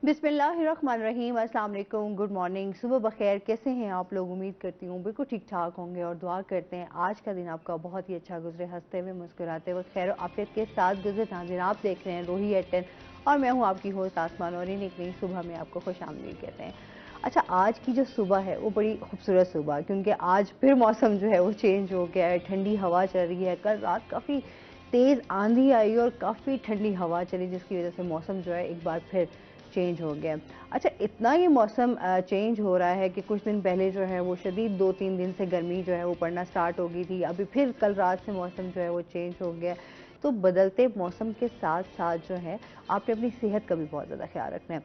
बिस्मिल्लाहिर्रहमानिर्रहीम। अस्सलाम वालेकुम, गुड मॉर्निंग, सुबह बखैर। कैसे हैं आप लोग? उम्मीद करती हूँ बिल्कुल ठीक ठाक होंगे और दुआ करते हैं आज का दिन आपका बहुत ही अच्छा गुजरे, हंसते हुए मुस्कुराते हुए खैर आफियत के साथ गुजरे। नाज़रीन, आप देख रहे हैं रोही एट 10 और मैं हूँ आपकी होस्ट आसमान, और इन एक नई सुबह में आपको खुशामदीद कहते हैं। अच्छा, आज की जो सुबह है वो बड़ी खूबसूरत सुबह, क्योंकि आज फिर मौसम जो है वो चेंज हो गया है, ठंडी हवा चल रही है। कल रात काफ़ी तेज़ आंधी आई और काफ़ी ठंडी हवा चली, जिसकी वजह से मौसम जो है एक बार फिर चेंज हो गया। अच्छा, इतना ये मौसम चेंज हो रहा है कि कुछ दिन पहले जो है वो शदीद 2-3 दिन से गर्मी जो है वो पड़ना स्टार्ट हो गई थी। अभी फिर कल रात से मौसम जो है वो चेंज हो गया। तो बदलते मौसम के साथ साथ जो है आपने अपनी सेहत का भी बहुत ज़्यादा ख्याल रखना है।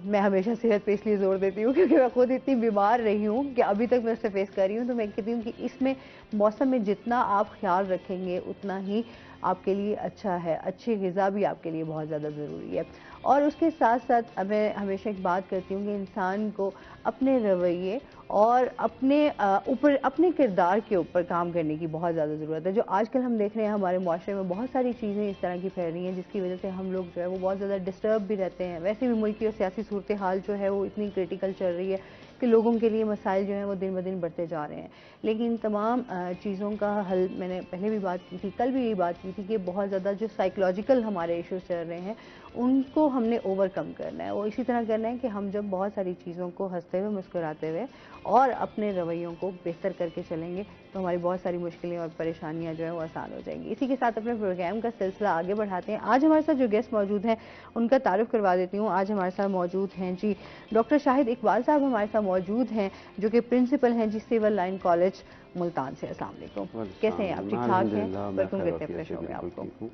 मैं हमेशा सेहत पे इसलिए ज़ोर देती हूँ क्योंकि मैं खुद इतनी बीमार रही हूँ कि अभी तक मैं उससे फेस कर रही हूँ। तो मैं कहती हूँ कि इसमें मौसम में जितना आप ख्याल रखेंगे उतना ही आपके लिए अच्छा है। अच्छी ग़िज़ा भी आपके लिए बहुत ज़्यादा ज़रूरी है। और उसके साथ साथ मैं हमेशा एक बात करती हूँ कि इंसान को अपने रवैये और अपने ऊपर, अपने किरदार के ऊपर काम करने की बहुत ज़्यादा ज़रूरत है। जो आजकल हम देख रहे हैं हमारे माशरे में बहुत सारी चीज़ें इस तरह की फैल रही हैं, जिसकी वजह से हम लोग जो है वो बहुत ज़्यादा डिस्टर्ब भी रहते हैं। वैसे भी मुल्क की और सियासी सूरत हाल जो है वो इतनी क्रिटिकल चल रही है कि लोगों के लिए मसाइल जो हैं वो दिन ब दिन बढ़ते जा रहे हैं। लेकिन तमाम चीज़ों का हल, मैंने पहले भी बात की थी, कल भी यही बात की थी कि बहुत ज़्यादा जो साइकोलॉजिकल हमारे इश्यूज चल रहे हैं उनको हमने ओवरकम करना है। वो इसी तरह करना है कि हम जब बहुत सारी चीज़ों को हंसते हुए मुस्कुराते हुए और अपने रवैयों को बेहतर करके चलेंगे तो हमारी बहुत सारी मुश्किलें और परेशानियां जो है वो आसान हो जाएंगी। इसी के साथ अपने प्रोग्राम का सिलसिला आगे बढ़ाते हैं। आज हमारे साथ जो गेस्ट मौजूद हैं उनका तारुफ करवा देती हूँ। आज हमारे साथ मौजूद हैं जी डॉक्टर शाहिद इकबाल साहब, हमारे साथ मौजूद हैं, जो कि प्रिंसिपल हैं जी सिविल लाइन कॉलेज मुल्तान से। अस्सलाम वालेकुम, कैसे हैं आप? ठीक ठाक हैं? वेलकम करते हैं अपने शो में आपको।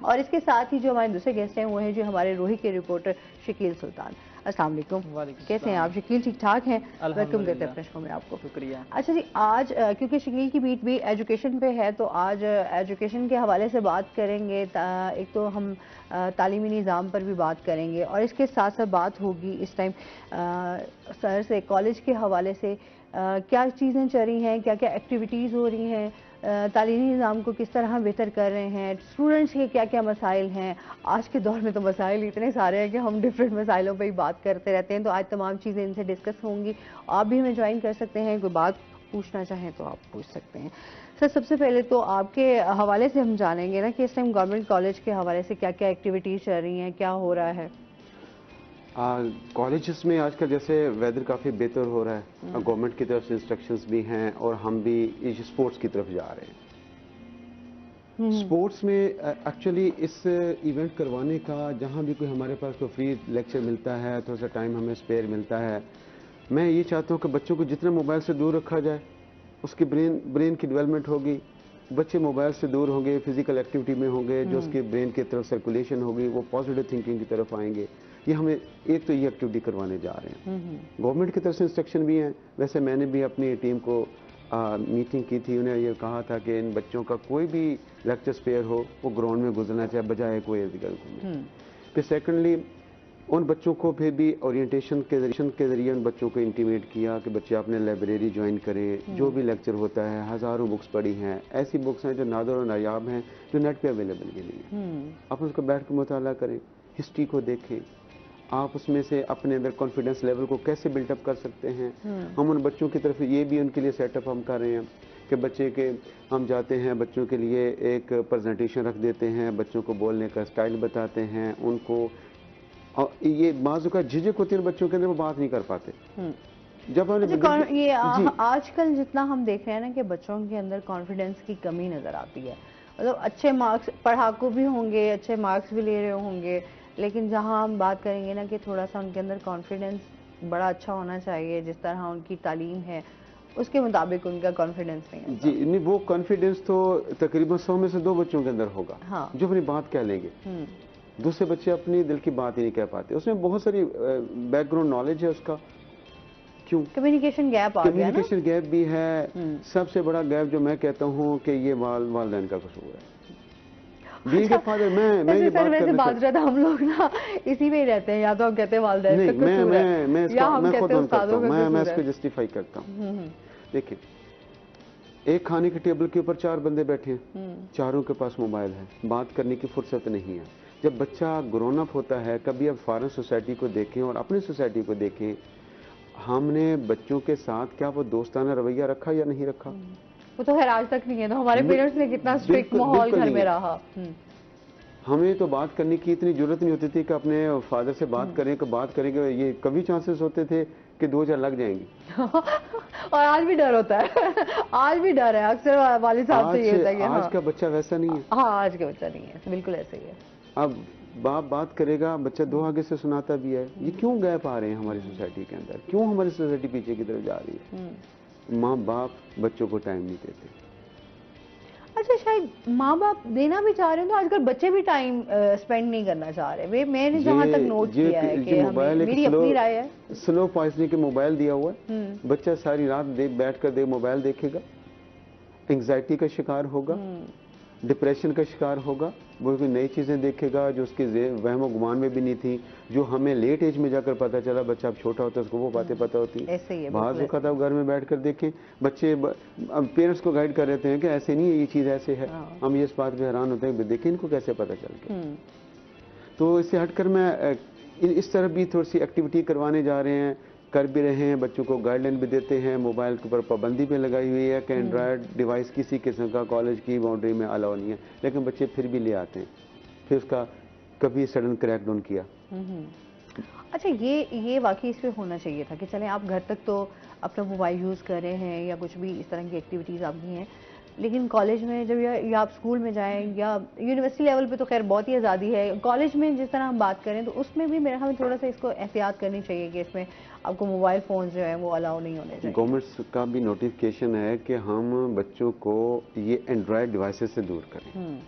और इसके साथ ही जो हमारे दूसरे गेस्ट हैं वो हैं जो हमारे रोही के रिपोर्टर शकील सुल्तान। अस्सलाम वालेकुम, कैसे हैं आप? शकील ठीक ठाक हैं? वेलकम करते हैं अपने शो में आपको। शुक्रिया। अच्छा जी, आज क्योंकि शकील की बीट भी एजुकेशन पे है तो आज एजुकेशन के हवाले से बात करेंगे। एक तो हम तालीमी निज़ाम पर भी बात करेंगे और इसके साथ साथ बात होगी इस टाइम सर से कॉलेज के हवाले से क्या चीज़ें चल रही हैं, क्या क्या एक्टिविटीज़ हो रही हैं, तालीमी निज़ाम को किस तरह बेहतर कर रहे हैं, स्टूडेंट्स के क्या क्या मसाइल हैं। आज के दौर में तो मसाइल इतने सारे हैं कि हम डिफरेंट मसाइलों पे ही बात करते रहते हैं। तो आज तमाम चीज़ें इनसे डिस्कस होंगी। आप भी हमें ज्वाइन कर सकते हैं, कोई बात पूछना चाहें तो आप पूछ सकते हैं। सर, सबसे पहले तो आपके हवाले से हम जानेंगे ना कि इस टाइम गवर्नमेंट कॉलेज के हवाले से क्या क्या एक्टिविटीज़ चल रही हैं, क्या हो रहा है। कॉलेजेस में आजकल जैसे वेदर काफ़ी बेहतर हो रहा है, गवर्नमेंट की तरफ से इंस्ट्रक्शंस भी हैं और हम भी इस स्पोर्ट्स की तरफ जा रहे हैं। स्पोर्ट्स में एक्चुअली इस इवेंट करवाने का जहां भी कोई हमारे पास कोई फ्री लेक्चर मिलता है, थोड़ा सा टाइम हमें स्पेयर मिलता है, मैं ये चाहता हूँ कि बच्चों को जितना मोबाइल से दूर रखा जाए उसकी ब्रेन की डेवलपमेंट होगी। बच्चे मोबाइल से दूर होंगे, फिजिकल एक्टिविटी में होंगे, जो उसके ब्रेन की तरफ सर्कुलेशन होगी वो पॉजिटिव थिंकिंग की तरफ आएंगे। ये हमें एक तो ये एक्टिविटी करवाने जा रहे हैं। गवर्नमेंट की तरफ से इंस्ट्रक्शन भी हैं। वैसे मैंने भी अपनी टीम को मीटिंग की थी, उन्हें ये कहा था कि इन बच्चों का कोई भी लेक्चर स्पेयर हो वो ग्राउंड में गुजरना चाहिए बजाय कोई इर्द-गिर्द घूमने। फिर सेकेंडली उन बच्चों को फिर भी ओरिएंटेशन के जरिए उन बच्चों को इंटीमेट किया कि बच्चे अपने लाइब्रेरी ज्वाइन करें। जो भी लेक्चर होता है, हज़ारों बुक्स पढ़ी हैं, ऐसी बुक्स हैं जो नादर और नायाब हैं जो नेट पे अवेलेबल भी नहीं है। आप उसको बैठ कर मुताला करें, हिस्ट्री को देखें, आप उसमें से अपने अंदर कॉन्फिडेंस लेवल को कैसे बिल्टअप कर सकते हैं। हम उन बच्चों की तरफ ये भी उनके लिए सेटअप हम कर रहे हैं कि बच्चे के हम जाते हैं, बच्चों के लिए एक प्रेजेंटेशन रख देते हैं, बच्चों को बोलने का स्टाइल बताते हैं उनको। और ये बाज़ का झिझक होती है बच्चों के अंदर, वो बात नहीं कर पाते। जब हमने ये आजकल जितना हम देख रहे हैं ना कि बच्चों के अंदर कॉन्फिडेंस की कमी नज़र आती है। मतलब अच्छे मार्क्स, पढ़ाकू भी होंगे, अच्छे मार्क्स भी ले रहे होंगे, लेकिन जहां हम बात करेंगे ना कि थोड़ा सा उनके अंदर कॉन्फिडेंस बड़ा अच्छा होना चाहिए, जिस तरह उनकी तालीम है उसके मुताबिक उनका कॉन्फिडेंस नहीं है। जी नहीं, वो कॉन्फिडेंस तो तकरीबन 100 में से 2 बच्चों के अंदर होगा। हाँ। जो अपनी बात कह लेंगे। दूसरे बच्चे अपनी दिल की बात ही नहीं कह पाते। उसमें बहुत सारी बैकग्राउंड नॉलेज है उसका। क्यों? कम्युनिकेशन गैप आ गया ना? कम्युनिकेशन गैप भी है। सबसे बड़ा गैप जो मैं कहता हूँ कि ये वालिदैन का कसूर है। बीइंग ए फादर, मैं ये बात करना चाहता, हम लोग ना इसी में ही रहते हैं, या तो हम कहते हैं वालिदैन का कसूर है, या हम कहते हैं उस्तादों का कसूर है। मैं इसको जस्टिफाई करता हूँ। देखिए, एक खाने के टेबल के ऊपर 4 बंदे बैठे हैं, चारों के पास मोबाइल है, बात करने की फुर्सत नहीं है। जब बच्चा ग्रोन अप होता है, कभी अब फॉरेन सोसाइटी को देखें और अपनी सोसाइटी को देखें, हमने बच्चों के साथ क्या वो दोस्ताना रवैया रखा या नहीं रखा? वो तो खैर आज तक नहीं है। तो हमारे पेरेंट्स ने कितना स्ट्रिक्ट माहौल घर में रहा। हमें तो बात करने की इतनी जरूरत नहीं होती थी कि अपने फादर से बात करें कि बात करेंगे, ये कभी चांसेस होते थे कि 2-4 लग जाएंगे। और आज भी डर होता है। आज भी डर है अक्सर वालिद साहब से ये होता है कि आज का बच्चा वैसा नहीं है। हाँ, आज का बच्चा नहीं है, बिल्कुल ऐसे ही है। अब बाप बात करेगा, बच्चा दो आगे से सुनाता भी है। ये क्यों गैप आ रहे हैं हमारी सोसाइटी के अंदर? क्यों हमारी सोसाइटी पीछे की तरफ जा रही है? माँ बाप बच्चों को टाइम नहीं देते। अच्छा, शायद माँ बाप देना भी चाह रहे हैं तो आजकल बच्चे भी टाइम स्पेंड नहीं करना चाह रहे। वे मैंने जहाँ तक नोट किया है कि मेरी अपनी राय है, स्लो पॉइजनिंग के मोबाइल दिया हुआ है, बच्चा सारी रात बैठ कर मोबाइल देखेगा, एंग्जाइटी का शिकार होगा, डिप्रेशन का शिकार होगा, वो कोई नई चीजें देखेगा जो उसके वहम गुमान में भी नहीं थी, जो हमें लेट एज में जाकर पता चला। बच्चा अब छोटा होता है, उसको वो बातें पता होती है। बाहर का था घर में बैठकर देखें बच्चे, अब पेरेंट्स को गाइड कर रहे हैं कि ऐसे नहीं है, ये चीज ऐसे है। हम ये इस बात पे हैरान होते हैं, देखें इनको कैसे पता चल गया। तो इससे हटकर मैं इस तरफ भी थोड़ी सी एक्टिविटी करवाने जा रहे हैं, कर भी रहे हैं, बच्चों को गाइडलाइन भी देते हैं। मोबाइल के ऊपर पाबंदी भी लगाई हुई है कि एंड्रॉयड डिवाइस किसी किस्म का कॉलेज की बाउंड्री में अलाउ नहीं है, लेकिन बच्चे फिर भी ले आते हैं। फिर उसका कभी सडन क्रैकडाउन किया। अच्छा, ये वाकई इस पे होना चाहिए था कि चलें आप घर तक तो अपना मोबाइल यूज़ कर रहे हैं या कुछ भी इस तरह की एक्टिविटीज़ आपकी हैं, लेकिन कॉलेज में जब या आप स्कूल में जाएं या यूनिवर्सिटी लेवल पे तो खैर बहुत ही आज़ादी है। कॉलेज में जिस तरह हम बात करें तो उसमें भी मेरे ख्याल में थोड़ा सा इसको एहतियात करनी चाहिए कि इसमें आपको मोबाइल फ़ोन जो है वो अलाउ नहीं होने चाहिए। गवर्नमेंट का भी नोटिफिकेशन है कि हम बच्चों को ये एंड्रॉयड डिवाइसेस से दूर करें।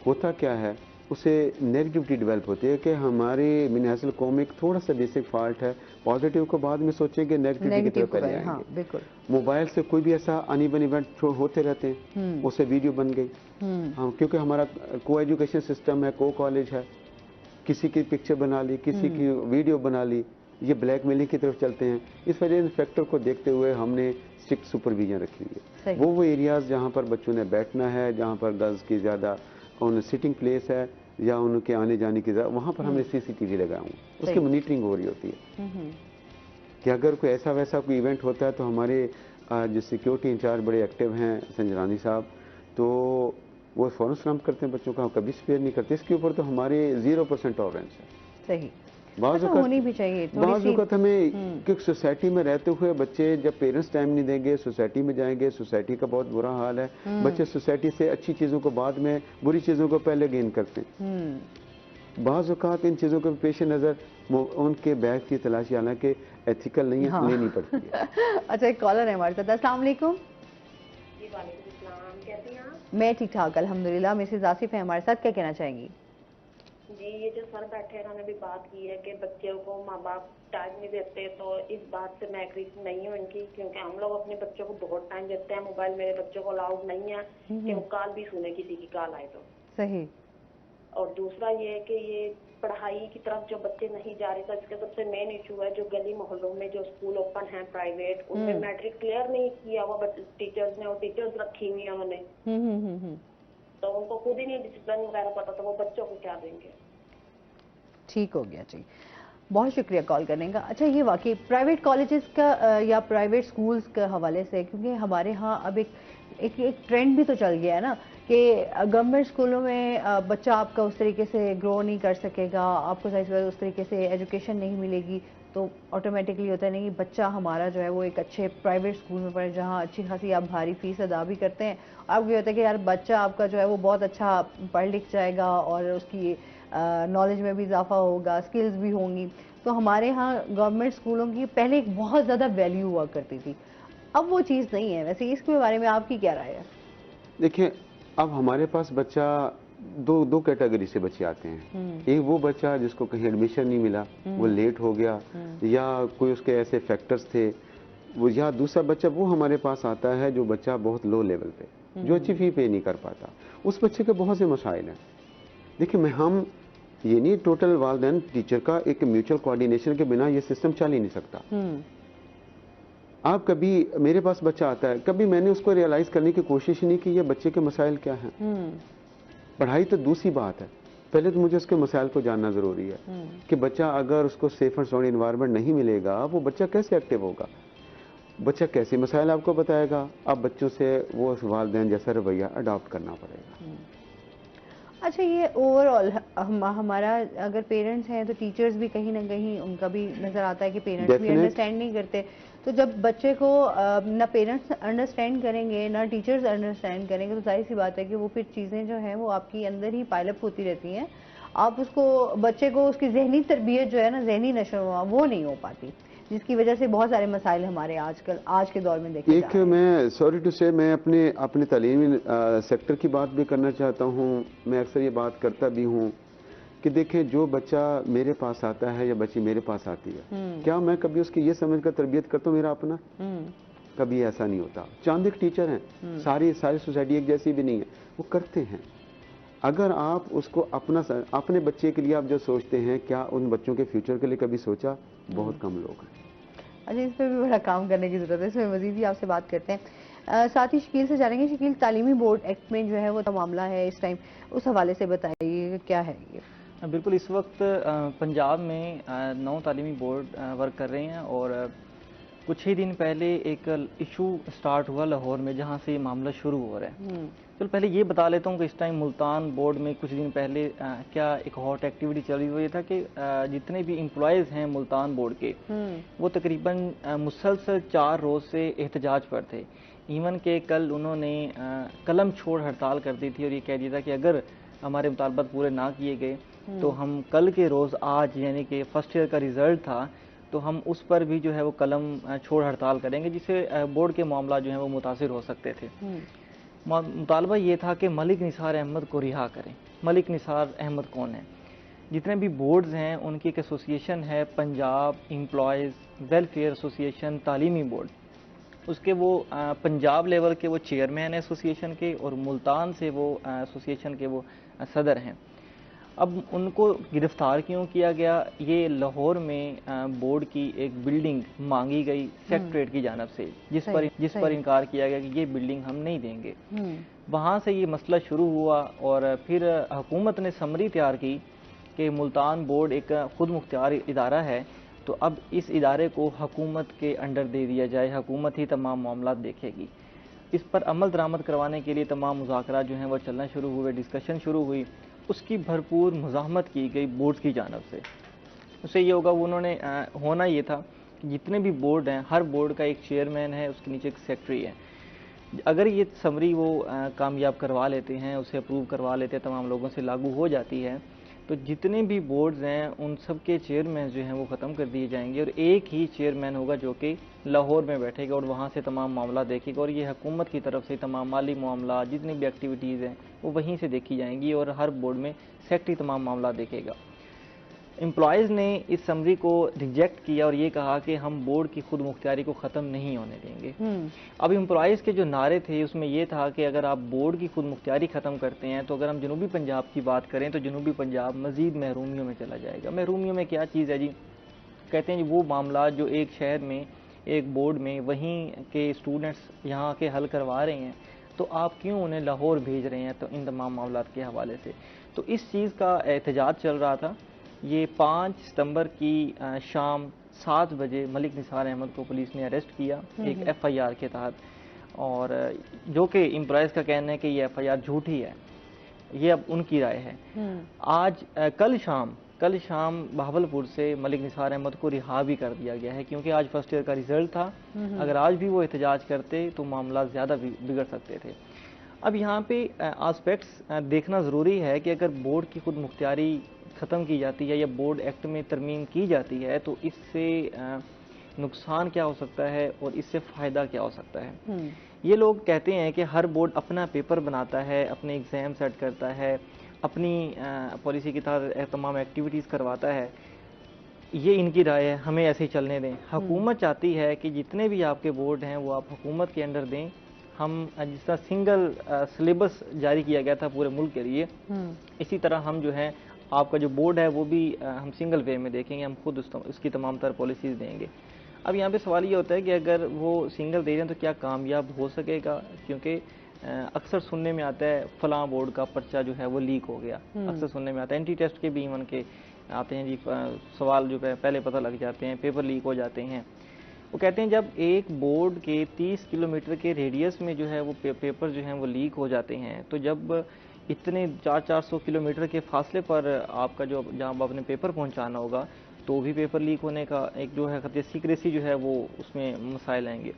होता क्या है, उसे नेगेटिविटी डेवलप होती है कि हमारी मिनासल कौम में एक थोड़ा सा बेसिक फॉल्ट है, पॉजिटिव को बाद में सोचेंगे, नेगेटिविटी की तरफ पहले आएंगे। हाँ, बिल्कुल। मोबाइल से कोई भी ऐसा अनइवन इवेंट होते रहते हैं, उससे वीडियो बन गई। हाँ, क्योंकि हमारा को एजुकेशन सिस्टम है, को कॉलेज है, किसी की पिक्चर बना ली, किसी की वीडियो बना ली, ये ब्लैकमेलिंग की तरफ चलते हैं। इस वजह से फैक्टर को देखते हुए हमने स्ट्रिक्ट सुपरविजन रखी हुई है। वो एरियाज जहाँ पर बच्चों ने बैठना है, जहाँ पर गर्ल्स की ज्यादा उन सिटिंग प्लेस है या उनके आने जाने की, वहां पर हमने सीसीटीवी लगाया हुआ, उसकी मॉनिटरिंग हो रही होती है कि अगर कोई ऐसा वैसा कोई इवेंट होता है तो हमारे जो सिक्योरिटी इंचार्ज बड़े एक्टिव हैं संजरानी साहब, तो वो फौरन सलाम करते हैं बच्चों का, कभी स्पेयर नहीं करते। इसके ऊपर तो हमारे 0% टॉलरेंस है। सही, होनी भी चाहिए। बाज़ वक़्त हमें कि सोसाइटी में रहते हुए बच्चे जब पेरेंट्स टाइम नहीं देंगे, सोसाइटी में जाएंगे, सोसाइटी का बहुत बुरा हाल है। बच्चे सोसाइटी से अच्छी चीजों को बाद में, बुरी चीजों को पहले गेन करते हैं। बाज़ वक़्त इन चीजों के पेश नजर उनके बैग की तलाशी हालांकि एथिकल नहीं है, लेनी पड़ती है। अच्छा, एक कॉलर है हमारे साथ। अस्सलाम वालेकुम। कैसी हैं आप? मैं ठीक ठाक अल्हम्दुलिल्लाह। मिसेस आसिफ है हमारे साथ, क्या कहना चाहेंगी? जी, ये जो सर बैठे हैं उन्होंने भी बात की है कि बच्चों को माँ बाप टाइम नहीं देते, तो इस बात से मैं एग्री नहीं हूँ इनकी, क्योंकि हम लोग अपने बच्चों को बहुत टाइम देते हैं। मोबाइल मेरे बच्चों को अलाउड नहीं है कि वो कॉल भी सुने, किसी की कॉल आए तो। सही। और दूसरा ये है कि ये पढ़ाई की तरफ जो बच्चे नहीं जा रहे, तो इसका सबसे मेन इशू है जो गली मोहल्लों में जो स्कूल ओपन है प्राइवेट, उनमें मैट्रिक क्लियर नहीं किया हुआ टीचर्स ने, और टीचर्स रखी हुई है उन्होंने, तो उनको खुद ही नहीं डिसिप्लिन वगैरह पता, तो वो बच्चों को क्या देंगे। ठीक हो गया जी, बहुत शुक्रिया कॉल करने का। अच्छा, ये वाकई प्राइवेट कॉलेजेस का या प्राइवेट स्कूल्स के हवाले से, क्योंकि हमारे यहाँ अब एक ट्रेंड भी तो चल गया है ना कि गवर्नमेंट स्कूलों में बच्चा आपका उस तरीके से ग्रो नहीं कर सकेगा, आपको उस तरीके से एजुकेशन नहीं मिलेगी, तो ऑटोमेटिकली होता है नहीं कि बच्चा हमारा जो है वो एक अच्छे प्राइवेट स्कूल में पढ़े जहाँ अच्छी खासी आप भारी फीस अदा भी करते हैं। अब ये होता है कि यार बच्चा आपका जो है वो बहुत अच्छा पढ़ लिख जाएगा और उसकी नॉलेज में भी इजाफा होगा, स्किल्स भी होंगी। तो हमारे यहाँ गवर्नमेंट स्कूलों की पहले एक बहुत ज़्यादा वैल्यू हुआ करती थी, अब वो चीज़ नहीं है। वैसे इसके बारे में आपकी क्या राय है? देखिए, अब हमारे पास बच्चा दो कैटेगरी से बच्चे आते हैं। एक वो बच्चा जिसको कहीं एडमिशन नहीं मिला, वो लेट हो गया या कोई उसके ऐसे फैक्टर्स थे वो, या दूसरा बच्चा वो हमारे पास आता है जो बच्चा बहुत लो लेवल पे, जो अच्छी फी पे नहीं कर पाता। उस बच्चे के बहुत से मसाइल हैं। देखिए, हम ये नहीं, टोटल वालिदैन टीचर का एक म्यूचुअल कोऑर्डिनेशन के बिना ये सिस्टम चल ही नहीं सकता। आप कभी मेरे पास बच्चा आता है, कभी मैंने उसको रियलाइज करने की कोशिश नहीं की ये बच्चे के मसाइल क्या हैं। पढ़ाई तो दूसरी बात है, पहले तो मुझे उसके मसाइल को जानना ज़रूरी है कि बच्चा अगर उसको सेफ एंड साउंड इन्वायरमेंट नहीं मिलेगा, वो बच्चा कैसे एक्टिव होगा, बच्चा कैसे मसाइल आपको बताएगा। अब बच्चों से वो वालिदैन जैसा रवैया अडॉप्ट करना पड़ेगा। अच्छा, ये ओवरऑल हमारा अगर पेरेंट्स हैं तो टीचर्स भी कहीं ना कहीं उनका भी नज़र आता है कि पेरेंट्स भी अंडरस्टैंड नहीं करते। तो जब बच्चे को ना पेरेंट्स अंडरस्टैंड करेंगे ना टीचर्स अंडरस्टैंड करेंगे, तो जाहिर सी बात है कि वो फिर चीज़ें जो हैं वो आपकी अंदर ही पाइलअप होती रहती हैं। आप उसको, बच्चे को उसकी जहनी तरबियत जो है ना, जहनी नशो वो नहीं हो पाती, जिसकी वजह से बहुत सारे मसाइल हमारे आजकल आज के दौर में देखे जा रहे हैं। मैं सॉरी टू से मैं अपने तालीमी सेक्टर की बात भी करना चाहता हूँ। मैं अक्सर ये बात करता भी हूँ कि देखें, जो बच्चा मेरे पास आता है या बच्ची मेरे पास आती है, क्या मैं कभी उसकी ये समझ कर तरबियत करता हूँ मेरा अपना? कभी ऐसा नहीं होता। चांद एक टीचर हैं, सारी सोसाइटी एक जैसी भी नहीं है, वो करते हैं। अगर आप उसको अपने बच्चे के लिए आप जो सोचते हैं, क्या उन बच्चों के फ्यूचर के लिए कभी सोचा? बहुत कम लोग हैं। अच्छा, इस पर भी बड़ा काम करने की जरूरत है, इसमें मजीद भी आपसे बात करते हैं। साथ ही शकील से जानेंगे, शकील, तालीमी बोर्ड एक्ट में जो है वो मामला है इस टाइम, उस हवाले से बताइए क्या है ये? बिल्कुल, इस वक्त पंजाब में 9 तालीमी बोर्ड वर्क कर रहे हैं और कुछ ही दिन पहले एक इशू स्टार्ट हुआ लाहौर में, जहां से ये मामला शुरू हो रहा है। चलो पहले ये बता लेता हूँ कि इस टाइम मुल्तान बोर्ड में कुछ दिन पहले क्या एक हॉट एक्टिविटी चल रही हुई था कि जितने भी एम्प्लॉयज़ हैं मुल्तान बोर्ड के, वो तकरीबन मुसलसल 4 रोज़ से एहतजाज पर थे। इवन के कल उन्होंने कलम छोड़ हड़ताल कर दी थी और ये कह दिया था कि अगर हमारे मुतालबात पूरे ना किए गए तो हम कल के रोज़, आज यानी कि फर्स्ट ईयर का रिज़ल्ट था, तो हम उस पर भी जो है वो कलम छोड़ हड़ताल करेंगे, जिससे बोर्ड के मामला जो है वो मुतासिर हो सकते थे। मुतालबा ये था कि मलिक निसार अहमद को रिहा करें। मलिक निसार अहमद कौन है? जितने भी बोर्ड्स हैं उनकी एक एसोसिएशन है, पंजाब एम्प्लॉयज़ वेलफेयर एसोसिएशन तालीमी बोर्ड, उसके वो पंजाब लेवल के वो चेयरमैन है एसोसिएशन के, और मुल्तान से वो एसोसिएशन के वो सदर हैं। अब उनको गिरफ्तार क्यों किया गया? ये लाहौर में बोर्ड की एक बिल्डिंग मांगी गई सेक्रेटरीट की जानब से, जिस पर इनकार किया गया कि ये बिल्डिंग हम नहीं देंगे। वहाँ से ये मसला शुरू हुआ और फिर हुकूमत ने समरी तैयार की कि मुल्तान बोर्ड एक खुद मुख्तियार इदारा है, तो अब इस इदारे को हुकूमत के अंडर दे दिया जाए, हुकूमत ही तमाम मामला देखेगी। इस पर अमल दरामद करवाने के लिए तमाम मुज़ाकरा जो हैं वो चलना शुरू हुए, डिस्कशन शुरू हुई। उसकी भरपूर मुज़ाहमत की गई बोर्ड की जानब से। उससे ये होगा, उन्होंने होना ये था कि जितने भी बोर्ड हैं, हर बोर्ड का एक चेयरमैन है, उसके नीचे एक सेक्रेटरी है। अगर ये समरी वो कामयाब करवा लेते हैं, उसे अप्रूव करवा लेते हैं, तमाम लोगों से लागू हो जाती है, तो जितने भी बोर्ड्स हैं उन सब के चेयरमैन जो हैं वो ख़त्म कर दिए जाएंगे और एक ही चेयरमैन होगा जो कि लाहौर में बैठेगा और वहाँ से तमाम मामला देखेगा, और ये हुकूमत की तरफ से तमाम माली मामला, जितनी भी एक्टिविटीज़ हैं वो वहीं से देखी जाएंगी और हर बोर्ड में सेक्रेटरी तमाम मामला देखेगा। एम्प्लॉयज़ ने इस समरी को रिजेक्ट किया और ये कहा कि हम बोर्ड की खुद मुख्तियारी को ख़त्म नहीं होने देंगे। अब एम्प्लॉयज़ के जो नारे थे उसमें यह था कि अगर आप बोर्ड की खुद मुख्तियारी ख़त्म करते हैं तो अगर हम जनूबी पंजाब की बात करें तो जनूबी पंजाब मज़ीद महरूमियों में चला जाएगा। महरूमियों में क्या चीज़ है जी? कहते हैं जी वो मामला जो एक शहर में एक बोर्ड में वहीं के स्टूडेंट्स यहाँ के हल करवा रहे हैं, तो आप क्यों उन्हें लाहौर भेज रहे हैं? तो इन तमाम मामलों के हवाले से तो इस चीज़ का एहतजाज चल रहा था। ये 5 सितंबर की शाम 7 बजे मलिक निसार अहमद को पुलिस ने अरेस्ट किया एक FIR के तहत, और जो कि एम्प्लॉयज़ का कहना है कि ये FIR झूठी है। ये अब उनकी राय है। आज कल शाम बहावलपुर से मलिक निसार अहमद को रिहा भी कर दिया गया है, क्योंकि आज फर्स्ट ईयर का रिजल्ट था। अगर आज भी वो एहतजाज करते तो मामला ज़्यादा बिगड़ सकते थे। अब यहाँ पे आस्पेक्ट्स देखना ज़रूरी है कि अगर बोर्ड की खुद मुख्तियारी ख़त्म की जाती है या बोर्ड एक्ट में तरमीम की जाती है तो इससे नुकसान क्या हो सकता है और इससे फ़ायदा क्या हो सकता है। ये लोग कहते हैं कि हर बोर्ड अपना पेपर बनाता है, अपने एग्ज़ाम सेट करता है, अपनी पॉलिसी के तहत तमाम एक्टिविटीज़ करवाता है। ये इनकी राय है, हमें ऐसे ही चलने दें। हुकूमत चाहती है कि जितने भी आपके बोर्ड हैं वो आप हुकूमत के अंडर दें। हम जिस तरह सिंगल सिलेबस जारी किया गया था पूरे मुल्क के लिए, इसी तरह हम जो है आपका जो बोर्ड है वो भी हम सिंगल वे में देखेंगे, हम खुद उसकी तमाम तरह पॉलिसीज़ देंगे। अब यहाँ पे सवाल ये होता है कि अगर वो सिंगल दे रहे हैं तो क्या कामयाब हो सकेगा? क्योंकि अक्सर सुनने में आता है फलां बोर्ड का पर्चा जो है वो लीक हो गया, अक्सर सुनने में आता है। एंटी टेस्ट के भी इवन के आते हैं जी, सवाल जो पहले पता लग जाते हैं, पेपर लीक हो जाते हैं। वो कहते हैं जब एक बोर्ड के 30 किलोमीटर के रेडियस में जो है वो पेपर जो हैं वो लीक हो जाते हैं, तो जब इतने 400 किलोमीटर के फासले पर आपका जो जहाँ आपने पेपर पहुँचाना होगा, तो भी पेपर लीक होने का एक जो है खतरे, सीक्रेसी जो है वो उसमें मसाइल आएंगे।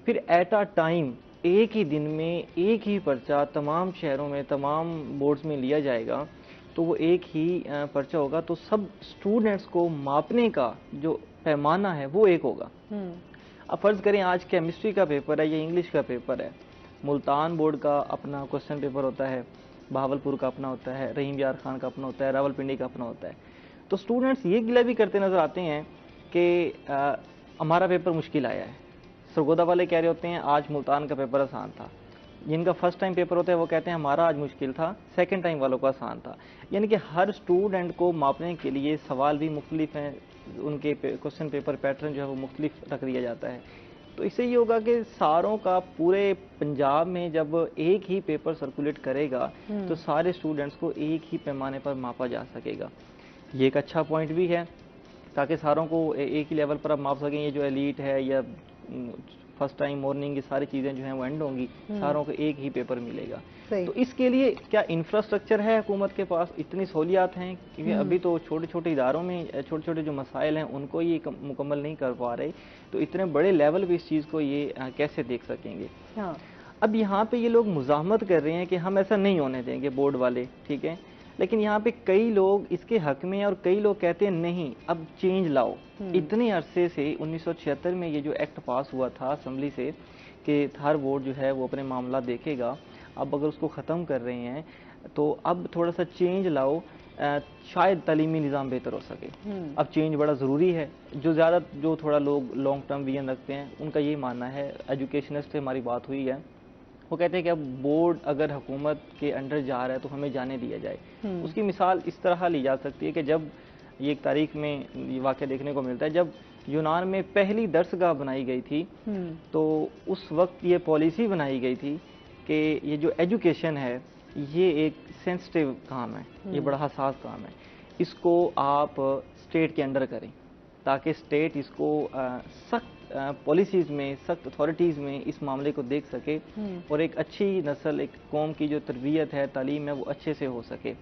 फिर एट अ टाइम एक ही दिन में एक ही पर्चा तमाम शहरों में तमाम बोर्ड्स में लिया जाएगा, तो वो एक ही पर्चा होगा, तो सब स्टूडेंट्स को मापने का जो पैमाना है वो एक होगा। अब फर्ज करें आज केमिस्ट्री का पेपर है या इंग्लिश का पेपर है, मुल्तान बोर्ड का अपना क्वेश्चन पेपर होता है, बहावलपुर का अपना होता है, रहीम यार खान का अपना होता है, रावलपिंडी का अपना होता है। तो स्टूडेंट्स ये गिला भी करते नजर आते हैं कि हमारा पेपर मुश्किल आया है। सरगोदा वाले कह रहे होते हैं आज मुल्तान का पेपर आसान था, जिनका फर्स्ट टाइम पेपर होता है वो कहते हैं हमारा आज मुश्किल था, सेकंड टाइम वालों का आसान था। यानी कि हर स्टूडेंट को मापने के लिए सवाल भी मुख्तलिफ हैं, उनके क्वेश्चन पेपर पैटर्न जो है वो मुख्तलिफ रख दिया जाता है। तो इससे ये होगा कि सारों का पूरे पंजाब में जब एक ही पेपर सर्कुलेट करेगा तो सारे स्टूडेंट्स को एक ही पैमाने पर मापा जा सकेगा। ये एक अच्छा पॉइंट भी है ताकि सारों को एक ही लेवल पर आप माप सकें। ये जो एलीट है या फर्स्ट टाइम मॉर्निंग, ये सारी चीज़ें जो हैं वो एंड होंगी, सारों को एक ही पेपर मिलेगा। तो इसके लिए क्या इंफ्रास्ट्रक्चर है हुकूमत के पास, इतनी सहूलियात हैं? क्योंकि अभी तो छोटे छोटे इदारों में छोटे छोटे जो मसाइल हैं उनको ये मुकम्मल नहीं कर पा रहे, तो इतने बड़े लेवल पे इस चीज़ को ये कैसे देख सकेंगे? हाँ। अब यहाँ पे ये लोग मुज़ाहमत कर रहे हैं कि हम ऐसा नहीं होने देंगे बोर्ड वाले, ठीक है, लेकिन यहाँ पे कई लोग इसके हक में हैं और कई लोग कहते हैं नहीं अब चेंज लाओ। इतने अरसे से 1976 में ये जो एक्ट पास हुआ था असेंबली से कि हर बोर्ड जो है वो अपने मामला देखेगा, अब अगर उसको ख़त्म कर रहे हैं तो अब थोड़ा सा चेंज लाओ, शायद तालीमी निज़ाम बेहतर हो सके। अब चेंज बड़ा ज़रूरी है। जो थोड़ा लोग लॉन्ग टर्म विजन रखते हैं उनका यही मानना है, एजुकेशनिस्ट से हमारी बात हुई है, वो कहते हैं कि अब बोर्ड अगर हुकूमत के अंडर जा रहा है तो हमें जाने दिया जाए। उसकी मिसाल इस तरह ली जा सकती है कि जब ये एक तारीख में ये वाक़या देखने को मिलता है, जब यूनान में पहली दरसगाह बनाई गई थी तो उस वक्त ये पॉलिसी बनाई गई थी कि ये जो एजुकेशन है ये एक सेंसिटिव काम है, ये बड़ा हसास काम है, इसको आप स्टेट के अंडर करें ताकि स्टेट इसको सख्त पॉलिसीज़ में, सख्त अथॉरिटीज़ में इस मामले को देख सके और एक अच्छी नस्ल, एक कौम की जो तरबियत है, तालीम है, वो अच्छे से हो सके।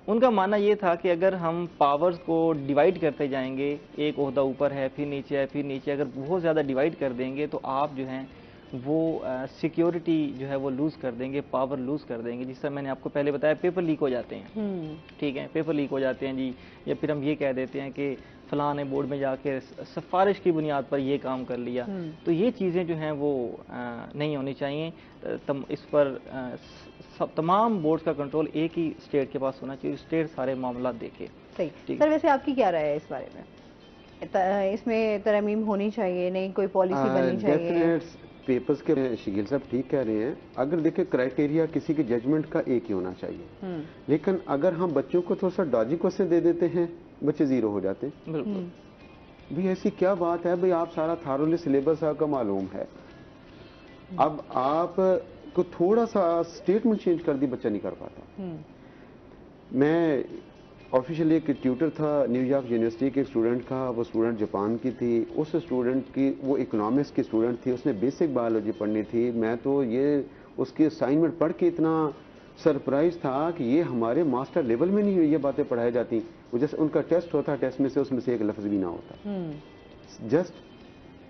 उनका मानना ये था कि अगर हम पावर्स को डिवाइड करते जाएंगे, एक ओहदा ऊपर है फिर नीचे है फिर नीचे, अगर बहुत ज़्यादा डिवाइड कर देंगे तो आप जो हैं वो सिक्योरिटी जो है वो लूज़ कर देंगे, पावर लूज़ कर देंगे। जिस तरह मैंने आपको पहले बताया पेपर लीक हो जाते हैं, ठीक है, पेपर लीक हो जाते हैं जी, या फिर हम ये कह देते हैं कि फलां ने बोर्ड में जाके सिफारिश की बुनियाद पर ये काम कर लिया, तो ये चीज़ें जो हैं वो नहीं होनी चाहिए। इस पर तमाम बोर्ड्स का कंट्रोल एक ही स्टेट के पास होना चाहिए, स्टेट सारे मामला देखे। सही सर, वैसे आपकी क्या राय है इस बारे में? इसमें तरमीम होनी चाहिए, नहीं कोई पॉलिसी बननी चाहिए? पेपर्स के शकील साहब ठीक कह रहे हैं। अगर देखें क्राइटेरिया किसी के जजमेंट का एक ही होना चाहिए, लेकिन अगर हम बच्चों को थोड़ा सा डॉजी क्वेश्चन दे देते हैं बच्चे जीरो हो जाते हैं। बिल्कुल भाई ऐसी क्या बात है भाई, आप सारा थारोली सिलेबस आपका मालूम है, अब आप को थोड़ा सा स्टेटमेंट चेंज कर दी बच्चा नहीं कर पाता। मैं ऑफिशियली एक ट्यूटर था न्यूयॉर्क यूनिवर्सिटी के एक स्टूडेंट का, वो स्टूडेंट जापान की थी, उस स्टूडेंट की वो इकोनॉमिक्स की स्टूडेंट थी, उसने बेसिक बायोलॉजी पढ़नी थी। मैं तो ये उसकी असाइनमेंट पढ़ के इतना सरप्राइज था कि ये हमारे मास्टर लेवल में नहीं ये बातें पढ़ाई जाती। वो जैसे उनका टेस्ट होता, टेस्ट में से उसमें से एक लफ्ज भी ना होता, जस्ट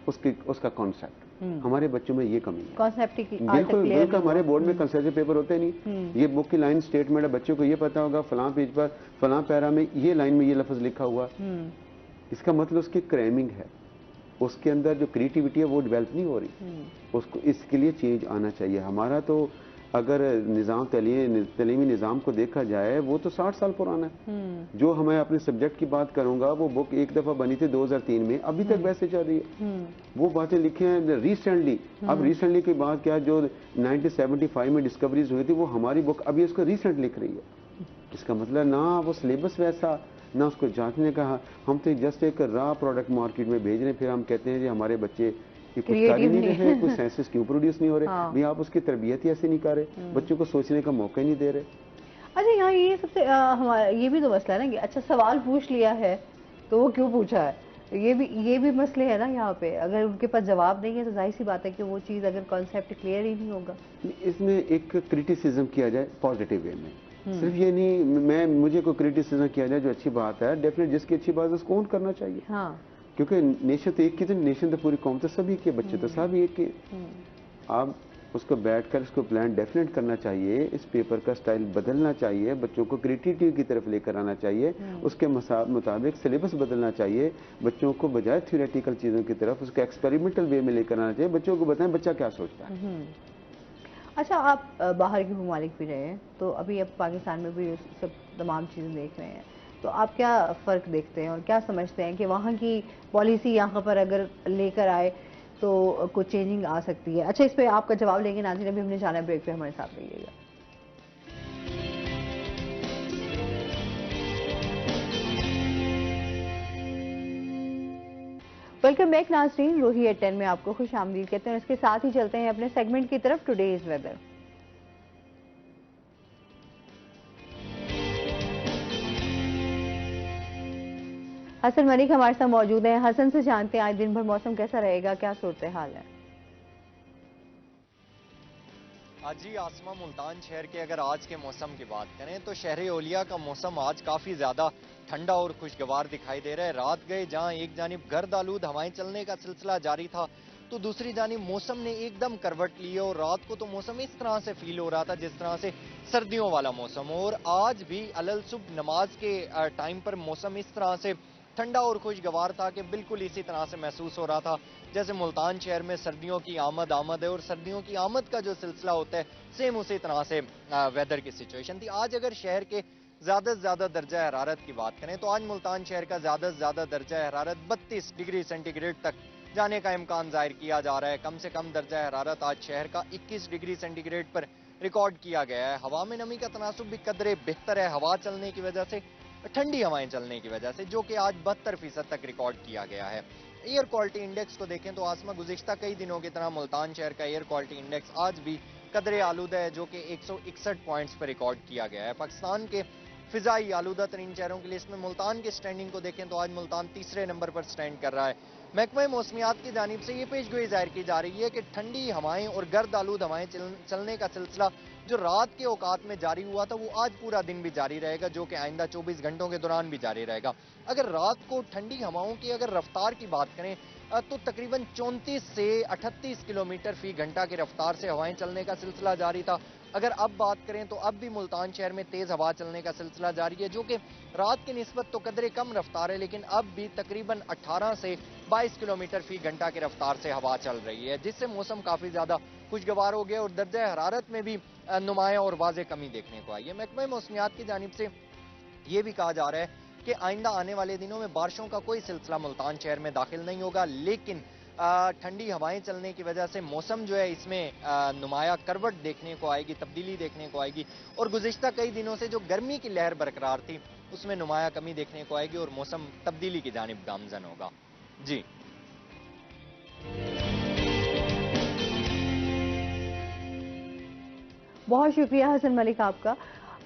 उसका कॉन्सेप्ट। हमारे बच्चों में ये कमी है, कॉन्सेप्ट की बिल्कुल हमारे बोर्ड में कंसेप्ट पेपर होते नहीं। ये बुक की लाइन स्टेटमेंट है, बच्चों को ये पता होगा फलां पेज पर फलां पैरा में ये लाइन में ये लफ्ज लिखा हुआ, इसका मतलब उसकी क्रैमिंग है, उसके अंदर जो क्रिएटिविटी है वो डेवलप नहीं हो रही। उसको इसके लिए चेंज आना चाहिए। हमारा तो अगर निज़ाम तलीमी निज़ाम को देखा जाए वो तो 60 साल पुराना है। जो हमें अपने सब्जेक्ट की बात करूंगा, वो बुक एक दफ़ा बनी थी 2003 में, अभी तक वैसे चल रही है। वो बातें लिखी हैं रिसेंटली। अब रिसेंटली की बात क्या, जो 1975 में डिस्कवरीज हुई थी वो हमारी बुक अभी उसको रिसेंट लिख रही है। इसका मतलब ना वो सिलेबस वैसा, ना उसको जांचने का। हम तो जस्ट एक रॉ प्रोडक्ट मार्केट में भेज रहे हैं, फिर हम कहते हैं कि हमारे बच्चे ये कुछ कर ही Creative नहीं नहीं रहे, कुछ सेंसेस क्यों प्रोड्यूस नहीं हो रहे? हाँ। भाई आप उसकी तरबियत ही ऐसे नहीं कर रहे, बच्चों को सोचने का मौका ही नहीं दे रहे। अच्छा, यहाँ ये सबसे हमारा ये भी तो मसला है ना कि अच्छा सवाल पूछ लिया है तो वो क्यों पूछा है, ये भी मसले है ना यहाँ पे। अगर उनके पास जवाब नहीं है तो जाहिर सी बात है कि वो चीज़ अगर कॉन्सेप्ट क्लियर ही नहीं होगा। इसमें एक क्रिटिसिज्म किया जाए पॉजिटिव वे में, सिर्फ ये नहीं मुझे कोई क्रिटिसिज्म किया जाए जो अच्छी बात है, डेफिनेट जिसकी अच्छी बात है उसको ओन करना चाहिए। हाँ। क्योंकि नेशन तो एक की, तो नेशन तो पूरी कौम तो सभी के, बच्चे तो सभी एक के। आप उसको बैठकर उसको प्लान डेफिनेट करना चाहिए, इस पेपर का स्टाइल बदलना चाहिए, बच्चों को क्रिएटिविटी की तरफ लेकर आना चाहिए, उसके मुताबिक सिलेबस बदलना चाहिए, बच्चों को बजाय थ्योरेटिकल चीज़ों की तरफ उसको एक्सपेरिमेंटल वे में लेकर आना चाहिए, बच्चों को बताएं बच्चा क्या सोचता है। अच्छा, आप बाहर के ममालिक भी रहे हैं, तो अभी अब पाकिस्तान में भी सब तमाम चीज़ें देख रहे हैं, तो आप क्या फ़र्क देखते हैं और क्या समझते हैं कि वहाँ की पॉलिसी यहाँ पर अगर लेकर आए तो कुछ चेंजिंग आ सकती है? अच्छा, इस पे आपका जवाब लेंगे नाज़रीन, अभी हमने जाना है ब्रेक पे, हमारे साथ रहिएगा। वेलकम बैक नाज़रीन, रूही एट 10 में आपको खुश आमदीद कहते हैं और इसके साथ ही चलते हैं अपने सेगमेंट की तरफ, टुडेज वेदर। हसन मलिक हमारे साथ मौजूद हैं। हसन से जानते हैं आज दिन भर मौसम कैसा रहेगा, क्या सूरत हाल है? जी आसमा, मुल्तान शहर के अगर आज के मौसम की बात करें तो शहर ओलिया का मौसम आज काफ़ी ज़्यादा ठंडा और खुशगवार दिखाई दे रहा है। रात गए जहां एक जानिब गर्द आलूद हवाएं चलने का सिलसिला जारी था, तो दूसरी जानिब मौसम ने एकदम करवट ली है और रात को तो मौसम इस तरह से फील हो रहा था जिस तरह से सर्दियों वाला मौसम हो। और आज भी अलल सुबह नमाज के टाइम पर मौसम इस तरह से ठंडा और खुशगवार था कि बिल्कुल इसी तरह से महसूस हो रहा था जैसे मुल्तान शहर में सर्दियों की आमद है और सर्दियों की आमद का जो सिलसिला होता है सेम उसी तरह से वेदर की सिचुएशन थी। आज अगर शहर के ज्यादा से ज्यादा दर्जा हरारत की बात करें तो आज मुल्तान शहर का ज्यादा से ज्यादा दर्जा हरारत 32 डिग्री सेंटीग्रेड तक जाने का इम्कान जाहिर किया जा रहा है। कम से कम दर्जा हरारत आज शहर का 21 डिग्री सेंटीग्रेड पर रिकॉर्ड किया गया है। हवा में नमी का तनासुब भी कदरे बेहतर है, हवा चलने की वजह से, ठंडी हवाएं चलने की वजह से, जो कि आज 72% तक रिकॉर्ड किया गया है। एयर क्वालिटी इंडेक्स को देखें तो आसमा गुज़िश्ता कई दिनों की तरह मुल्तान शहर का एयर क्वालिटी इंडेक्स आज भी कदरे आलूदा है, जो कि 161 पॉइंट्स पर रिकॉर्ड किया गया है। पाकिस्तान के फिजाई आलूदा तरीन शहरों की लिस्ट में मुल्तान की स्टैंडिंग को देखें तो आज मुल्तान तीसरे नंबर पर स्टैंड कर रहा है। महकमा मौसमियात की जानिब से ये पेशगोई जाहिर की जा रही है कि ठंडी हवाएं और गर्द आलूद हवाएं चलने का सिलसिला जो रात के औकात में जारी हुआ था वो आज पूरा दिन भी जारी रहेगा, जो कि आइंदा 24 घंटों के दौरान भी जारी रहेगा। अगर रात को ठंडी हवाओं की अगर रफ्तार की बात करें तो तकरीबन 34 से 38 किलोमीटर फी घंटा की रफ्तार से हवाएं चलने का सिलसिला जारी था। अगर अब बात करें तो अब भी मुल्तान शहर में तेज हवा चलने का सिलसिला जारी है, जो कि रात की निस्बत तो कदरे कम रफ्तार है, लेकिन अब भी तकरीबन 18 से 22 किलोमीटर फी घंटा की रफ्तार से हवा चल रही है, जिससे मौसम काफी ज्यादा खुशगवार हो गया और दर्जा हरारत में भी नुमाया और वाज़े कमी देखने को आई है। महकमा मौसमियात की जानिब से ये भी कहा जा रहा है कि आइंदा आने वाले दिनों में बारिशों का कोई सिलसिला मुल्तान शहर में दाखिल नहीं होगा, लेकिन ठंडी हवाएं चलने की वजह से मौसम जो है इसमें नुमाया करवट देखने को आएगी, तब्दीली देखने को आएगी और गुज़िश्ता कई दिनों से जो गर्मी की लहर बरकरार थी उसमें नुमाया कमी देखने को आएगी और मौसम तब्दीली की जानिब गामजन होगा। जी बहुत शुक्रिया हसन मलिक आपका।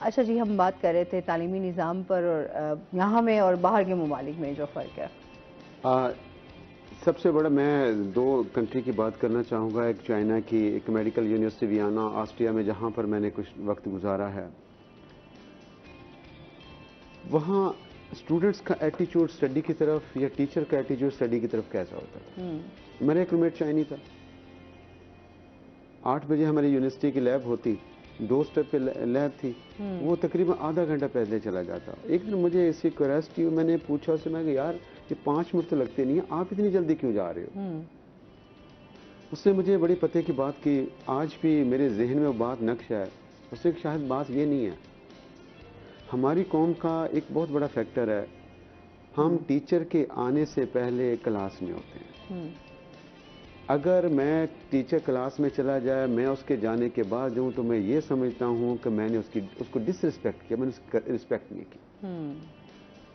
अच्छा जी, हम बात कर रहे थे तालीमी निज़ाम पर और यहाँ में और बाहर के ममालिक में जो फ़र्क है। सबसे बड़ा मैं दो कंट्री की बात करना चाहूँगा, एक चाइना की, एक मेडिकल यूनिवर्सिटी वियना ऑस्ट्रिया में जहाँ पर मैंने कुछ वक्त गुजारा है। वहाँ स्टूडेंट्स का एटीट्यूड स्टडी की तरफ या टीचर का एटीट्यूड स्टडी की तरफ कैसा होता है। मेरा एक रूममेट चाइनी था, 8 बजे हमारी यूनिवर्सिटी की लैब होती, 2 स्टेप पे लैब थी, वो तकरीबन आधा घंटा पहले चला जाता। एक दिन मुझे इसकी क्यूरियोसिटी, मैंने पूछा उससे, मैं यार ये 5 मिनट तो लगते नहीं है, आप इतनी जल्दी क्यों जा रहे हो। उसने मुझे बड़ी पते की बात की, आज भी मेरे जहन में वो बात नक्श है। उससे शायद बात ये नहीं है, हमारी कौम का एक बहुत बड़ा फैक्टर है, हम टीचर के आने से पहले क्लास में होते हैं। अगर मैं टीचर क्लास में चला जाए, मैं उसके जाने के बाद जाऊँ, तो मैं ये समझता हूँ कि मैंने उसको डिसरिस्पेक्ट किया, मैंने उसकी रिस्पेक्ट नहीं की।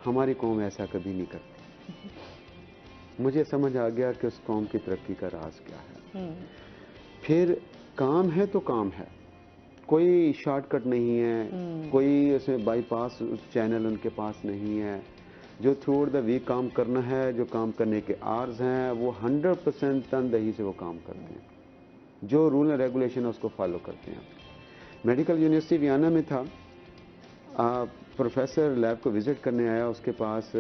हमारी कौम ऐसा कभी नहीं करती। मुझे समझ आ गया कि उस कौम की तरक्की का राज क्या है। फिर काम है तो काम है, कोई शॉर्टकट नहीं है, कोई उसमें बाईपास चैनल उनके पास नहीं है। जो थ्रू द वीक काम करना है, जो काम करने के आर्स हैं, वो 100% तनदही से वो काम करते हैं, जो रूल एंड रेगुलेशन है उसको फॉलो करते हैं। मेडिकल यूनिवर्सिटी वियना में था, प्रोफेसर लैब को विजिट करने आया, उसके पास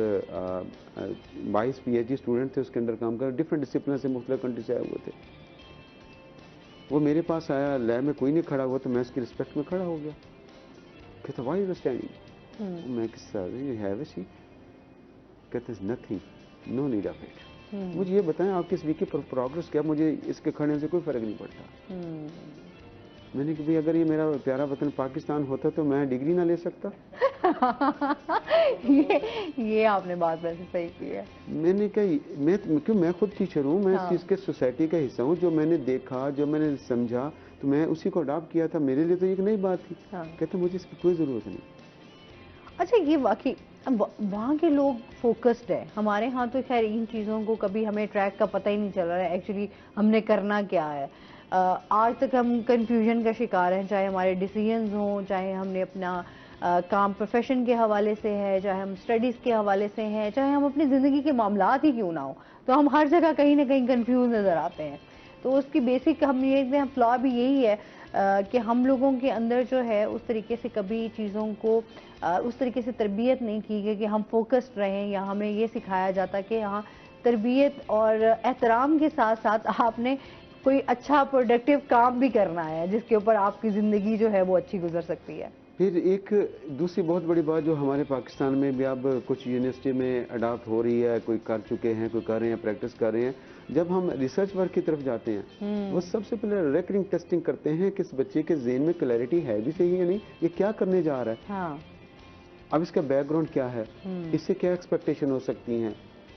22 PhD स्टूडेंट थे उसके अंदर काम कर, डिफरेंट डिसिप्लिन से मुख्तलिफ कंट्री से आए हुए थे। वो मेरे पास आया, लैब में कोई नहीं खड़ा हुआ, तो मैं उसकी रिस्पेक्ट में खड़ा हो गया। कहता व्हाई यू स्टैंडिंग? मैं sir you have a seat. कहते nothing, no need of it. मुझे ये बताएं आपकी इस वीक की प्रोग्रेस क्या, मुझे इसके खड़े से कोई फर्क नहीं पड़ता। मैंने कहा भाई अगर ये मेरा प्यारा वतन पाकिस्तान होता तो मैं डिग्री ना ले सकता? ये आपने बात वैसे सही की है। मैंने कहा मैं खुद टीचर हूँ, मैं इस चीज़ के सोसाइटी का हिस्सा हूँ, जो मैंने देखा, जो मैंने समझा, तो मैं उसी को अडॉप्ट किया था। मेरे लिए तो ये एक नई बात थी। कहते मुझे इसकी कोई ज़रूरत नहीं। अच्छा, ये वाकई वहाँ के लोग फोकस्ड है, हमारे यहाँ तो खैर इन चीज़ों को कभी हमें ट्रैक का पता ही नहीं चल रहा है एक्चुअली हमने करना क्या है। आज तक हम कंफ्यूजन का शिकार हैं, चाहे हमारे डिसीजंस हों, चाहे हमने अपना काम प्रोफेशन के हवाले से है, चाहे हम स्टडीज़ के हवाले से हैं, चाहे हम अपनी ज़िंदगी के मामलात ही क्यों ना हो, तो हम हर जगह कहीं ना कहीं कंफ्यूज नज़र आते हैं। तो उसकी बेसिक हम ये देखते हैं फ्लॉ भी यही है कि हम लोगों के अंदर जो है उस तरीके से कभी चीज़ों को उस तरीके से तरबियत नहीं की गई कि हम फोकस्ड रहें, या हमें ये सिखाया जाता कि हाँ तरबियत और एहतराम के साथ साथ आपने कोई अच्छा प्रोडक्टिव काम भी करना है जिसके ऊपर आपकी ज़िंदगी जो है वो अच्छी गुजर सकती है। फिर एक दूसरी बहुत बड़ी बात जो हमारे पाकिस्तान में भी अब कुछ यूनिवर्सिटी में अडॉप्ट हो रही है, कोई कर चुके हैं, कोई कर रहे हैं, प्रैक्टिस कर रहे हैं, जब हम रिसर्च वर्क की तरफ जाते हैं वो सबसे पहले रेकरिंग टेस्टिंग करते हैं कि इस बच्चे के ज़हन में क्लैरिटी है भी सही है नहीं, ये क्या करने जा रहा है। हाँ। अब इसका बैकग्राउंड क्या है, इससे क्या एक्सपेक्टेशन हो सकती हैं,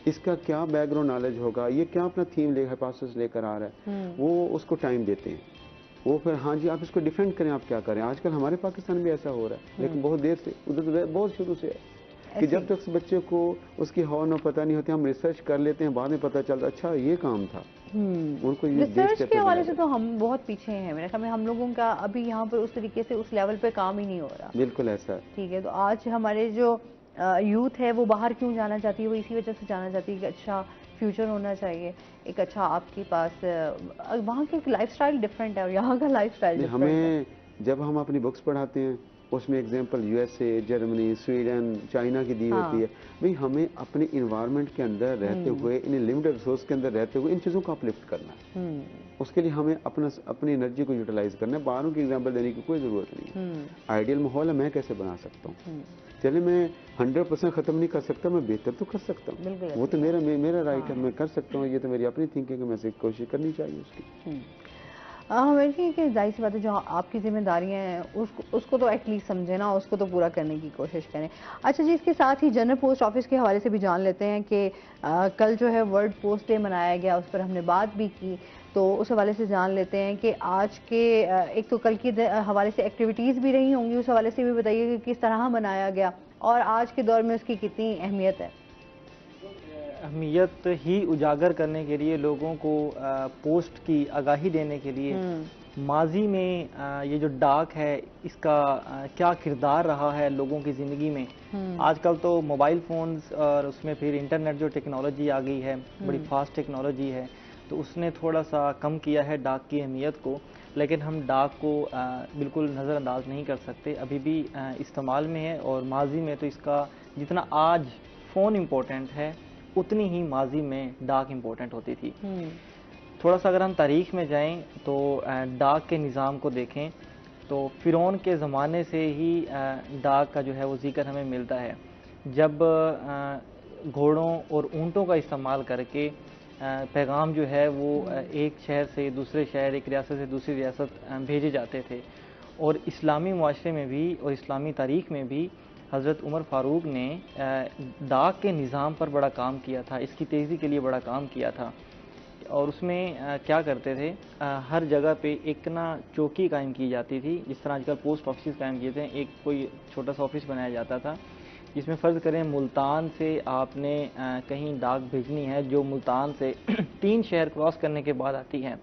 इसका क्या बैकग्राउंड नॉलेज होगा, ये क्या अपना थीम हाइपोथेसिस लेकर आ रहा है, वो उसको टाइम देते हैं। वो फिर हाँ जी आप इसको डिफेंड करें, आप क्या करें। आजकल हमारे पाकिस्तान में ऐसा हो रहा है, लेकिन बहुत देर से, उधर तो बहुत शुरू से है कि जब तक उस बच्चे को उसकी हॉर्न और पता नहीं होती, हम रिसर्च कर लेते हैं, बाद में पता चलता अच्छा ये काम था। उनको ये रिसर्च के हवाले से तो हम बहुत पीछे हैं, मेरे ख्याल में हम लोगों का अभी यहाँ पर उस तरीके से उस लेवल पे काम ही नहीं हो रहा। बिल्कुल ऐसा। ठीक है, तो आज हमारे जो यूथ है वो बाहर क्यों जाना चाहती है, वो इसी वजह से जाना चाहती है कि अच्छा फ्यूचर होना चाहिए, एक अच्छा आपके पास वहाँ की लाइफस्टाइल डिफरेंट है और यहाँ का लाइफस्टाइल डिफरेंट है। हमें जब हम अपनी बुक्स पढ़ाते हैं उसमें example USA, Germany, Sweden, China की दी होती है। भाई हमें अपने इन्वायरमेंट के अंदर रहते हुए, इन लिमिटेड रिसोर्स के अंदर रहते हुए इन चीज़ों को अपलिफ्ट करना है। उसके लिए हमें अपनी एनर्जी को यूटिलाइज करना है, बाहरों की एग्जांपल देने की कोई ज़रूरत नहीं है। आइडियल माहौल है, मैं कैसे बना सकता हूँ। चले मैं 100% ख़त्म नहीं कर सकता, मैं बेहतर तो कर सकता हूँ, वो तो मेरा राइट है, मैं कर सकता हूँ। ये तो मेरी अपनी थिंकिंग है, मैं कोशिश करनी चाहिए उसकी। हमें कि जाहिर सी बात है जो आपकी जिम्मेदारियां हैं उसको तो एटलीस्ट समझे ना, उसको तो पूरा करने की कोशिश करें। अच्छा जी, इसके साथ ही जनरल पोस्ट ऑफिस के हवाले से भी जान लेते हैं कि कल जो है वर्ल्ड पोस्ट डे मनाया गया, उस पर हमने बात भी की, तो उस हवाले से जान लेते हैं कि आज के एक तो कल के हवाले से एक्टिविटीज़ भी रही होंगी, उस हवाले से भी बताइए कि किस तरह मनाया गया और आज के दौर में उसकी कितनी अहमियत है। अहमियत ही उजागर करने के लिए, लोगों को पोस्ट की आगाही देने के लिए माजी में ये जो डाक है इसका क्या किरदार रहा है लोगों की ज़िंदगी में। आजकल तो मोबाइल फ़ोन्स और उसमें फिर इंटरनेट जो टेक्नोलॉजी आ गई है, बड़ी फास्ट टेक्नोलॉजी है, तो उसने थोड़ा सा कम किया है डाक की अहमियत को, लेकिन हम डाक को बिल्कुल नज़रअंदाज नहीं कर सकते, अभी भी इस्तेमाल में है। और माजी में तो इसका जितना आज फ़ोन इम्पोर्टेंट है उतनी ही माजी में डाक इम्पोर्टेंट होती थी। थोड़ा सा अगर हम तारीख में जाएं तो डाक के निज़ाम को देखें तो फ़िरौन के ज़माने से ही डाक का जो है वो जिक्र हमें मिलता है, जब घोड़ों और ऊँटों का इस्तेमाल करके पैगाम जो है वो एक शहर से दूसरे शहर, एक रियासत से दूसरी रियासत भेजे जाते थे। और इस्लामी मुआशरे में भी और इस्लामी तारीख में भी हज़रत उमर फ़ारूक ने डाक के निज़ाम पर बड़ा काम किया था, इसकी तेज़ी के लिए बड़ा काम किया था। और उसमें क्या करते थे, हर जगह पे एक ना चौकी कायम की जाती थी, जिस तरह आजकल पोस्ट ऑफिस कायम किए थे, एक कोई छोटा सा ऑफिस बनाया जाता था, जिसमें फ़र्ज़ करें मुल्तान से आपने कहीं डाक भेजनी है जो मुल्तान से 3 शहर क्रॉस करने के बाद आती है,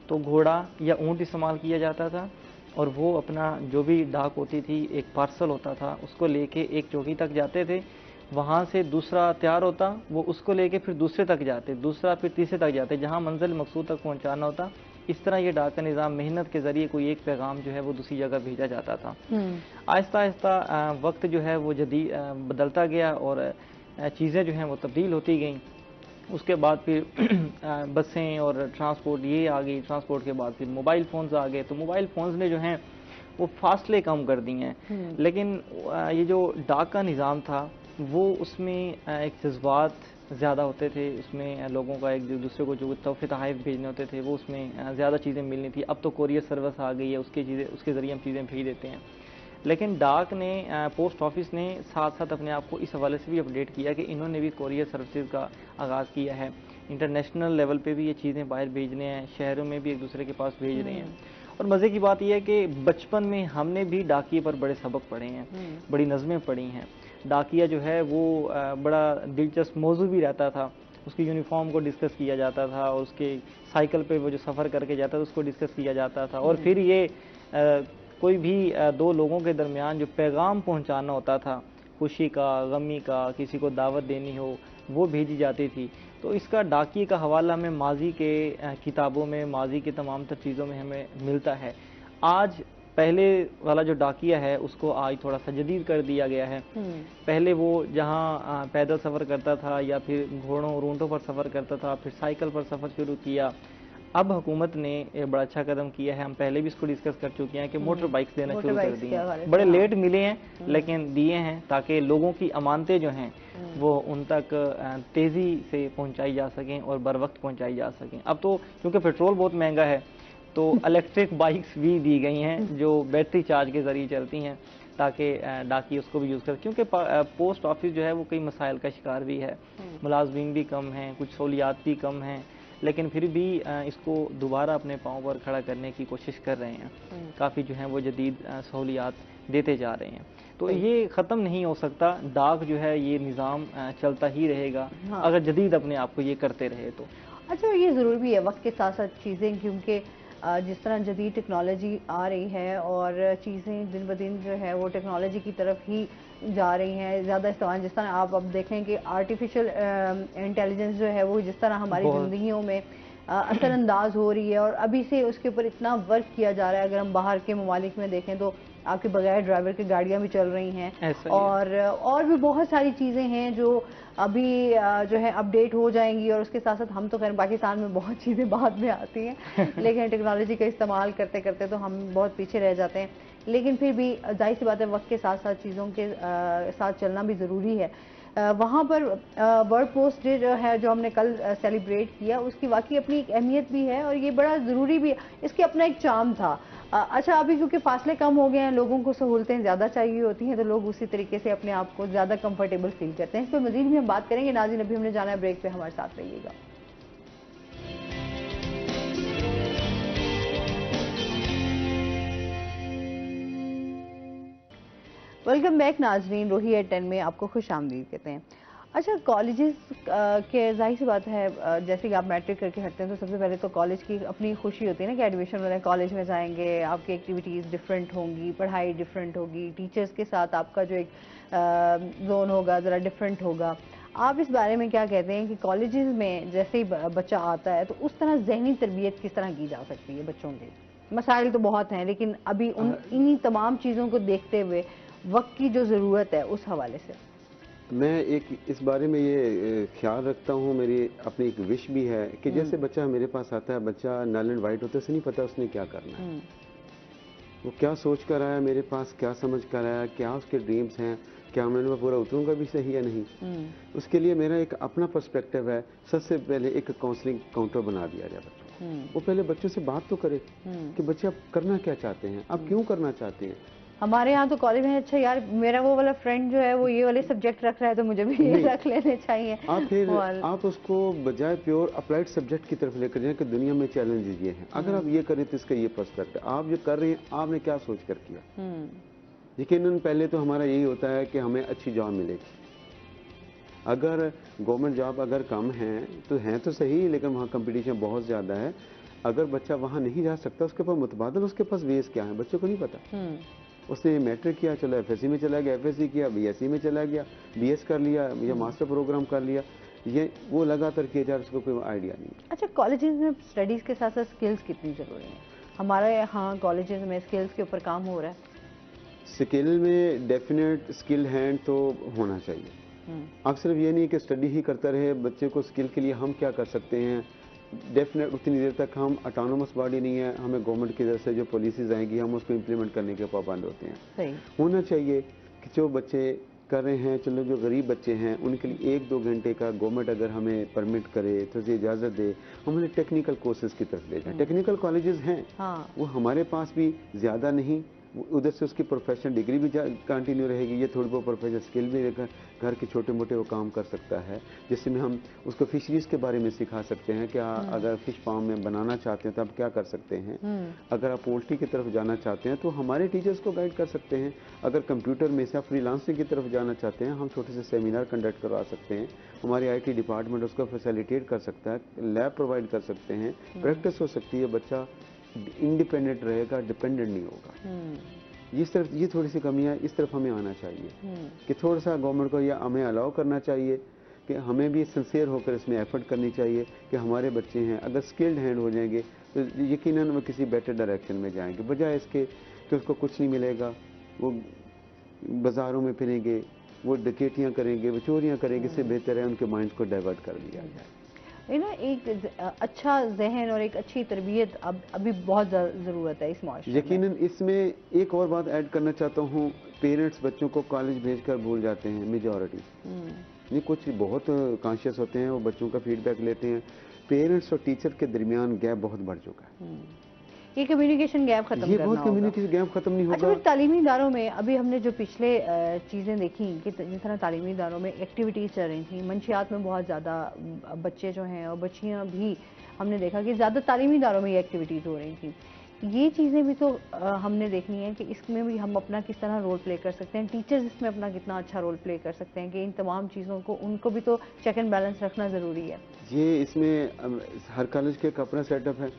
तो घोड़ा या ऊँट इस्तेमाल किया जाता था और वो अपना जो भी डाक होती थी, एक पार्सल होता था, उसको लेके एक चौकी तक जाते थे। वहाँ से दूसरा तैयार होता, वो उसको लेके फिर दूसरे तक जाते, दूसरा फिर तीसरे तक जाते, जहाँ मंजिल मकसूद तक पहुँचाना होता। इस तरह ये डाक का निज़ाम मेहनत के ज़रिए कोई एक पैगाम जो है वो दूसरी जगह भेजा जाता था। आहिस्ता आहिस्ता वक्त जो है वो जदीद बदलता गया और चीज़ें जो हैं वो तब्दील होती गईं। उसके बाद फिर बसें और ट्रांसपोर्ट ये आ गई, ट्रांसपोर्ट के बाद फिर मोबाइल फ़ोन्स आ गए। तो मोबाइल फ़ोन्स ने जो हैं वो फासले कम कर दिए हैं, लेकिन ये जो डाक का निज़ाम था वो उसमें एक जज्बात ज़्यादा होते थे, उसमें लोगों का एक दूसरे को जो तोहफ़े तोहफ़े भेजने होते थे वो उसमें ज़्यादा चीज़ें मिलनी थी। अब तो कोरियर सर्विस आ गई है, उसके ज़रिए हम चीज़ें भेज देते हैं। लेकिन डाक ने पोस्ट ऑफिस ने साथ साथ अपने आप को इस हवाले से भी अपडेट किया कि इन्होंने भी कोरियर सर्विसेज का आगाज़ किया है। इंटरनेशनल लेवल पे भी ये चीज़ें बाहर भेजने हैं, शहरों में भी एक दूसरे के पास भेज रहे हैं। और मज़े की बात यह है कि बचपन में हमने भी डाकिए पर बड़े सबक पढ़े हैं, बड़ी नज़में पढ़ी हैं। डाकिया जो है वो बड़ा दिलचस्प मौजू भी रहता था, उसकी यूनिफॉर्म को डिस्कस किया जाता था और उसके साइकिल पे वो जो सफ़र करके जाता था उसको डिस्कस किया जाता था। और फिर ये कोई भी दो लोगों के दरमियान जो पैगाम पहुंचाना होता था, खुशी का, गमी का, किसी को दावत देनी हो, वो भेजी जाती थी। तो इसका डाकिए का हवाला हमें माजी के किताबों में, माजी की तमाम तर चीज़ों में हमें मिलता है। आज पहले वाला जो डाकिया है उसको आज थोड़ा सा जदीद कर दिया गया है। पहले वो जहाँ पैदल सफ़र करता था या फिर घोड़ों और ऊँटों पर सफ़र करता था, फिर साइकिल पर सफ़र शुरू किया। अब हुकूमत ने एक बड़ा अच्छा कदम किया है, हम पहले भी इसको डिस्कस कर चुके हैं कि मोटर बाइक्स देना शुरू कर दिए हैं। बड़े लेट मिले हैं लेकिन दिए हैं ताकि लोगों की अमानतें जो हैं वो उन तक तेज़ी से पहुंचाई जा सकें और बर वक्त पहुंचाई जा सकें। अब तो क्योंकि पेट्रोल बहुत महंगा है तो इलेक्ट्रिक बाइक्स भी दी गई हैं जो बैटरी चार्ज के ज़रिए चलती हैं ताकि डाकी उसको भी यूज़ कर, क्योंकि पोस्ट ऑफिस जो है वो कई मसाइल का शिकार भी है, मुलाजमीन भी कम हैं, कुछ सहूलियात भी कम हैं, लेकिन फिर भी इसको दोबारा अपने पाँव पर खड़ा करने की कोशिश कर रहे हैं। काफ़ी जो हैं वो जदीद सहूलियात देते जा रहे हैं। तो ये ख़त्म नहीं हो सकता, डाक जो है ये निज़ाम चलता ही रहेगा अगर जदीद अपने आप को ये करते रहे तो। अच्छा, ये ज़रूर भी है वक्त के साथ साथ चीज़ें, क्योंकि जिस तरह जदीद टेक्नोलॉजी आ रही है और चीज़ें दिन ब दिन जो है वो टेक्नोलॉजी की तरफ ही जा रही हैं, ज़्यादा इस्तेमाल। जिस तरह आप अब देखें कि आर्टिफिशियल इंटेलिजेंस जो है वो जिस तरह हमारी ज़िंदगियों में असरअंदाज हो रही है और अभी से उसके ऊपर इतना वर्क किया जा रहा है। अगर हम बाहर के ममालिक में देखें तो आपके बगैर ड्राइवर की गाड़ियाँ भी चल रही हैं और भी बहुत सारी चीज़ें हैं जो अभी जो है अपडेट हो जाएंगी। और उसके साथ साथ हम तो खैर पाकिस्तान में बहुत चीज़ें बाद में आती हैं लेकिन टेक्नोलॉजी का इस्तेमाल करते करते तो हम बहुत पीछे रह जाते हैं। लेकिन फिर भी जाहिर सी बात है वक्त के साथ साथ चीज़ों के साथ चलना भी ज़रूरी है। वहाँ पर वर्ल्ड पोस्ट डे जो है जो हमने कल सेलिब्रेट किया उसकी वाकई अपनी एक अहमियत भी है और ये बड़ा ज़रूरी भी है, इसके अपना एक चार्म था। अच्छा, अभी क्योंकि फासले कम हो गए हैं, लोगों को सहूलतें ज़्यादा चाहिए होती हैं तो लोग उसी तरीके से अपने आप को ज़्यादा कंफर्टेबल फील करते हैं। इस पर मज़ीद भी हम बात करेंगे। नाज़रीन, अभी हमने जाना है ब्रेक पे, हमारे साथ रहिएगा। वेलकम बैक नाजरीन, रोही एट 10 में आपको खुश आमदीद कहते हैं। अच्छा, कॉलेजेस के जाहिर सी बात है जैसे कि आप मैट्रिक करके हटते हैं तो सबसे पहले तो कॉलेज की अपनी खुशी होती है ना कि एडमिशन वाले कॉलेज में जाएंगे, आपकी एक्टिविटीज़ डिफरेंट होंगी, पढ़ाई डिफरेंट होगी, टीचर्स के साथ आपका जो एक जोन होगा ज़रा डिफरेंट होगा। आप इस बारे में क्या कहते हैं कि कॉलेजेस में जैसे ही बच्चा आता है तो उस तरह जहनी तरबियत किस तरह की जा सकती है बच्चों के? मसाइल तो बहुत हैं लेकिन अभी इन्हीं तमाम चीज़ों को देखते हुए वक्त की जो ज़रूरत है उस हवाले से मैं एक इस बारे में ये ख्याल रखता हूँ, मेरी अपनी एक विश भी है कि जैसे बच्चा मेरे पास आता है, बच्चा नल एंड वाइट होता है, उसे नहीं पता उसने क्या करना है, वो क्या सोच कर आया मेरे पास, क्या समझ कर आया, क्या उसके ड्रीम्स हैं, क्या मैं पूरा उतरूंगा भी सही या नहीं। उसके लिए मेरा एक अपना पर्सपेक्टिव है। सबसे पहले एक काउंसलिंग काउंटर बना दिया जाए बच्चों को, वो पहले बच्चों से बात तो करे कि बच्चे आप करना क्या चाहते हैं, आप क्यों करना चाहते हैं। हमारे यहाँ तो कॉलेज में अच्छा यार मेरा वो वाला फ्रेंड जो है वो ये वाले सब्जेक्ट रख रहा है तो मुझे भी ये रख लेने चाहिए। आप उसको बजाय प्योर अप्लाइड सब्जेक्ट की तरफ लेकर जाएं कि दुनिया में चैलेंजेस ये हैं, अगर आप ये करें तो इसका ये पर्सपेक्टिव, आप जो कर रहे हैं आपने क्या सोच कर किया, यकीनन पहले तो हमारा यही होता है कि हमें अच्छी जॉब मिलेगी। अगर गवर्नमेंट जॉब अगर कम है तो हैं तो सही, लेकिन वहाँ कंपटीशन बहुत ज़्यादा है। अगर बच्चा वहाँ नहीं जा सकता, उसके पास मुतबादल उसके पास बेस क्या है, बच्चों को नहीं पता। उसने मैट्रिक किया, चलो एफएससी में चला गया, एफएससी किया, बीएससी में चला गया, बीएस कर लिया या मास्टर प्रोग्राम कर लिया, ये वो लगातार किया जा रहा है, उसको कोई आइडिया नहीं। अच्छा, कॉलेजेस में स्टडीज़ के साथ साथ स्किल्स कितनी ज़रूरी हैं? हमारे यहाँ कॉलेजेस में स्किल्स के ऊपर काम हो रहा है? स्किल में डेफिनेट स्किल हैंड तो होना चाहिए। अब सिर्फ ये नहीं कि स्टडी ही करता रहे, बच्चे को स्किल के लिए हम क्या कर सकते हैं। डेफिनेट उतनी देर तक हम ऑटोनोमस बॉडी नहीं है, हमें गवर्नमेंट की तरफ से जो पॉलिसीज आएंगी हम उसको इम्प्लीमेंट करने के पाबंद होते हैं। सही होना चाहिए कि जो बच्चे कर रहे हैं, चलो जो गरीब बच्चे हैं उनके लिए 1-2 घंटे का गवर्नमेंट अगर हमें परमिट करे तो उसे इजाज़त दे, हम उन्हें टेक्निकल कोर्सेज की तरफ ले जाएं। टेक्निकल कॉलेजेस हैं, हाँ। वो हमारे पास भी ज़्यादा नहीं, उधर से उसकी प्रोफेशनल डिग्री भी कंटिन्यू रहेगी, ये थोड़ी बहुत प्रोफेशनल स्किल भी रहेगा, घर के छोटे मोटे वो काम कर सकता है, जिसमें हम उसको फिशरीज के बारे में सिखा सकते हैं। क्या अगर फिश फार्म में बनाना चाहते हैं तो आप क्या कर सकते हैं, अगर आप पोल्ट्री की तरफ जाना चाहते हैं तो हमारे टीचर्स को गाइड कर सकते हैं, अगर कंप्यूटर में से आप फ्रीलांसिंग की तरफ जाना चाहते हैं हम छोटे से सेमिनार कंडक्ट करवा सकते हैं, हमारे IT डिपार्टमेंट उसको फैसिलिटेट कर सकता है, लैब प्रोवाइड कर सकते हैं, प्रैक्टिस हो सकती है, बच्चा इंडिपेंडेंट रहेगा, डिपेंडेंट नहीं होगा। ये थोड़ी सी कमियां, इस तरफ हमें आना चाहिए कि थोड़ा सा गवर्नमेंट को यह हमें अलाउ करना चाहिए कि हमें भी सिंसियर होकर इसमें एफर्ट करनी चाहिए कि हमारे बच्चे हैं अगर स्किल्ड हैंड हो जाएंगे तो यकीनन वो किसी बेटर डायरेक्शन में जाएंगे, बजाय इसके कि उसको कुछ नहीं मिलेगा, वो बाज़ारों में फिरेंगे, वो डकैतियाँ करेंगे, वो चोरियाँ करेंगे। इससे बेहतर है उनके माइंड को डाइवर्ट कर दिया जाए। ना एक अच्छा जहन और एक अच्छी तरबियत अब अभी बहुत ज़रूरत है इस माशरे में। यकीनन इसमें एक और बात ऐड करना चाहता हूँ, पेरेंट्स बच्चों को कॉलेज भेजकर भूल जाते हैं मेजॉरिटी। ये कुछ बहुत कॉन्शियस होते हैं, वो बच्चों का फीडबैक लेते हैं। पेरेंट्स और टीचर के दरमियान गैप बहुत बढ़ चुका है। ये कम्युनिकेशन गैप खत्म करना होगा। ये बहुत कम्युनिकेशन गैप खत्म नहीं होगा। अच्छा, फिर तालीमी इदारों में अभी हमने जो पिछले चीज़ें देखी कि जिस तरह तालीमी इदारों में एक्टिविटीज़ चल रही थी, मंशियात में बहुत ज़्यादा बच्चे जो हैं और बच्चियाँ भी हमने देखा कि ज़्यादा तालीमी इदारों में ये एक्टिविटीज़ हो रही थी। ये चीज़ें भी तो हमने देखनी है कि इसमें भी हम अपना किस तरह रोल प्ले कर सकते हैं, टीचर्स इसमें अपना कितना अच्छा रोल प्ले कर सकते हैं कि इन तमाम चीज़ों को उनको भी तो चेक एंड बैलेंस रखना ज़रूरी है। ये इसमें हर कॉलेज के एक अपना सेटअप है।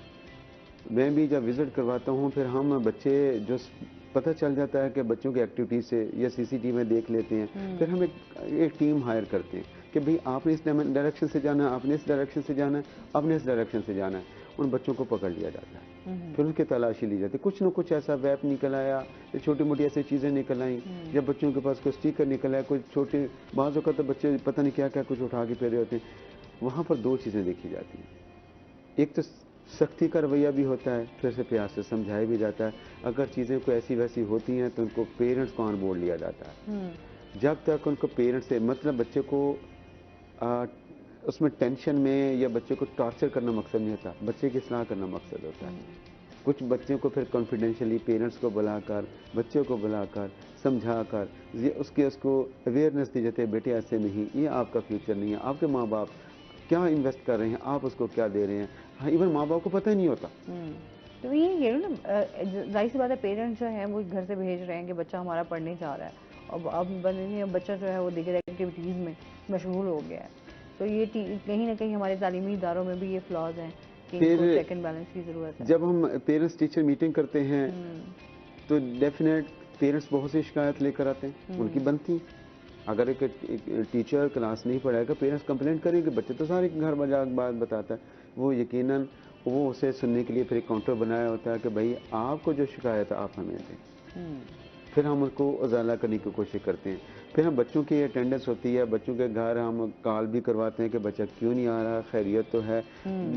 मैं भी जब विज़िट करवाता हूँ फिर हम बच्चे जो पता चल जाता है कि बच्चों की एक्टिविटीज से या CCTV में देख लेते हैं, फिर हम एक टीम हायर करते हैं कि भाई आपने इस डायरेक्शन से जाना है, आपने इस डायरेक्शन से जाना है, आपने इस डायरेक्शन से जाना है। उन बच्चों को पकड़ लिया जाता है, फिर उसकी तलाशी ली जाती है। कुछ न कुछ ऐसा वेप निकल आया या छोटी मोटी ऐसी चीज़ें निकल आई, जब बच्चों के पास कोई स्टिकर निकल आया, कोई छोटे बाज़ का तो बच्चे पता नहीं क्या क्या कुछ उठा के फेरे होते हैं। वहाँ पर 2 चीज़ें देखी जाती हैं, एक तो सख्ती का रवैया भी होता है, फिर से प्यार से समझाया भी जाता है। अगर चीज़ें कोई ऐसी वैसी होती हैं तो उनको पेरेंट्स को ऑन बोर्ड लिया जाता है। जब तक उनको पेरेंट्स से मतलब बच्चे को उसमें टेंशन में या बच्चे को टॉर्चर करना मकसद नहीं होता, बच्चे की इस्लाह करना मकसद होता है। कुछ बच्चों को फिर कॉन्फिडेंशियली पेरेंट्स को बुलाकर, बच्चों को बुलाकर, समझाकर उसको अवेयरनेस दी जाती है, बेटे ऐसे नहीं, ये आपका फ्यूचर नहीं है, आपके माँ बाप क्या इन्वेस्ट कर रहे हैं, आप उसको क्या दे रहे हैं। हाँ, इवन माँ बाप को पता ही नहीं होता। तो ये ना जाहिर सी बात है, पेरेंट्स जो हैं वो घर से भेज रहे हैं कि बच्चा हमारा पढ़ने जा रहा है, और अब बच्चा जो है वो दीगर एक्टिविटीज़ में मशगूल हो गया है। तो ये कहीं ना कहीं हमारे तालीमी इदारों में भी ये फ्लॉज हैं कि इनको चेक एंड बैलेंस की ज़रूरत है। जब हम पेरेंट्स टीचर मीटिंग करते हैं तो डेफिनेट पेरेंट्स बहुत सी शिकायत लेकर आते हैं, उनकी बनती। अगर एक टीचर क्लास नहीं पढ़ाएगा, पेरेंट्स कंप्लेंट करेंगे, बच्चे तो सारे घर बात बताता है। वो यकीनन वो उसे सुनने के लिए फिर एक काउंटर बनाया होता है कि भाई आपको जो शिकायत है आप हमें दें। फिर हम उसको उजाला करने की कोशिश करते हैं। फिर हम बच्चों की अटेंडेंस होती है, बच्चों के घर हम कॉल भी करवाते हैं कि बच्चा क्यों नहीं आ रहा, खैरियत तो है।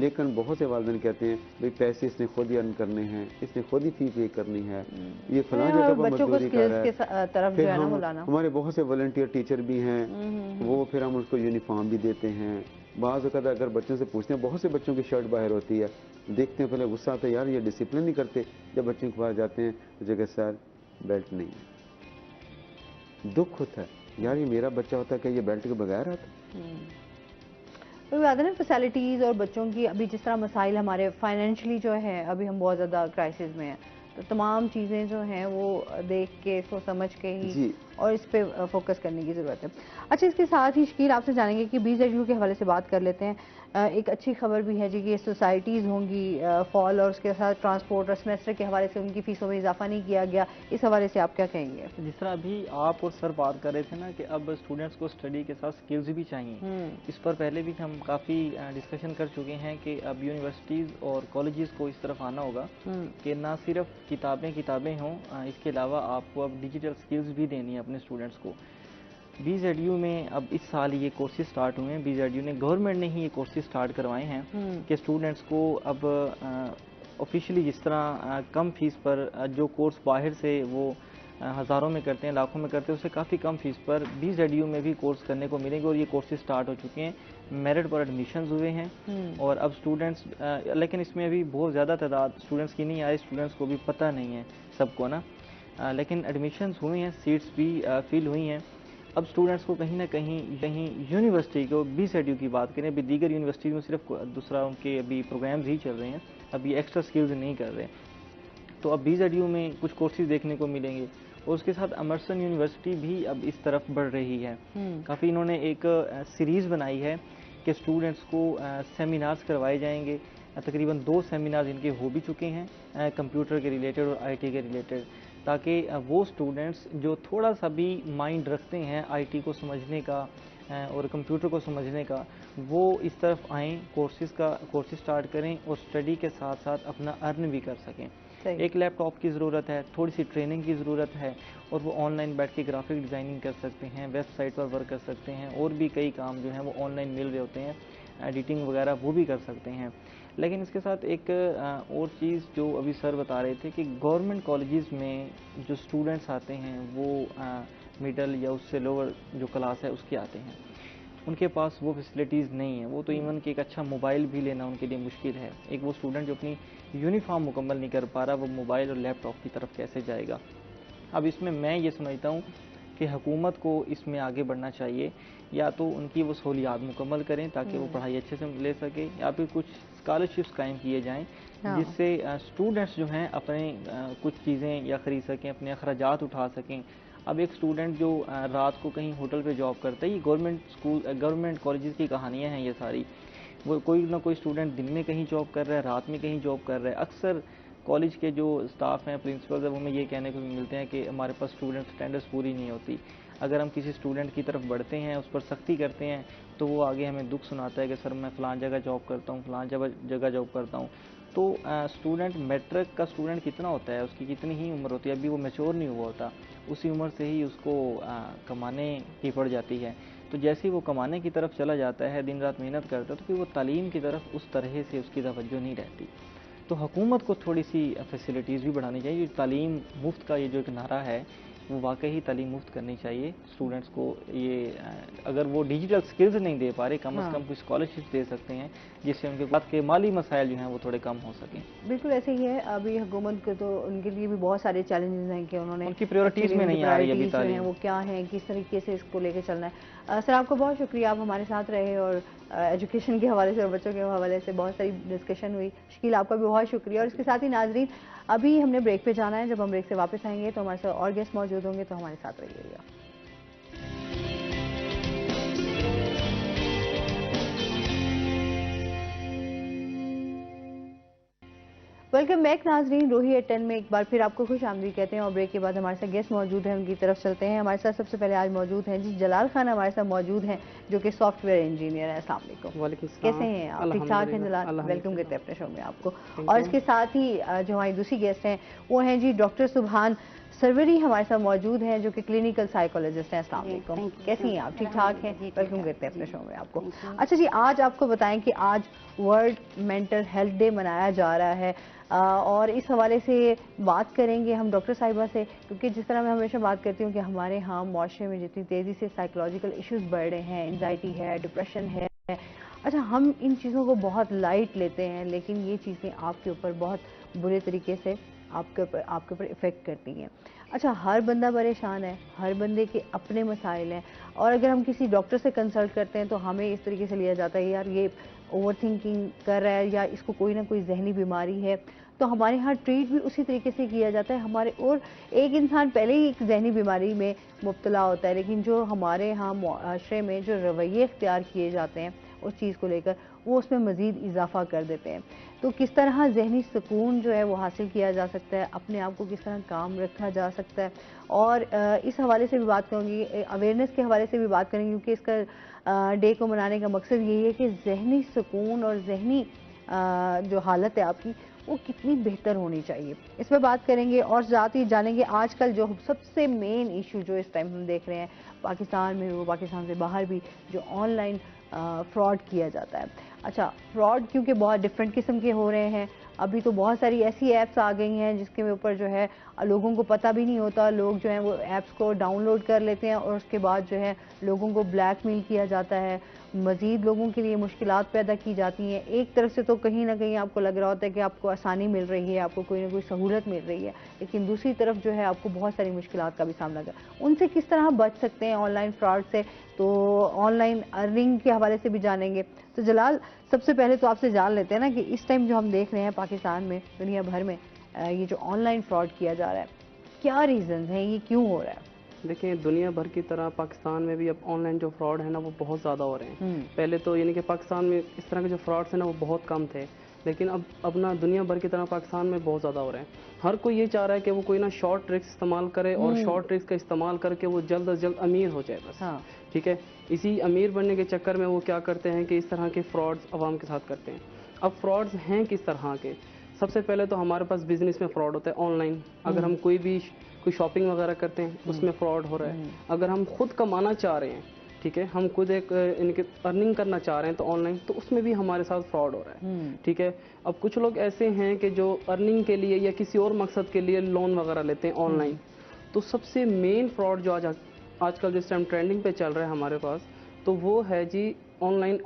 लेकिन बहुत से वालिदैन कहते हैं भाई पैसे इसने खुद ही अर्न करने हैं, इसने खुद ही फी पे करनी है, ये फलां जगह पर मजदूरी कर रहा है। फिर हमारे बहुत से वॉलंटियर टीचर भी हैं, वो फिर हम उसको यूनिफॉर्म भी देते हैं। बाज़ वक़्त अगर बच्चों से पूछते हैं, बहुत से बच्चों की शर्ट बाहर होती है, देखते हैं पहले गुस्सा आता है, यार ये डिसिप्लिन नहीं करते। जब बच्चों के पास जाते हैं तो जगह सर बेल्ट नहीं है, दुख होता है, यार ये मेरा बच्चा होता है कि ये बेल्ट के बगैर आता। तो बात है ना फैसिलिटीज़ और बच्चों की, अभी जिस तरह मसाइल हमारे फाइनेंशियली जो है, अभी हम बहुत ज़्यादा क्राइसिस में हैं, तो तमाम चीज़ें जो हैं वो देख के सोच समझ के ही और इस पे फोकस करने की ज़रूरत है। अच्छा, इसके साथ ही शकील आपसे जानेंगे कि BZU के हवाले से बात कर लेते हैं। एक अच्छी खबर भी है जी कि सोसाइटीज़ होंगी फॉल, और उसके साथ ट्रांसपोर्ट और सेमेस्टर के हवाले से उनकी फ़ीसों में इजाफा नहीं किया गया। इस हवाले से आप क्या कहेंगे? जिस तरह अभी आप और सर बात कर रहे थे ना कि अब स्टूडेंट्स को स्टडी के साथ स्किल्स भी चाहिए, इस पर पहले भी हम काफ़ी डिस्कशन कर चुके हैं कि अब यूनिवर्सिटीज़ और कॉलेजेस को इस तरफ आना होगा कि ना सिर्फ किताबें हों, इसके अलावा आपको अब डिजिटल स्किल्स भी देनी है अपने स्टूडेंट्स को। BZU में अब इस साल ये कोर्सेज स्टार्ट हुए हैं। BZU ने, गवर्नमेंट ने ही ये कोर्सेज स्टार्ट करवाए हैं कि स्टूडेंट्स को अब ऑफिशियली जिस तरह कम फीस पर जो कोर्स बाहर से वो हज़ारों में करते हैं, लाखों में करते हैं, उससे काफ़ी कम फीस पर BZU में भी कोर्स करने को मिलेंगे और ये कोर्सेज स्टार्ट हो चुके हैं। मेरिट पर एडमिशन्स हुए हैं और अब स्टूडेंट्स, लेकिन इसमें अभी बहुत ज़्यादा तादाद स्टूडेंट्स की नहीं आई, स्टूडेंट्स को भी पता नहीं है सबको ना, लेकिन एडमिशन्स हुए हैं, सीट्स भी फिल हुई हैं। अब स्टूडेंट्स को कहीं ना कहीं यूनिवर्सिटी को BZU की बात करें, अभी दीगर यूनिवर्सिटी में सिर्फ दूसरा उनके अभी प्रोग्राम्स ही चल रहे हैं, अभी एक्स्ट्रा स्किल्स नहीं कर रहे, तो अब BZU में कुछ कोर्सेज देखने को मिलेंगे और उसके साथ अमरसन यूनिवर्सिटी भी अब इस तरफ बढ़ रही है। काफ़ी इन्होंने एक सीरीज़ बनाई है कि स्टूडेंट्स को सेमिनार्स करवाए जाएंगे, तकरीबन 2 सेमिनार्स इनके हो भी चुके हैं कंप्यूटर के रिलेटेड और IT के रिलेटेड, ताकि वो स्टूडेंट्स जो थोड़ा सा भी माइंड रखते हैं IT को समझने का और कंप्यूटर को समझने का, वो इस तरफ आएँ, कोर्सेज स्टार्ट करें और स्टडी के साथ साथ अपना अर्न भी कर सकें। एक लैपटॉप की ज़रूरत है, थोड़ी सी ट्रेनिंग की ज़रूरत है और वो ऑनलाइन बैठ के ग्राफिक डिज़ाइनिंग कर सकते हैं, वेबसाइट पर वर्क कर सकते हैं और भी कई काम जो हैं वो ऑनलाइन मिल रहे होते हैं, एडिटिंग वगैरह वो भी कर सकते हैं। लेकिन इसके साथ एक और चीज़ जो अभी सर बता रहे थे कि गवर्नमेंट कॉलेजेस में जो स्टूडेंट्स आते हैं वो मिडल या उससे लोअर जो क्लास है उसके आते हैं, उनके पास वो फैसिलिटीज़ नहीं है। वो तो इवन कि एक अच्छा मोबाइल भी लेना उनके लिए मुश्किल है। एक वो स्टूडेंट जो अपनी यूनिफॉर्म मुकम्मल नहीं कर पा रहा, वो मोबाइल और लैपटॉप की तरफ कैसे जाएगा? अब इसमें मैं ये समझता हूँ कि हुकूमत को इसमें आगे बढ़ना चाहिए, या तो उनकी वो सहूलियात मुकम्मल करें ताकि वो पढ़ाई अच्छे से ले सके, या फिर कुछ स्कॉलरशिप्स कायम किए जाएँ जिससे स्टूडेंट्स जो हैं अपने कुछ चीज़ें या ख़रीद सकें, अपने अखराजात उठा सकें। अब एक स्टूडेंट जो रात को कहीं होटल पे जॉब करता है, ये गवर्नमेंट कॉलेजेस की कहानियाँ हैं ये सारी। वो कोई ना कोई स्टूडेंट दिन में कहीं जॉब कर रहा है, रात में कहीं जॉब कर रहा है। अक्सर कॉलेज के जो स्टाफ हैं, प्रिंसिपल्स हैं, वो हमें ये कहने को मिलते हैं कि हमारे पास स्टूडेंट अटेंडेंस पूरी नहीं होती। अगर हम किसी स्टूडेंट की तरफ बढ़ते हैं, उस पर सख्ती करते हैं, तो वो आगे हमें दुख सुनाता है कि सर मैं फ़लाँ जगह जॉब करता हूँ, फ़लाँ जगह जॉब करता हूँ। तो स्टूडेंट, मैट्रिक का स्टूडेंट कितना होता है, उसकी कितनी ही उम्र होती है, अभी वो मैच्योर नहीं हुआ होता, उसी उम्र से ही उसको कमाने की पड़ जाती है। तो जैसे ही वो कमाने की तरफ चला जाता है, दिन रात मेहनत करता है, तो फिर वो तालीम की तरफ उस तरह से उसकी तवज्जो नहीं रहती। तो हुकूमत को थोड़ी सी फैसिलिटीज़ भी बढ़ानी चाहिए। तालीम मुफ्त का ये जो एक नारा है, वो वाकई ही तालीम मुफ्त करनी चाहिए स्टूडेंट्स को। ये अगर वो डिजिटल स्किल्स नहीं दे पा रहे, कम से कम कुछ स्कॉलरशिप दे सकते हैं जिससे उनके बाद के माली मसाइल जो हैं वो थोड़े कम हो सकें। बिल्कुल ऐसे ही है। अभी हुकूमत को तो उनके लिए भी बहुत सारे चैलेंजेस हैं कि उन्होंने उनकी प्रायोरिटीज़ में नहीं आ रही अभी तालीम, वो क्या है, किस तरीके से इसको लेके चलना है। सर आपका बहुत शुक्रिया, आप हमारे साथ रहे और एजुकेशन के हवाले से और बच्चों के हवाले से बहुत सारी डिस्कशन हुई। शकील आपका भी बहुत शुक्रिया। और इसके साथ ही नाजरीन, अभी हमने ब्रेक पे जाना है, जब हम ब्रेक से वापस आएंगे तो हमारे साथ और गेस्ट मौजूद होंगे, तो हमारे साथ रहिएगा। वेलकम बैक नाजरीन, रोही एट 10 में एक बार फिर आपको खुश आमदीद कहते हैं और ब्रेक के बाद हमारे साथ गेस्ट मौजूद हैं, उनकी तरफ चलते हैं। हमारे साथ सबसे पहले आज मौजूद हैं जी जलाल खान, हमारे साथ मौजूद हैं जो कि सॉफ्टवेयर इंजीनियर हैं। अस्सलाम वालेकुम, कैसे हैं आप? ठीक ठाक हैं जलाल? वेलकम करते हैं अपने शो में आपको। और इसके साथ ही जो हमारी दूसरी गेस्ट हैं वो हैं जी डॉक्टर सुभान सरवरी, हमारे साथ मौजूद हैं जो कि क्लिनिकल साइकोलॉजिस्ट हैं। अस्सलाम वालेकुम, कैसी हैं आप? ठीक ठाक हैं? वेलकम करते हैं अपने शो में आपको। अच्छा जी, आज आपको बताएं कि आज वर्ल्ड मेंटल हेल्थ डे मनाया जा रहा है और इस हवाले से बात करेंगे हम डॉक्टर साहिबा से, क्योंकि जिस तरह मैं हमेशा बात करती हूँ कि हमारे यहाँ मुआशरे में जितनी तेज़ी से साइकोलॉजिकल इश्यूज बढ़ रहे हैं, एंजाइटी है, डिप्रेशन है, अच्छा हम इन चीज़ों को बहुत लाइट लेते हैं, लेकिन ये चीज़ें आपके ऊपर बहुत बुरे तरीके से आपके ऊपर इफ़ेक्ट करती हैं। अच्छा, हर बंदा परेशान है, हर बंदे के अपने मसाइल हैं, और अगर हम किसी डॉक्टर से कंसल्ट करते हैं तो हमें इस तरीके से लिया जाता है यार ये ओवर थिंकिंग कर रहा है या इसको कोई ना कोई जहनी बीमारी है, तो हमारे यहाँ ट्रीट भी उसी तरीके से किया जाता है हमारे। और एक इंसान पहले ही एक जहनी बीमारी में मुब्तला होता है, लेकिन जो हमारे यहाँ मुआशरे में जो रवैये इख्तियार किए जाते हैं उस चीज़ को लेकर, वो उसमें मज़ीद इजाफा कर देते हैं। तो किस तरह जहनी सुकून जो है वो हासिल किया जा सकता है, अपने आप को किस तरह काम रखा जा सकता है, और इस हवाले से भी बात करूँगी, अवेयरनेस के हवाले से भी बात करेंगे, क्योंकि इसका डे को मनाने का मकसद यही है कि जहनी सुकून और जहनी जो हालत है आपकी वो कितनी बेहतर होनी चाहिए, इस पर बात करेंगे। और साथ ही जानेंगे आजकल जो सबसे मेन इशू जो इस टाइम हम देख रहे हैं पाकिस्तान में, वो पाकिस्तान से बाहर भी, जो ऑनलाइन फ्रॉड किया जाता है। अच्छा, फ्रॉड क्योंकि बहुत डिफरेंट किस्म के हो रहे हैं, अभी तो बहुत सारी ऐसी ऐप्स आ गई हैं जिसके ऊपर जो है लोगों को पता भी नहीं होता, लोग जो हैं वो ऐप्स को डाउनलोड कर लेते हैं और उसके बाद जो है लोगों को ब्लैकमेल किया जाता है, मज़ीद लोगों के लिए मुश्किलात पैदा की जाती हैं। एक तरफ से तो कहीं ना कहीं आपको लग रहा होता है कि आपको आसानी मिल रही है, आपको कोई ना कोई सहूलत मिल रही है, लेकिन दूसरी तरफ जो है आपको बहुत सारी मुश्किलात का भी सामना करना। उनसे किस तरह बच सकते हैं ऑनलाइन फ्रॉड से, तो ऑनलाइन अर्निंग के हवाले से भी जानेंगे। तो जलाल, सबसे पहले तो आपसे जान लेते हैं ना कि इस टाइम जो हम देख रहे हैं पाकिस्तान में, दुनिया भर में ये जो ऑनलाइन फ्रॉड किया जा रहा है, क्या रीज़न हैं, ये क्यों हो रहा है? देखिए, दुनिया भर की तरह पाकिस्तान में भी अब ऑनलाइन जो फ्रॉड है ना वो बहुत ज़्यादा हो रहे हैं। पहले तो यानी कि पाकिस्तान में इस तरह के जो फ्रॉड्स हैं ना वो बहुत कम थे, लेकिन अब ना दुनिया भर की तरह पाकिस्तान में बहुत ज़्यादा हो रहे हैं। हर कोई ये चाह रहा है कि वो कोई ना शॉर्ट ट्रिक्स इस्तेमाल करे और शॉर्ट ट्रिक्स का इस्तेमाल करके वो जल्द अज जल्द अमीर हो जाए बस। हाँ। ठीक है, इसी अमीर बनने के चक्कर में वो क्या करते हैं कि इस तरह के फ्रॉड्स अवाम के साथ करते हैं। अब फ्रॉड्स हैं किस तरह के? सबसे पहले तो हमारे पास बिजनेस में फ्रॉड होता है ऑनलाइन। अगर हम कोई शॉपिंग वगैरह करते हैं उसमें फ्रॉड हो रहा है। अगर हम खुद कमाना चाह रहे हैं, ठीक है, हम खुद एक इनके अर्निंग करना चाह रहे हैं तो ऑनलाइन, तो उसमें भी हमारे साथ फ्रॉड हो रहा है। ठीक है, अब कुछ लोग ऐसे हैं कि जो अर्निंग के लिए या किसी और मकसद के लिए लोन वगैरह लेते हैं ऑनलाइन। तो सबसे मेन फ्रॉड जो आजकल जिस टाइम ट्रेंडिंग पे चल रहा है हमारे पास, तो वो है जी ऑनलाइन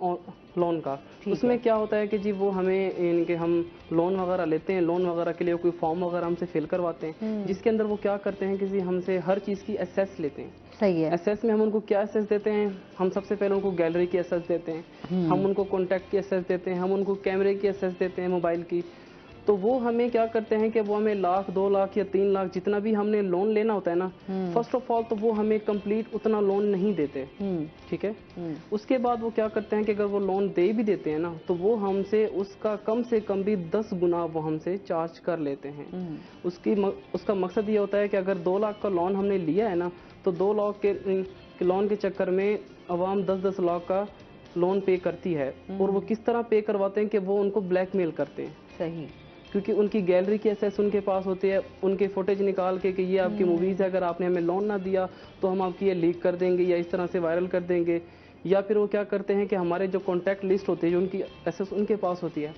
लोन का। उसमें क्या होता है कि जी वो हमें इनके हम लोन वगैरह लेते हैं, लोन वगैरह के लिए कोई फॉर्म वगैरह हमसे फिल करवाते हैं, जिसके अंदर वो क्या करते हैं कि जी हमसे हर चीज़ की एसेस लेते हैं। सही है। एसेस में हम उनको क्या एसेस देते हैं? हम सबसे पहले उनको गैलरी की एसेस देते हैं, हम उनको कॉन्टैक्ट की एसेस देते हैं, हम उनको कैमरे की एसेस देते हैं मोबाइल की। तो वो हमें क्या करते हैं कि वो हमें 1 लाख 2 लाख या 3 लाख जितना भी हमने लोन लेना होता है ना, फर्स्ट ऑफ ऑल तो वो हमें कंप्लीट उतना लोन नहीं देते। ठीक है, उसके बाद वो क्या करते हैं कि अगर वो लोन दे भी देते हैं ना, तो वो हमसे उसका कम से कम भी 10 गुना वो हमसे चार्ज कर लेते हैं। उसका मकसद ये होता है कि अगर 2 लाख का लोन हमने लिया है ना, तो 2 लाख के लोन के चक्कर में अवाम 10-10 लाख का लोन पे करती है। और वो किस तरह पे करवाते हैं कि वो उनको ब्लैकमेल करते हैं। सही, क्योंकि उनकी गैलरी की एसेस उनके पास होती है, उनके फुटेज निकाल के कि ये आपकी मूवीज़ है, अगर आपने हमें लोन ना दिया तो हम आपकी ये लीक कर देंगे या इस तरह से वायरल कर देंगे। या फिर वो क्या करते हैं कि हमारे जो कॉन्टैक्ट लिस्ट होती है, जो उनकी एसेस उनके पास होती है,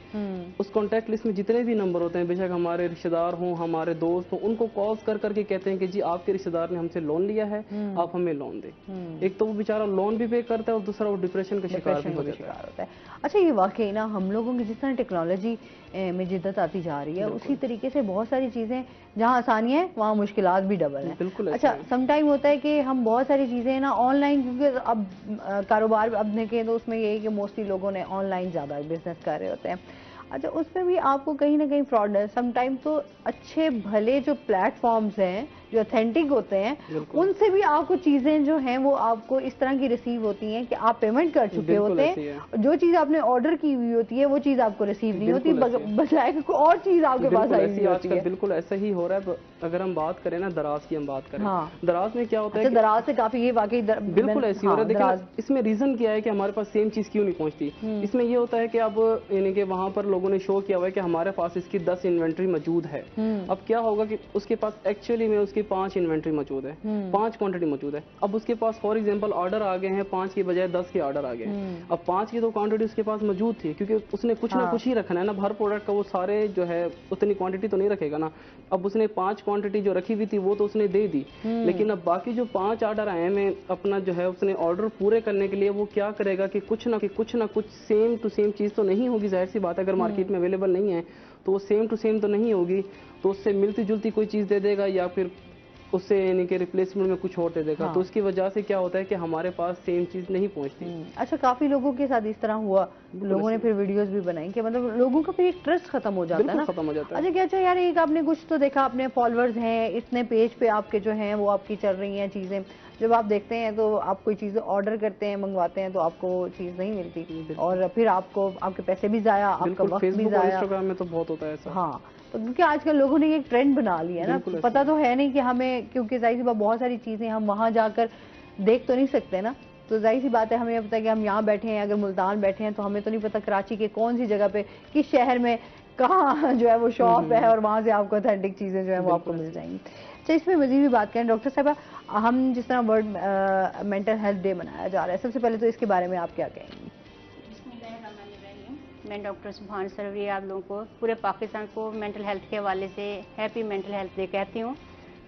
उस कॉन्टैक्ट लिस्ट में जितने भी नंबर होते हैं, बेशक हमारे रिश्तेदार हों, हमारे दोस्त हों, उनको कॉल्स कर करके कहते हैं कि जी आपके रिश्तेदार ने हमसे लोन लिया है, आप हमें लोन दें। एक तो वो बेचारा लोन भी पे करता है और दूसरा वो डिप्रेशन का शिकार भी हो जाता है। अच्छा, ये वाकई ना हम लोगों की जिस तरह टेक्नोलॉजी में जिद्दत आती जा रही है, उसी तरीके से बहुत सारी चीज़ें जहाँ आसानियाँ हैं वहाँ मुश्किलात भी डबल हैं। बिल्कुल। अच्छा, समटाइम होता है कि हम बहुत सारी चीज़ें ना ऑनलाइन, क्योंकि अब कारोबार अब देखें तो उसमें यही कि मोस्टली लोगों ने ऑनलाइन ज़्यादा बिजनेस कर रहे होते हैं। अच्छा, उसमें भी आपको कहीं ना कहीं फ्रॉड है समटाइम। तो अच्छे भले जो प्लेटफॉर्म्स हैं जो ऑथेंटिक होते हैं, उनसे भी आपको चीज़ें जो हैं वो आपको इस तरह की रिसीव होती हैं कि आप पेमेंट कर चुके होते हैं, जो चीज़ आपने ऑर्डर की हुई होती है वो चीज़ आपको रिसीव नहीं होती, बजाय कोई और चीज़ आपके पास आई हुई होती है। बिल्कुल ऐसा ही हो रहा है। अगर हम बात करें ना दराज की, हम बात करें दराज में क्या होता है, दराज से काफी ये वाकई बिल्कुल ऐसी हो रहा है। देखिए इसमें रीजन क्या है कि हमारे पास सेम चीज क्यों नहीं पहुंचती? इसमें ये होता है कि अब यानी कि वहां पर लोगों ने शो किया हुआ है कि हमारे पास इसकी 10 इन्वेंट्री मौजूद है। अब क्या होगा कि उसके पास एक्चुअली में उसकी 5 इन्वेंट्री मौजूद है, 5 क्वांटिटी मौजूद है। अब उसके पास फॉर एग्जांपल ऑर्डर आ गए हैं 5 की बजाय 10 के ऑर्डर आ गए हैं। अब 5 की तो क्वांटिटी उसके पास मौजूद थी, क्योंकि उसने कुछ ना कुछ ही रखना है ना, हर प्रोडक्ट का वो सारे जो है उतनी क्वांटिटी तो नहीं रखेगा ना। अब उसने 5 क्वांटिटी जो रखी हुई थी वो तो उसने दे दी, लेकिन अब बाकी जो 5 ऑर्डर आए हैं अपना जो है उसने ऑर्डर पूरे करने के लिए वो क्या करेगा कि कुछ ना कुछ सेम टू सेम चीज तो नहीं होगी। जाहिर सी बात है, अगर मार्केट में अवेलेबल नहीं है तो वो सेम टू सेम तो नहीं होगी, तो उससे मिलती जुलती कोई चीज दे देगा या फिर उससे यानी कि रिप्लेसमेंट में कुछ और दे देगा। हाँ। तो उसकी वजह से क्या होता है कि हमारे पास सेम चीज़ नहीं पहुंचती। अच्छा, काफी लोगों के साथ इस तरह हुआ, लोगों ने फिर वीडियोस भी बनाई कि मतलब लोगों का फिर एक ट्रस्ट खत्म हो जाता है बिल्कुल ना। खत्म हो जाता है। अच्छा क्या, अच्छा यार, एक आपने कुछ तो देखा, अपने फॉलोअर्स हैं, इतने पेज पे आपके जो हैं वो आपकी चल रही हैं चीजें, जब आप देखते हैं तो आप कोई चीज़ ऑर्डर करते हैं, मंगवाते हैं, तो आपको वो चीज़ नहीं मिलती और फिर आपको आपके पैसे भी ज़ाया, आपका वक्त भी फेसबुक और ज़ाया। इंस्टाग्राम में तो बहुत होता है ऐसा। हाँ, तो क्योंकि आजकल लोगों ने एक ट्रेंड बना लिया है ना, पता तो है नहीं कि हमें, क्योंकि जाहिर सी बात बहुत सारी चीज़ें हम वहाँ जाकर देख तो नहीं सकते ना, तो जाहिर सी बात है हमें ये पता है कि हम यहाँ बैठे हैं, अगर मुल्तान बैठे हैं तो हमें तो नहीं पता कराची के कौन सी जगह पे, किस शहर में, कहाँ जो है वो शॉप है और वहाँ से आपको ऑथेंटिक चीज़ें जो है वो आपको मिल जाएंगी। अच्छा, इसमें मज़ीद भी बात करें डॉक्टर साहब, हम जिस तरह वर्ल्ड मेंटल हेल्थ डे मनाया जा रहा है, सबसे पहले तो इसके बारे में आप क्या कहेंगी? मैं डॉक्टर सुभान सरवरी आप लोगों को, पूरे पाकिस्तान को मेंटल हेल्थ के हवाले से हैप्पी मेंटल हेल्थ डे कहती हूँ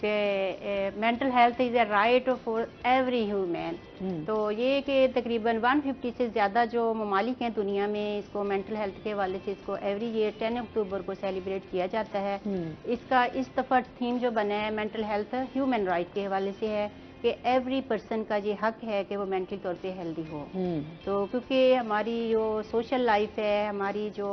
कि mental health is a right for every human. तो ये कि तकरीबन 150 से ज़्यादा जो ममालिक हैं दुनिया में, इसको मेंटल हेल्थ के हवाले से इसको एवरी ईयर 10 अक्टूबर को सेलिब्रेट किया जाता है। इसका इस दफ़ा थीम जो बना है मेंटल हेल्थ ह्यूमन राइट के हवाले से है कि एवरी पर्सन का ये हक है कि वो मेंटली तौर पे हेल्दी हो। तो क्योंकि हमारी जो सोशल लाइफ है, हमारी जो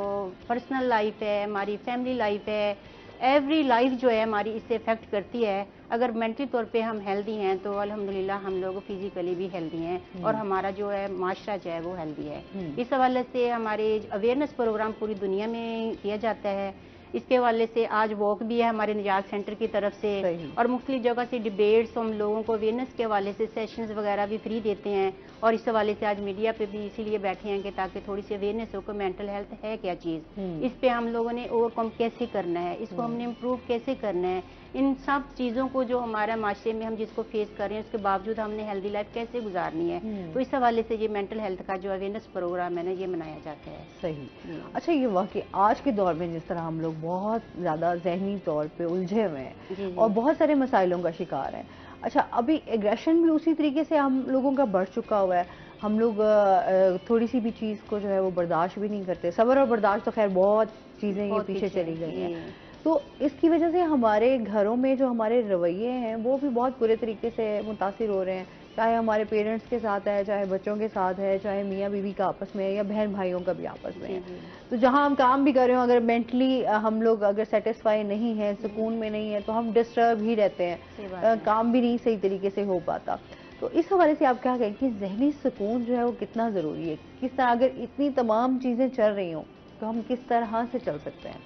पर्सनल लाइफ है, हमारी फैमिली लाइफ है, एवरी लाइफ जो है हमारी इससे इफेक्ट करती है। अगर मेंटली तौर पे हम हेल्दी हैं तो अल्हम्दुलिल्लाह हम लोग फिजिकली भी हेल्दी हैं और हमारा जो है माशरा जो है वो हेल्दी है। इस हवाले से हमारे अवेयरनेस प्रोग्राम पूरी दुनिया में किया जाता है। इसके हवाले से आज वॉक भी है हमारे निजात सेंटर की तरफ से और मुख्तलिफ जगह से डिबेट्स, हम लोगों को अवेयरनेस के हवाले से सेशंस वगैरह भी फ्री देते हैं और इस हवाले से आज मीडिया पे भी इसीलिए बैठे हैं कि ताकि थोड़ी सी अवेयरनेस हो कि मेंटल हेल्थ है क्या चीज़, इस पे हम लोगों ने ओवरकम कैसे करना है, इसको हमने इम्प्रूव कैसे करना है, इन सब चीज़ों को जो हमारा माशरे में हम जिसको फेस कर रहे हैं उसके बावजूद हमने हेल्दी लाइफ कैसे गुजारनी है। तो इस हवाले से ये मेंटल हेल्थ का जो अवेयरनेस प्रोग्राम है ना, ये मनाया जाता है। सही। अच्छा, ये वाकई आज के दौर में जिस तरह हम लोग बहुत ज़्यादा जहनी तौर पे उलझे हुए हैं और बहुत सारे मसाइलों का शिकार हैं। अच्छा, अभी एग्रेशन भी उसी तरीके से हम लोगों का बढ़ चुका हुआ है, हम लोग थोड़ी सी भी चीज़ को जो है वो बर्दाश्त भी नहीं करते। सब्र और बर्दाश्त तो खैर बहुत चीज़ें ये पीछे चली गई हैं, तो इसकी वजह से हमारे घरों में जो हमारे रवैये हैं वो भी बहुत बुरे तरीके से मुतासिर हो रहे हैं, चाहे हमारे पेरेंट्स के साथ है, चाहे बच्चों के साथ है, चाहे मियाँ बीवी का आपस में है या बहन भाइयों का भी आपस में है। तो जहाँ हम काम भी कर रहे हो, अगर मेंटली हम लोग अगर सेटिस्फाई नहीं है, सुकून में नहीं है, तो हम डिस्टर्ब ही रहते हैं, काम भी नहीं सही तरीके से हो पाता। तो इस हवाले से आप क्या कहें कि जहनी सुकून जो है वो कितना ज़रूरी है, किस तरह, अगर इतनी तमाम चीज़ें चल रही हों तो हम किस तरह से चल सकते हैं?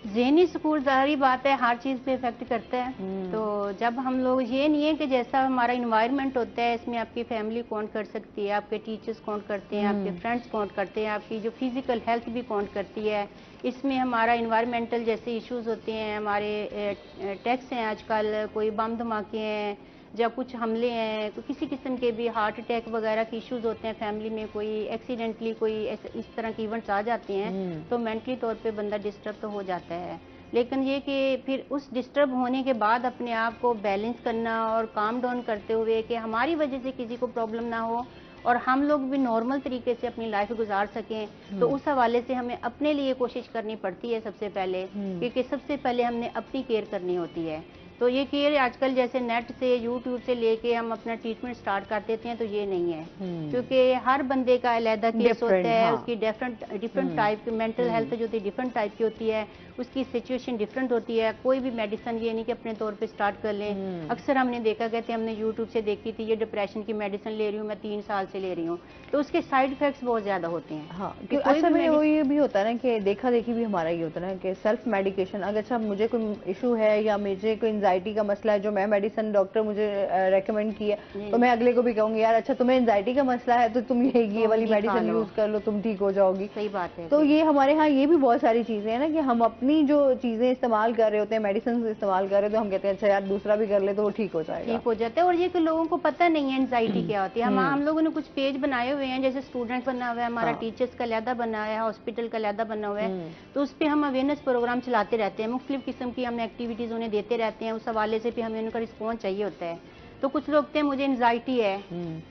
ज़हनी सुकून ज़ाहिर बात है हर चीज़ पे इफेक्ट करता है। तो जब हम लोग, ये नहीं है कि जैसा हमारा इन्वायरमेंट होता है इसमें आपकी फैमिली काउंट कर सकती है, आपके टीचर्स काउंट करते हैं, आपके फ्रेंड्स काउंट करते हैं, आपकी जो फिजिकल हेल्थ भी काउंट करती है। इसमें हमारा इन्वायरमेंटल जैसे इश्यूज होते हैं, हमारे टैक्स हैं आजकल, कोई बम धमाके हैं या कुछ हमले हैं, किसी किस्म के भी हार्ट अटैक वगैरह के इश्यूज होते हैं, फैमिली में कोई एक्सीडेंटली कोई इस तरह के इवेंट्स आ जाते हैं तो मेंटली तौर पे बंदा डिस्टर्ब तो हो जाता है। लेकिन ये कि फिर उस डिस्टर्ब होने के बाद अपने आप को बैलेंस करना और काम डाउन करते हुए कि हमारी वजह से किसी को प्रॉब्लम ना हो और हम लोग भी नॉर्मल तरीके से अपनी लाइफ गुजार सकें, तो उस हवाले से हमें अपने लिए कोशिश करनी पड़ती है सबसे पहले, क्योंकि सबसे पहले हमने अपनी केयर करनी होती है। तो ये केयर आजकल जैसे नेट से, यूट्यूब से लेके हम अपना ट्रीटमेंट स्टार्ट कर देते हैं, तो ये नहीं है, क्योंकि हर बंदे का अलग केस होता है, उसकी डिफरेंट टाइप की मेंटल हेल्थ जो होती है डिफरेंट टाइप की होती है, उसकी सिचुएशन डिफरेंट होती है। कोई भी मेडिसिन ये नहीं कि अपने तौर पे स्टार्ट कर लें। अक्सर हमने देखा, कहते हैं हमने यूट्यूब से देखी थी, ये डिप्रेशन की मेडिसिन ले रही हूँ मैं 3 साल से ले रही हूँ, तो उसके साइड इफेक्ट्स बहुत ज्यादा होते हैं। हाँ, अच्छा में वो ये भी होता है ना कि देखा देखी भी हमारा ये होता है ना कि सेल्फ मेडिकेशन, अगर अच्छा मुझे कोई इशू है या मुझे कोई एंजाइटी का मसला है, जो मैं मेडिसिन डॉक्टर मुझे रेकमेंड की है, तो मैं अगले को भी कहूंगी यार अच्छा तुम्हें एंजाइटी का मसला है तो तुम ये वाली मेडिसिन यूज कर लो, तुम ठीक हो जाओगी। सही बात है। तो ये हमारे यहाँ ये भी बहुत सारी चीजें हैं ना कि हम अपनी जो चीजें इस्तेमाल कर रहे होते हैं, मेडिसिन इस्तेमाल कर रहे होते हैं, हम कहते हैं अच्छा यार दूसरा भी कर ले तो वो ठीक हो जाएगा, ठीक हो जाता है। और ये कि लोगों को पता नहीं है एंजाइटी क्या होती है। हम लोगों ने कुछ पेज बनाए हुए हैं, जैसे स्टूडेंट बना हुआ है हमारा, टीचर्स का अलहदा बना है, हॉस्पिटल का अलहदा बना हुआ है, तो उस पर हम अवेयरनेस प्रोग्राम चलाते रहते हैं, मुख्तलिफ किस्म की हम एक्टिविटीज उन्हें देते रहते हैं, उस हवाले से भी हमें उनका रिस्पॉन्स चाहिए होता है। तो कुछ लोग कहते हैं मुझे एंजाइटी है,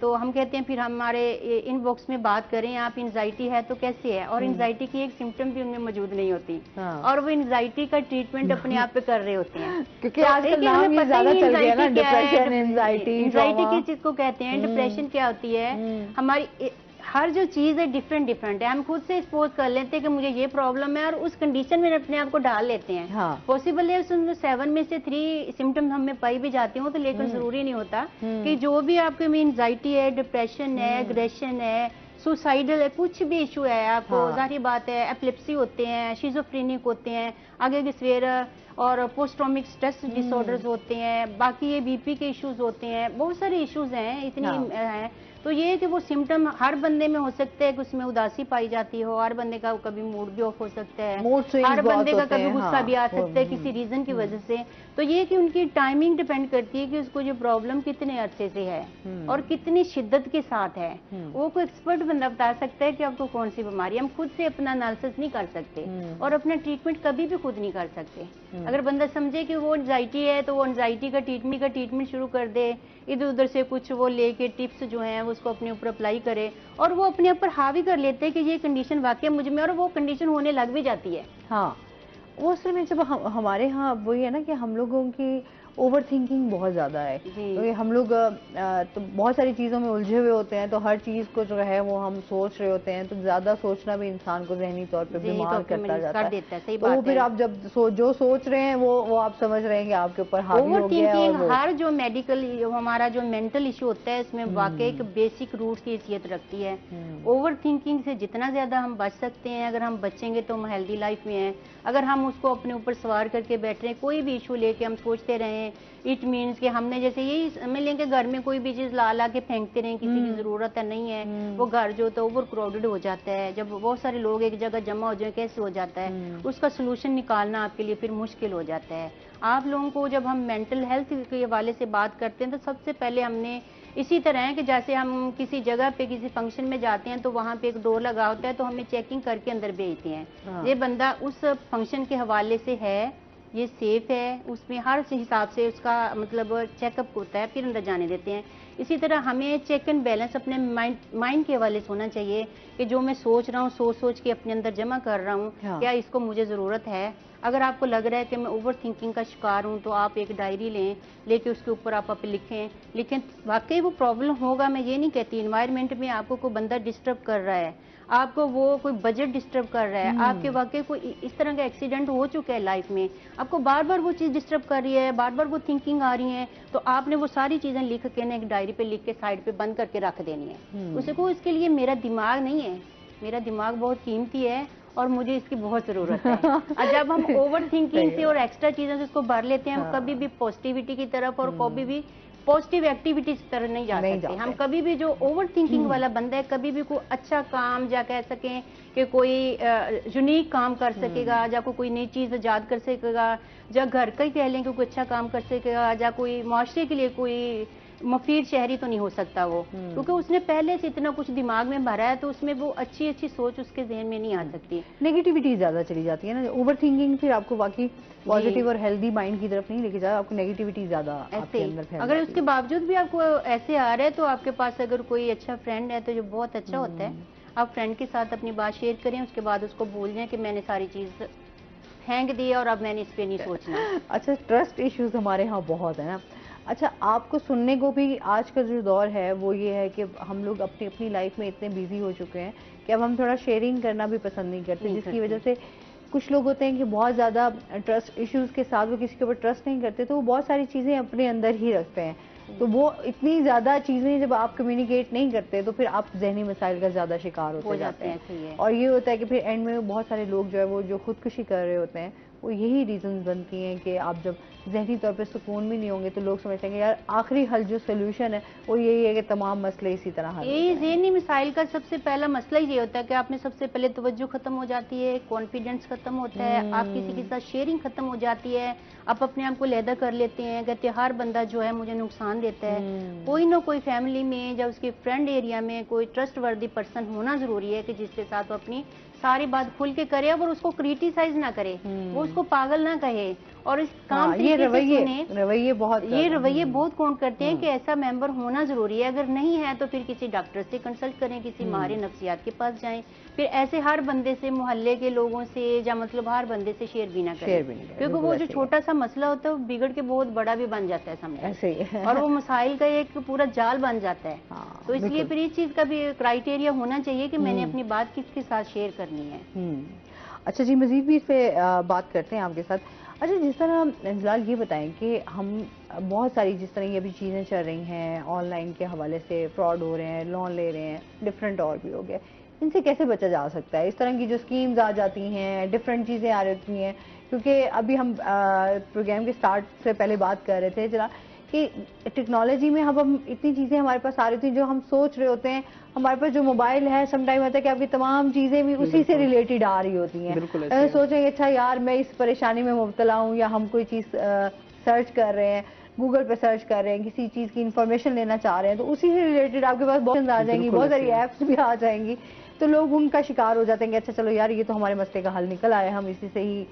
तो हम कहते हैं फिर हमारे इनबॉक्स में बात करें आप, एंजाइटी है तो कैसे है, और एंजाइटी की एक सिम्टम भी उनमें मौजूद नहीं होती। और वो एंजाइटी का ट्रीटमेंट अपने आप पे कर रहे होते हैं, क्योंकि आजकल नाम ये ज्यादा चल गया ना, डिप्रेशन, एंजाइटी। एंजाइटी किस चीज को कहते हैं, डिप्रेशन क्या होती है, हमारी हर जो चीज है डिफरेंट है। हम खुद से सपोज कर लेते हैं कि मुझे ये प्रॉब्लम है और उस कंडीशन में अपने आप को डाल लेते हैं। पॉसिबल है उसमें 7 में से 3 सिम्टम हमें पाई भी जाती हो, तो लेकिन जरूरी नहीं होता कि जो भी आपके में एंजाइटी है, डिप्रेशन है, एग्रेशन है, सुसाइडल है, कुछ भी इशू है आपको, जाहिर बात है एपिलेप्सी होते हैं, शिजोफ्रेनिक होते हैं, आगे के स्वेर और पोस्ट ट्रॉमिक स्ट्रेस डिसऑर्डर्स होते हैं, बाकी ये बीपी के इश्यूज होते हैं, बहुत सारे इश्यूज हैं, इतनी हैं। तो ये है कि वो सिम्टम हर बंदे में हो सकते हैं कि उसमें उदासी पाई जाती हो, हर बंदे का कभी मूड भी ऑफ हो सकता है, हर बंदे का कभी गुस्सा भी आ सकता है किसी रीजन की वजह से। तो ये कि उनकी टाइमिंग डिपेंड करती है कि उसको ये प्रॉब्लम कितने अरसे से है और कितनी शिद्दत के साथ है। वो कोई एक्सपर्ट बंदा बता सकता है कि आपको कौन सी बीमारी। हम खुद से अपना एनालिसिस नहीं कर सकते और अपना ट्रीटमेंट कभी भी खुद नहीं कर सकते। अगर बंदा समझे कि वो एंजाइटी है तो वो एंजाइटी का ट्रीटमेंट शुरू कर दे, इधर उधर से कुछ वो लेके टिप्स जो हैं उसको अपने ऊपर अप्लाई करे और वो अपने ऊपर हावी कर लेते हैं कि ये कंडीशन वाकई मुझ में, और वो कंडीशन होने लग भी जाती है। हाँ, वो असल में जब हमारे यहाँ वही है ना कि हम लोगों की ओवर थिंकिंग बहुत ज़्यादा है, तो ये हम लोग तो बहुत सारी चीज़ों में उलझे हुए होते हैं, तो हर चीज़ को जो है वो हम सोच रहे होते हैं, तो ज़्यादा सोचना भी इंसान को ज़हनी तौर पे बीमार करता जाता है। तो फिर आप जब जो सोच रहे हैं वो आप समझ रहे हैं कि आपके ऊपर हावी हो गया है। और हर जो मेडिकल हमारा जो मेंटल इशू होता है इसमें वाकई एक बेसिक रूट की हैसियत रखती है। ओवर थिंकिंग से जितना ज्यादा हम बच सकते हैं, अगर हम बचेंगे तो हम हेल्दी लाइफ में हैं। अगर हम उसको अपने ऊपर सवार करके बैठ रहे हैं, कोई भी इशू लेके हम सोचते रहे, इट मीन्स कि हमने जैसे यही समझ लें कि घर में कोई भी चीज ला के फेंकते रहे, किसी की जरूरत है नहीं है, वो घर जो तो ओवर क्राउडेड हो जाता है। जब बहुत सारे लोग एक जगह जमा हो जाए कैसे हो जाता है, उसका सोल्यूशन निकालना आपके लिए फिर मुश्किल हो जाता है। आप लोगों को जब हम मेंटल हेल्थ के हवाले से बात करते हैं तो सबसे पहले हमने इसी तरह है कि जैसे हम किसी जगह पे किसी फंक्शन में जाते हैं तो वहाँ पे एक डोर लगा होता है, तो हमें चेकिंग करके अंदर भेजते हैं। ये बंदा उस फंक्शन के हवाले से है, ये सेफ है, उसमें हर हिसाब से उसका मतलब चेकअप होता है, फिर अंदर जाने देते हैं। इसी तरह हमें चेक एंड बैलेंस अपने माइंड के हवाले से होना चाहिए कि जो मैं सोच रहा हूँ सोच के अपने अंदर जमा कर रहा हूँ, क्या इसको मुझे ज़रूरत है। अगर आपको लग रहा है कि मैं ओवर थिंकिंग का शिकार हूँ तो आप एक डायरी लेके उसके ऊपर आप लिखें वाकई वो प्रॉब्लम होगा। मैं ये नहीं कहती इन्वायरमेंट में आपको कोई बंदा डिस्टर्ब कर रहा है, आपको वो कोई बजट डिस्टर्ब कर रहा है, आपके वाकई कोई इस तरह का एक्सीडेंट हो चुका है लाइफ में, आपको बार बार वो चीज़ डिस्टर्ब कर रही है, बार बार वो थिंकिंग आ रही है, तो आपने वो सारी चीज़ें लिख के ना एक डायरी पे लिख के साइड पे बंद करके रख देनी है। उसको इसके लिए मेरा दिमाग नहीं है, मेरा दिमाग बहुत कीमती है और मुझे इसकी बहुत जरूरत है। और जब हम ओवर थिंकिंग से और एक्स्ट्रा चीजों से उसको भर लेते हैं, हम कभी भी पॉजिटिविटी की तरफ और कभी भी पॉजिटिव एक्टिविटी की तरफ नहीं जा सकते। हम कभी भी जो ओवर थिंकिंग वाला बंदा है कभी भी कोई अच्छा काम या कह सकें कि कोई यूनिक काम कर सकेगा, या कोई नई चीज ईजाद कर सकेगा, या घर का ही कह लें कि कोई अच्छा काम कर सकेगा, या कोई माशरे के लिए कोई मुफीद शहरी तो नहीं हो सकता वो, क्योंकि उसने पहले से इतना कुछ दिमाग में भरा है, तो उसमें वो अच्छी सोच उसके जहन में नहीं आ सकती। नेगेटिविटी ज्यादा चली जाती है ना, ओवर थिंकिंग फिर आपको बाकी पॉजिटिव और हेल्दी माइंड की तरफ नहीं लेके जाए, आपको नेगेटिविटी ज्यादा आपके अंदर फैल। अगर उसके बावजूद भी आपको ऐसे आ रहा है तो आपके पास अगर कोई अच्छा फ्रेंड है तो जो बहुत अच्छा होता है, आप फ्रेंड के साथ अपनी बात शेयर करें, उसके बाद उसको भूल जाएं कि मैंने सारी चीज फेंक दी और अब मैंने इस पे नहीं सोचना। अच्छा, ट्रस्ट इश्यूज हमारे यहाँ बहुत है ना। अच्छा, आपको सुनने को भी आज का जो दौर है वो ये है कि हम लोग अपनी अपनी लाइफ में इतने बिजी हो चुके हैं कि अब हम थोड़ा शेयरिंग करना भी पसंद नहीं करते, जिसकी वजह से कुछ लोग होते हैं कि बहुत ज़्यादा ट्रस्ट इश्यूज के साथ वो किसी के ऊपर ट्रस्ट नहीं करते, तो वो बहुत सारी चीज़ें अपने अंदर ही रखते हैं। तो वो इतनी ज़्यादा चीज़ें जब आप कम्युनिकेट नहीं करते तो फिर आप जहनी मसाइल का ज़्यादा शिकार होते जाते हैं। और ये होता है कि फिर एंड में बहुत सारे लोग जो है वो जो खुदकुशी कर रहे होते हैं, वो यही रीजन बनती हैं कि आप जब जहनी तौर पे सुकून भी नहीं होंगे तो लोग समझते हैं कि यार आखिरी हल जो सोल्यूशन है वो यही है कि तमाम मसले इसी तरह हल। ये जहनी मिसाइल का सबसे पहला मसला ये होता है कि आप में सबसे पहले तवज्जो खत्म हो जाती है, कॉन्फिडेंस खत्म होता है, आप किसी के साथ शेयरिंग खत्म हो जाती है, आप अपने आप को लहदा कर लेते हैं, कहते हैं हर बंदा जो है मुझे नुकसान देता है। कोई ना कोई फैमिली में या उसके फ्रेंड एरिया में कोई ट्रस्ट वर्दी पर्सन होना जरूरी है कि जिसके साथ वो अपनी सारी बात खुल के करे और उसको क्रिटिसाइज ना करे, वो उसको पागल ना कहे और इस काम ये रवैये बहुत बहुत काउंट करते हैं कि ऐसा मेंबर होना जरूरी है। अगर नहीं है तो फिर किसी डॉक्टर से कंसल्ट करें, किसी माहिर नफ्सियात के पास जाएं। फिर ऐसे हर बंदे से, मोहल्ले के लोगों से या मतलब हर बंदे से शेयर भी ना करें, क्योंकि वो जो छोटा सा मसला होता है वो बिगड़ के बहुत बड़ा भी बन जाता है समझ, और वो मसाइल का एक पूरा जाल बन जाता है। तो इसलिए फिर इस चीज का भी क्राइटेरिया होना चाहिए कि मैंने अपनी बात किसके साथ शेयर करनी है। अच्छा जी, मजीद भी इस पे बात करते हैं आपके साथ। अच्छा, जिस तरह फिलहाल ये बताएं कि हम बहुत सारी जिस तरह ये अभी चीज़ें चल रही हैं, ऑनलाइन के हवाले से फ्रॉड हो रहे हैं, लोन ले रहे हैं, डिफरेंट और भी हो गए, इनसे कैसे बचा जा सकता है? इस तरह की जो स्कीम्स आ जाती हैं, डिफरेंट चीज़ें आ रही हैं, क्योंकि अभी हम प्रोग्राम के स्टार्ट से पहले बात कर रहे थे जरा कि टेक्नोलॉजी में हम इतनी चीज़ें हमारे पास आ रही थी जो हम सोच रहे होते हैं, हमारे पास जो मोबाइल है समटाइम होता है कि आपकी तमाम चीज़ें भी उसी से रिलेटेड आ रही होती हैं। सोचेंगे अच्छा यार मैं इस परेशानी में मुब्तला हूँ, या हम कोई चीज़ सर्च कर रहे हैं, गूगल पे सर्च कर रहे हैं, किसी चीज़ की इंफॉर्मेशन लेना चाह रहे हैं, तो उसी से रिलेटेड आपके पास बहुत आ जाएंगी, बहुत सारी ऐप्स भी आ जाएंगी, तो लोग उनका शिकार हो जाते हैं कि अच्छा चलो यार ये तो हमारे मसले का हल निकल आया, हम इसी से ही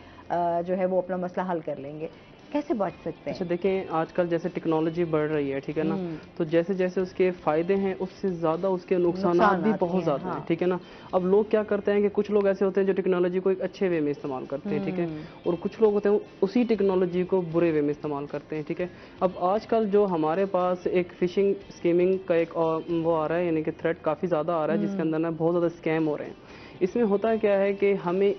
जो है वो अपना मसला हल कर लेंगे। कैसे बच सकते हैं? अच्छा देखें, आजकल जैसे टेक्नोलॉजी बढ़ रही है, ठीक है ना, तो जैसे जैसे उसके फायदे हैं उससे ज़्यादा उसके नुकसान भी बहुत ज़्यादा हैं, ठीक है ना। अब लोग क्या करते हैं कि कुछ लोग ऐसे होते हैं जो टेक्नोलॉजी को एक अच्छे वे में इस्तेमाल करते हैं, ठीक है, और कुछ लोग होते हैं उसी टेक्नोलॉजी को बुरे वे में इस्तेमाल करते हैं, ठीक है। अब आजकल जो हमारे पास एक फिशिंग स्कीमिंग का एक वो आ रहा है, यानी कि थ्रेट काफ़ी ज़्यादा आ रहा है, जिसके अंदर ना बहुत ज़्यादा स्कैम हो रहे हैं। इसमें होता क्या है कि हमें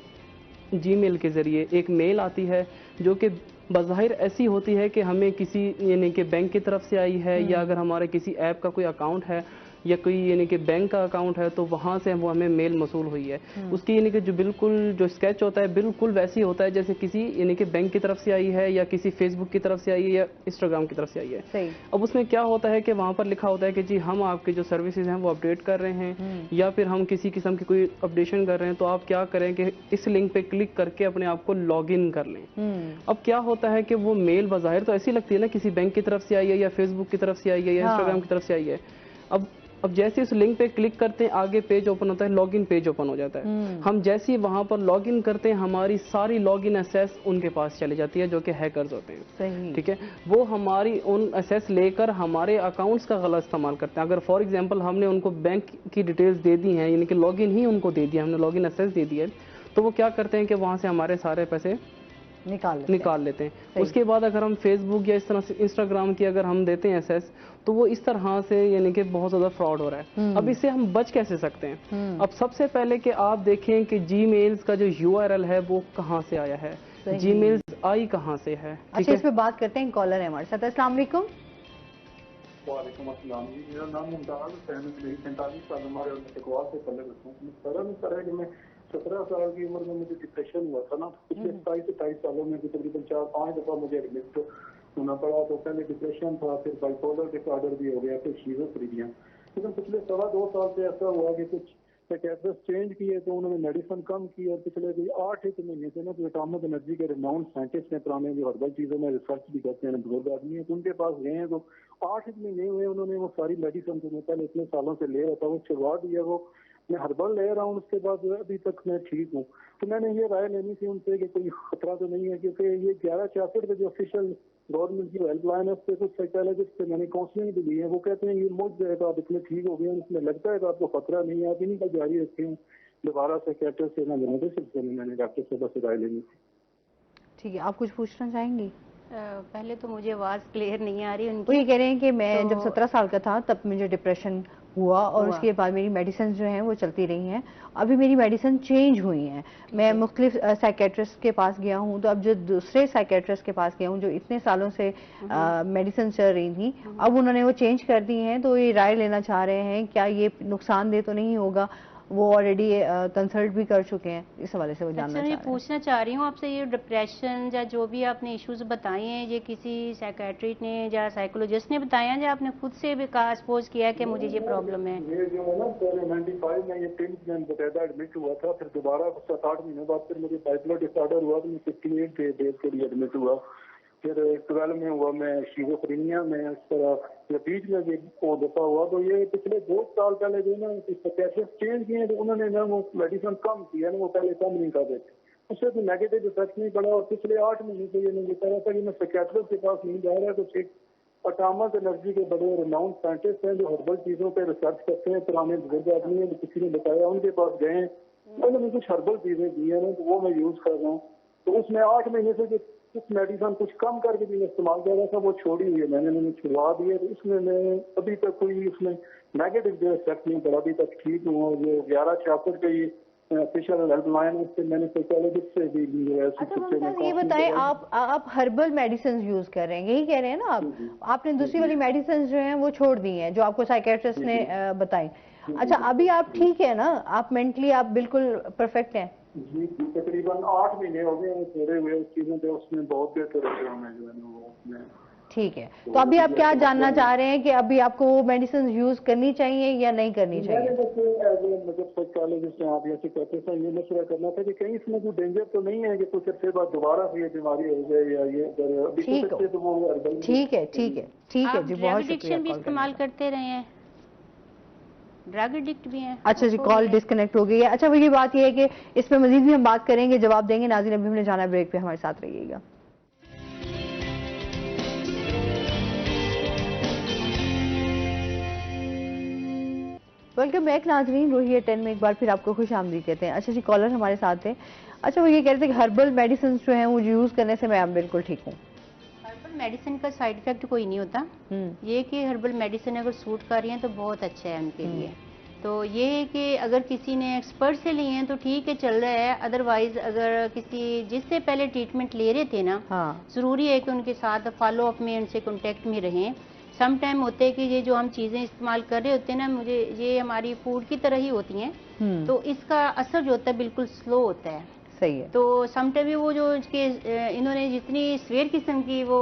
जीमेल के ज़रिए एक मेल आती है जो कि बज़ाहिर ऐसी होती है कि हमें किसी यानी कि बैंक की तरफ से आई है, या अगर हमारे किसी ऐप का कोई अकाउंट है या कोई यानी कि बैंक का अकाउंट है तो वहाँ से वो हमें मेल मसूल हुई है। उसकी यानी कि जो बिल्कुल जो स्केच होता है बिल्कुल वैसी होता है जैसे किसी यानी कि बैंक की तरफ से आई है, या किसी फेसबुक की तरफ से आई है, या इंस्टाग्राम की तरफ से आई है। सही। अब उसमें क्या होता है कि वहाँ पर लिखा होता है कि जी हम आपके जो सर्विसेज हैं वो अपडेट कर रहे हैं, या फिर हम किसी किस्म की कोई अपडेशन कर रहे हैं, तो आप क्या करें कि इस लिंक पे क्लिक करके अपने आप को लॉग इन कर लें। अब क्या होता है कि वो मेल बज़ाहिर तो ऐसी लगती है ना किसी बैंक की तरफ से आई है, या फेसबुक की तरफ से आई है, या इंस्टाग्राम की तरफ से आई है। अब जैसे उस लिंक पे क्लिक करते हैं आगे पेज ओपन होता है, लॉगिन पेज ओपन हो जाता है। हम जैसे ही वहां पर लॉगिन करते हैं हमारी सारी लॉगिन एक्सेस उनके पास चली जाती है, जो कि हैकर्स होते हैं, ठीक है। वो हमारी उन एक्सेस लेकर हमारे अकाउंट्स का गलत इस्तेमाल करते हैं। अगर फॉर एग्जांपल हमने उनको बैंक की डिटेल्स दे दी हैं, यानी कि लॉगिन ही उनको दे दिया, हमने लॉगिन एक्सेस दे दी है, तो वो क्या करते हैं कि वहां से हमारे सारे पैसे निकाल लेते हैं। उसके बाद अगर हम फेसबुक या इस तरह से इंस्टाग्राम की अगर हम देते हैं एक्सेस, तो वो इस तरह से यानी कि बहुत ज्यादा फ्रॉड हो रहा है। अब इससे हम बच कैसे सकते हैं? अब सबसे पहले कि आप देखें कि जीमेल्स का जो URL है वो कहाँ से आया है, जीमेल्स आई कहाँ से है। अच्छा, इस पे बात करते हैं, कॉलर है हमारे साथ। अस्सलाम वालेकुम। वालेकुम अस्सलाम जी, मेरा नाम मुमताज हुसैन है, 45 साल हमारे इकबाल से पहले रखता है कि मैं 17 साल की उम्र में मुझे डिप्रेशन हुआ था ना। पिछले 27 सालों में तकरीबन 4-5 दफा मुझे एडमिट होना पड़ा। तो पहले डिप्रेशन था, फिर बाइपोलर डिसऑर्डर भी हो गया, फिर शिज़ोफ्रेनिया। लेकिन पिछले 2.25 साल से ऐसा हुआ कि कुछ साइकियाट्रिस्ट चेंज किए तो उन्होंने मेडिसिन कम की, और पिछले 8-1 महीने से ना जो एटॉमिक एनर्जी के रिनाउंड साइंटिस्ट हैं, पुराने जो हर्बल चीजों में रिसर्च भी करते हैं, बुजुर्ग आदमी है, तो उनके पास गए हैं। तो 8-1 महीने हुए उन्होंने वो सारी मेडिसिन जो मैं पहले इतने सालों से ले रहा था वो छुड़वा दिया। वो मैं हर्बल ले रहा हूँ, उसके बाद अभी तक मैं ठीक हूँ। तो मैंने ये राय लेनी थी उनसे कि कोई खतरा तो नहीं है, क्योंकि ये 1166 पे जो ऑफिशियल गवर्नमेंट की हेल्पलाइन है उस पर कुछ साइकोलॉजिस्ट से मैंने काउंसलिंग भी ली है, वो कहते हैं ये मुझ जाएगा, आप इतने ठीक हो गए, इसमें लगता है कि आपको खतरा नहीं है, आप इन्हीं का जारी रखें। दोबारा साइकियाट्रिस्ट से ना लेने के सिलसिले में मैंने डॉक्टर से बस राय लेनी थी। ठीक है, आप कुछ पूछना चाहेंगी? पहले तो मुझे आवाज क्लियर नहीं आ रही उनकी। वो ये कह रहे हैं कि मैं जब 17 साल का था तब मुझे डिप्रेशन हुआ, और उसके बाद मेरी मेडिसिन जो हैं वो चलती रही हैं। अभी मेरी मेडिसिन चेंज हुई हैं, मैं मुख्तलिफ साइकेट्रिस्ट के पास गया हूँ, तो अब जो दूसरे साइकेट्रिस्ट के पास गया हूँ जो इतने सालों से मेडिसिन चल रही थी, अब उन्होंने वो चेंज कर दी हैं। तो ये राय लेना चाह रहे हैं क्या ये नुकसानदेह तो नहीं होगा? वो ऑलरेडी कंसल्ट भी कर चुके हैं, इस हवाले से वो जानना चाह रहे हैं। पूछना चाह रही हूँ आपसे, ये डिप्रेशन या जो भी आपने इश्यूज बताए हैं, ये किसी साइकेट्रिस्ट ने या साइकोलॉजिस्ट ने बताया है या आपने खुद से भी कहा, सपोज किया कि मुझे ये प्रॉब्लम है? ये जो है ना, पहले 95 में ये 3 दिन बकायदा एडमिट हुआ था, फिर दोबारा 7-8 महीने बाद फिर मुझे बाइपोलर डिसऑर्डर हुआ, तो मैं 58 डेज के लिए एडमिट हुआ। फिर 12 में हुआ मैं शिजोफ्रेनिया में, इस तरह ये बीच में भी वो दफा हुआ। तो ये पिछले 2 साल पहले जो ना साइकियाट्रिस्ट चेंज किए तो उन्होंने ना वो मेडिसिन कम की है ना, वो पहले कम नहीं कर देते, उससे तो नेगेटिव इफेक्ट नहीं पड़ा। और पिछले 8 महीने से ये मुझे कह रहा था कि मैं साइकियाट्रिस्ट के पास नहीं जा रहा, कुछ एक अटामस एनर्जी के बड़े रिनाउंड साइंटिस्ट हैं जो हर्बल चीजों पे रिसर्च करते हैं, पुराने बुजुर्ग आदमी हैं, किसी ने बताया, उनके पास गए, उन्होंने कुछ हर्बल चीजें दी है ना, तो वो मैं यूज कर रहा हूँ। तो उसमें 8 महीने से जो कुछ मेडिसिन कुछ कम करके भी मैं इस्तेमाल कर रहा था वो छोड़ी हुई है मैंने छुड़वा दी है। तो इसमें मैं अभी तक कोई उसमें नेगेटिव जो इफेक्ट नहीं पड़ा, अभी तक ठीक हूँ। जो 1166 का ये ऑफिशियल हेल्पलाइन है, उससे मैंने साइकोलॉजिस्ट से भी जो है अच्छा, ये बताएं आप हर्बल मेडिसिन यूज कर रहे हैं, यही कह रहे हैं ना आप? आपने दूसरी वाली मेडिसिन जो हैं वो छोड़ दी हैं जो आपको साइकियाट्रिस्ट ने बताई। अच्छा, अभी आप ठीक है ना? आप मेंटली आप बिल्कुल परफेक्ट हैं? जी, तकरीबन 8 महीने हो गए छोड़े हुए उस चीजों पे, उसमें बहुत बेहतर हो गया मैं जो है वो उसमें। ठीक है, तो अभी आप क्या जानना चाह रहे हैं कि अभी आपको वो मेडिसिन यूज करनी चाहिए या नहीं करनी चाहिए? मतलब साइकोलॉजिस्ट आप जैसे कहते हैं, ये मशवरा करना था कि कहीं इसमें कोई डेंजर तो नहीं है कि कुछ अर्से बाद दोबारा से ये बीमारी हो जाए या ये अभी ठीक है, ठीक है, ठीक है, ठीक है जी, बहुत शुक्रिया। भी इस्तेमाल करते रहे हैं, ड्रग एडिक्ट भी हैं। अच्छा जी, कॉल डिस्कनेक्ट हो गई है। अच्छा, वही बात ये है कि इस पे मजीद भी हम बात करेंगे, जवाब देंगे। नाज़रीन, अभी हमने जाना ब्रेक पे, हमारे साथ रहिएगा। वेलकम बैक नाजरीन, रोही 10 में एक बार फिर आपको खुश आमदीद कहते हैं। अच्छा जी, कॉलर हमारे साथ हैं। अच्छा, वो ये कह रहे थे कि हर्बल मेडिसिन जो हैं वो यूज करने से मैं बिल्कुल ठीक हूँ। हर्बल मेडिसिन का साइड इफेक्ट कोई नहीं होता। ये कि हर्बल मेडिसिन अगर सूट कर रही हैं तो बहुत अच्छा है उनके लिए। तो ये है कि अगर किसी ने एक्सपर्ट से लिए हैं तो ठीक है, चल रहा है। अदरवाइज अगर किसी जिससे पहले ट्रीटमेंट ले रहे थे ना, जरूरी है कि उनके साथ फॉलो अप में, उनसे कॉन्टेक्ट में रहें। सम टाइम होते हैं कि ये जो हम चीज़ें इस्तेमाल कर रहे होते हैं ना, मुझे ये हमारी फूड की तरह ही होती हैं, तो इसका असर जो होता है बिल्कुल स्लो होता है। सही है। तो सम टाइम वो जो इन्होंने जितनी स्वेयर किस्म की वो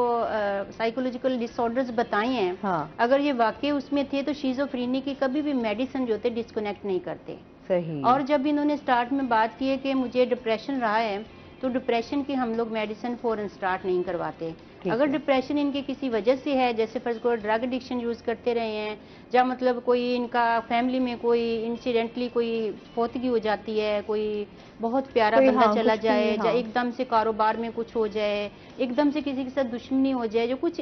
साइकोलॉजिकल डिसऑर्डर्स बताई हैं, अगर ये वाकई उसमें थे तो शिज़ोफ्रेनिया की कभी भी मेडिसिन जो होते डिस्कनेक्ट नहीं करते। सही। और जब इन्होंने स्टार्ट में बात की है कि मुझे डिप्रेशन रहा है, तो डिप्रेशन की हम लोग मेडिसिन फौरन स्टार्ट नहीं करवाते। अगर डिप्रेशन इनके किसी वजह से है, जैसे फर्ज को ड्रग एडिक्शन यूज करते रहे हैं, या मतलब कोई इनका फैमिली में कोई इंसिडेंटली कोई फौतगी हो जाती है, कोई बहुत प्यारा बंदा चला जाए, या एकदम से कारोबार में कुछ हो जाए, एकदम से किसी के साथ दुश्मनी हो जाए, जो कुछ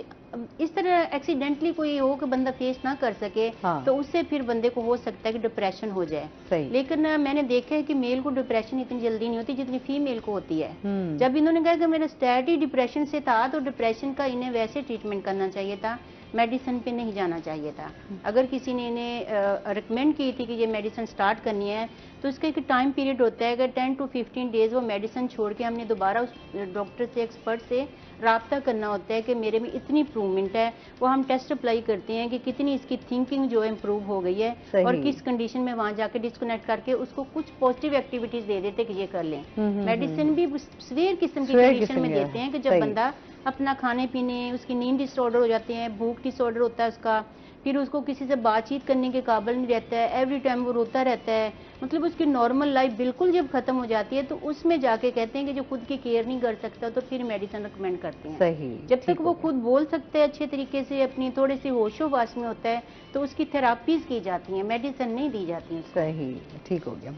इस तरह एक्सीडेंटली कोई हो कि बंदा फेस ना कर सके, तो उससे फिर बंदे को हो सकता है कि डिप्रेशन हो जाए। लेकिन मैंने देखा है कि मेल को डिप्रेशन इतनी जल्दी नहीं होती जितनी फीमेल को होती है। जब इन्होंने कहा कि मेरा स्टार्ट ही डिप्रेशन से था, तो डिप्रेशन का इन्हें वैसे ट्रीटमेंट करना चाहिए था, मेडिसिन पे नहीं जाना चाहिए था। अगर किसी ने इन्हें रिकमेंड की थी कि ये मेडिसिन स्टार्ट करनी है, तो उसका एक टाइम पीरियड होता है कि 10 to 15 डेज वो मेडिसिन छोड़ के हमने दोबारा उस डॉक्टर से, एक्सपर्ट से राब्ता करना होता है कि मेरे में इतनी इम्प्रूवमेंट है। वो हम टेस्ट अप्लाई करते हैं कि कितनी इसकी थिंकिंग जो है इम्प्रूव हो गई है, और किस कंडीशन में वहाँ जाके डिस्कनेक्ट करके उसको कुछ पॉजिटिव एक्टिविटीज दे देते कि ये कर लें। मेडिसिन भी स्वेयर किस्म की कंडीशन में देते हैं कि जब बंदा अपना खाने पीने, उसकी नींद डिसऑर्डर हो जाते हैं, भूख डिसऑर्डर होता है उसका, फिर उसको किसी से बातचीत करने के काबिल नहीं रहता है, एवरी टाइम वो रोता रहता है, मतलब उसकी नॉर्मल लाइफ बिल्कुल जब खत्म हो जाती है, तो उसमें जाके कहते हैं कि जो खुद की केयर नहीं कर सकता तो फिर मेडिसिन रिकमेंड करते हैं। सही। जब तक वो खुद बोल सकते हैं अच्छे तरीके से, अपनी थोड़ी सी होशोवास में होता है, तो उसकी थेरापीज की जाती हैं, मेडिसिन नहीं दी जाती है। सही, ठीक हो गया।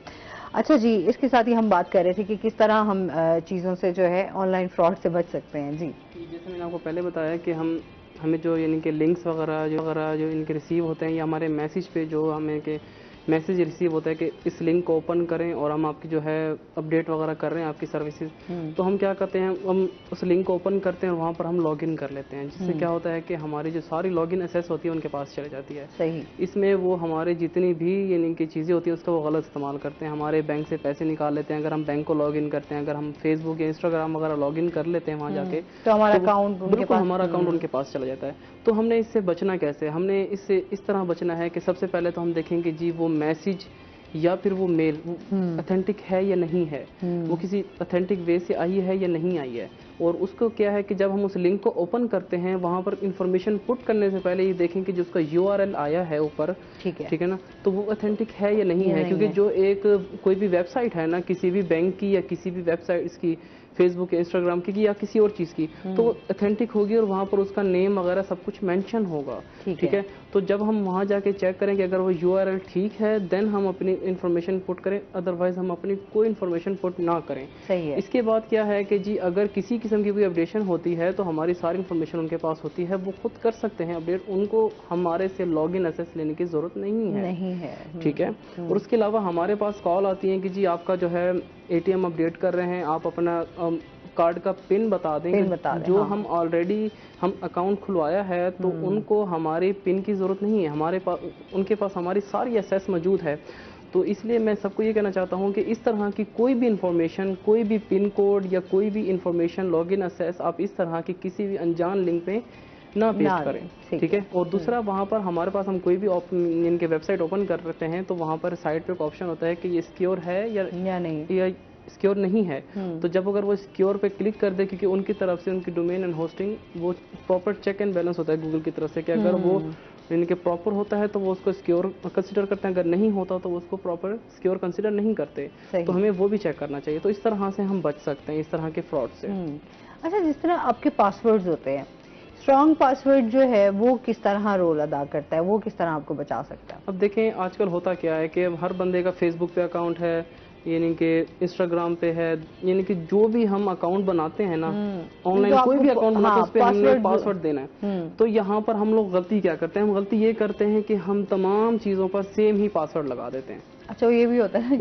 अच्छा जी, इसके साथ ही हम बात कर रहे थे कि किस तरह हम चीज़ों से जो है ऑनलाइन फ्रॉड से बच सकते हैं। जी, जैसे मैंने आपको पहले बताया कि हमें जो यानी कि लिंक्स वगैरह जो इनके रिसीव होते हैं, या हमारे मैसेज पे जो हमें के मैसेज रिसीव होता है कि इस लिंक को ओपन करें और हम आपकी जो है अपडेट वगैरह कर रहे हैं आपकी सर्विसेज, तो हम क्या करते हैं, हम उस लिंक को ओपन करते हैं और वहाँ पर हम लॉगिन कर लेते हैं, जिससे क्या होता है कि हमारी जो सारी लॉगिन एक्सेस होती है उनके पास चली जाती है। सही। इसमें वो हमारे जितनी भी यानी कि चीज़ें होती हैं उसका वो गलत इस्तेमाल करते हैं, हमारे बैंक से पैसे निकाल लेते हैं। अगर हम बैंक को लॉगिन करते हैं, अगर हम फेसबुक या इंस्टाग्राम वगैरह लॉगिन कर लेते हैं वहाँ जाके, तो हमारा अकाउंट उनके पास चला जाता है। तो हमने इससे बचना कैसे? हमने इससे इस तरह बचना है कि सबसे पहले तो हम देखेंगे जी वो मैसेज या फिर वो मेल ऑथेंटिक है या नहीं है, वो किसी ऑथेंटिक वे से आई है या नहीं आई है। और उसको क्या है कि जब हम उस लिंक को ओपन करते हैं, वहाँ पर इंफॉर्मेशन पुट करने से पहले ये देखें कि जो उसका URL आया है ऊपर, ठीक है ना, तो वो ऑथेंटिक है या नहीं है। क्योंकि जो एक कोई भी वेबसाइट है ना, किसी भी बैंक की या किसी भी वेबसाइट इसकी फेसबुक या इंस्टाग्राम की या किसी और चीज़ की, तो ऑथेंटिक होगी और वहाँ पर उसका नेम वगैरह सब कुछ मेंशन होगा। ठीक है, तो जब हम वहाँ जाके चेक करें कि अगर वो URL ठीक है, देन हम अपनी इंफॉर्मेशन पुट करें, अदरवाइज हम अपनी कोई इंफॉर्मेशन पुट ना करें। सही है। इसके बाद क्या है कि जी अगर किसी किस्म की कोई अपडेशन होती है तो हमारी सारी इंफॉर्मेशन उनके पास होती है, वो खुद कर सकते हैं अपडेट, उनको हमारे से लॉगिन एक्सेस लेने की जरूरत नहीं है। ठीक है, और उसके अलावा हमारे पास कॉल आती है कि जी आपका जो है ATM अपडेट कर रहे हैं, आप अपना कार्ड का पिन बता दें, जो हम ऑलरेडी हम अकाउंट खुलवाया है तो उनको हमारी पिन की ज़रूरत नहीं है, हमारे पास उनके पास हमारी सारी एक्सेस मौजूद है। तो इसलिए मैं सबको ये कहना चाहता हूँ कि इस तरह की कोई भी इंफॉर्मेशन, कोई भी पिन कोड या कोई भी इंफॉर्मेशन लॉगिन एक्सेस आप इस तरह की किसी भी अनजान लिंक पे ना पेश करें। ठीक है, और दूसरा वहाँ पर हमारे पास हम कोई भी इनके वेबसाइट ओपन कर रहे हैं तो वहाँ पर साइट पे एक ऑप्शन होता है कि ये सिक्योर है या नहीं, या सिक्योर नहीं है। तो जब अगर वो सिक्योर पे क्लिक कर दे, क्योंकि उनकी तरफ से उनकी डोमेन एंड होस्टिंग वो प्रॉपर चेक एंड बैलेंस होता है गूगल की तरफ से कि अगर वो इनके प्रॉपर होता है तो वो उसको सिक्योर कंसीडर करते हैं, अगर नहीं होता तो वो उसको प्रॉपर सिक्योर कंसीडर नहीं करते। तो हमें वो भी चेक करना चाहिए। तो इस तरह से हम बच सकते हैं इस तरह के फ्रॉड से। अच्छा, जिस तरह आपके पासवर्ड्स होते हैं, स्ट्रॉन्ग पासवर्ड जो है वो किस तरह रोल अदा करता है, वो किस तरह आपको बचा सकता है? अब देखें आजकल होता क्या है कि हर बंदे का फेसबुक पे अकाउंट है, यानी कि इंस्टाग्राम पे है, यानी कि जो भी हम अकाउंट बनाते हैं ना ऑनलाइन, कोई भी अकाउंट बनाते हैं उस पे हमने पासवर्ड देना है। तो यहाँ पर हम लोग गलती क्या करते हैं, हम गलती ये करते हैं कि हम तमाम चीजों पर सेम ही पासवर्ड लगा देते हैं। अच्छा, ये भी होता है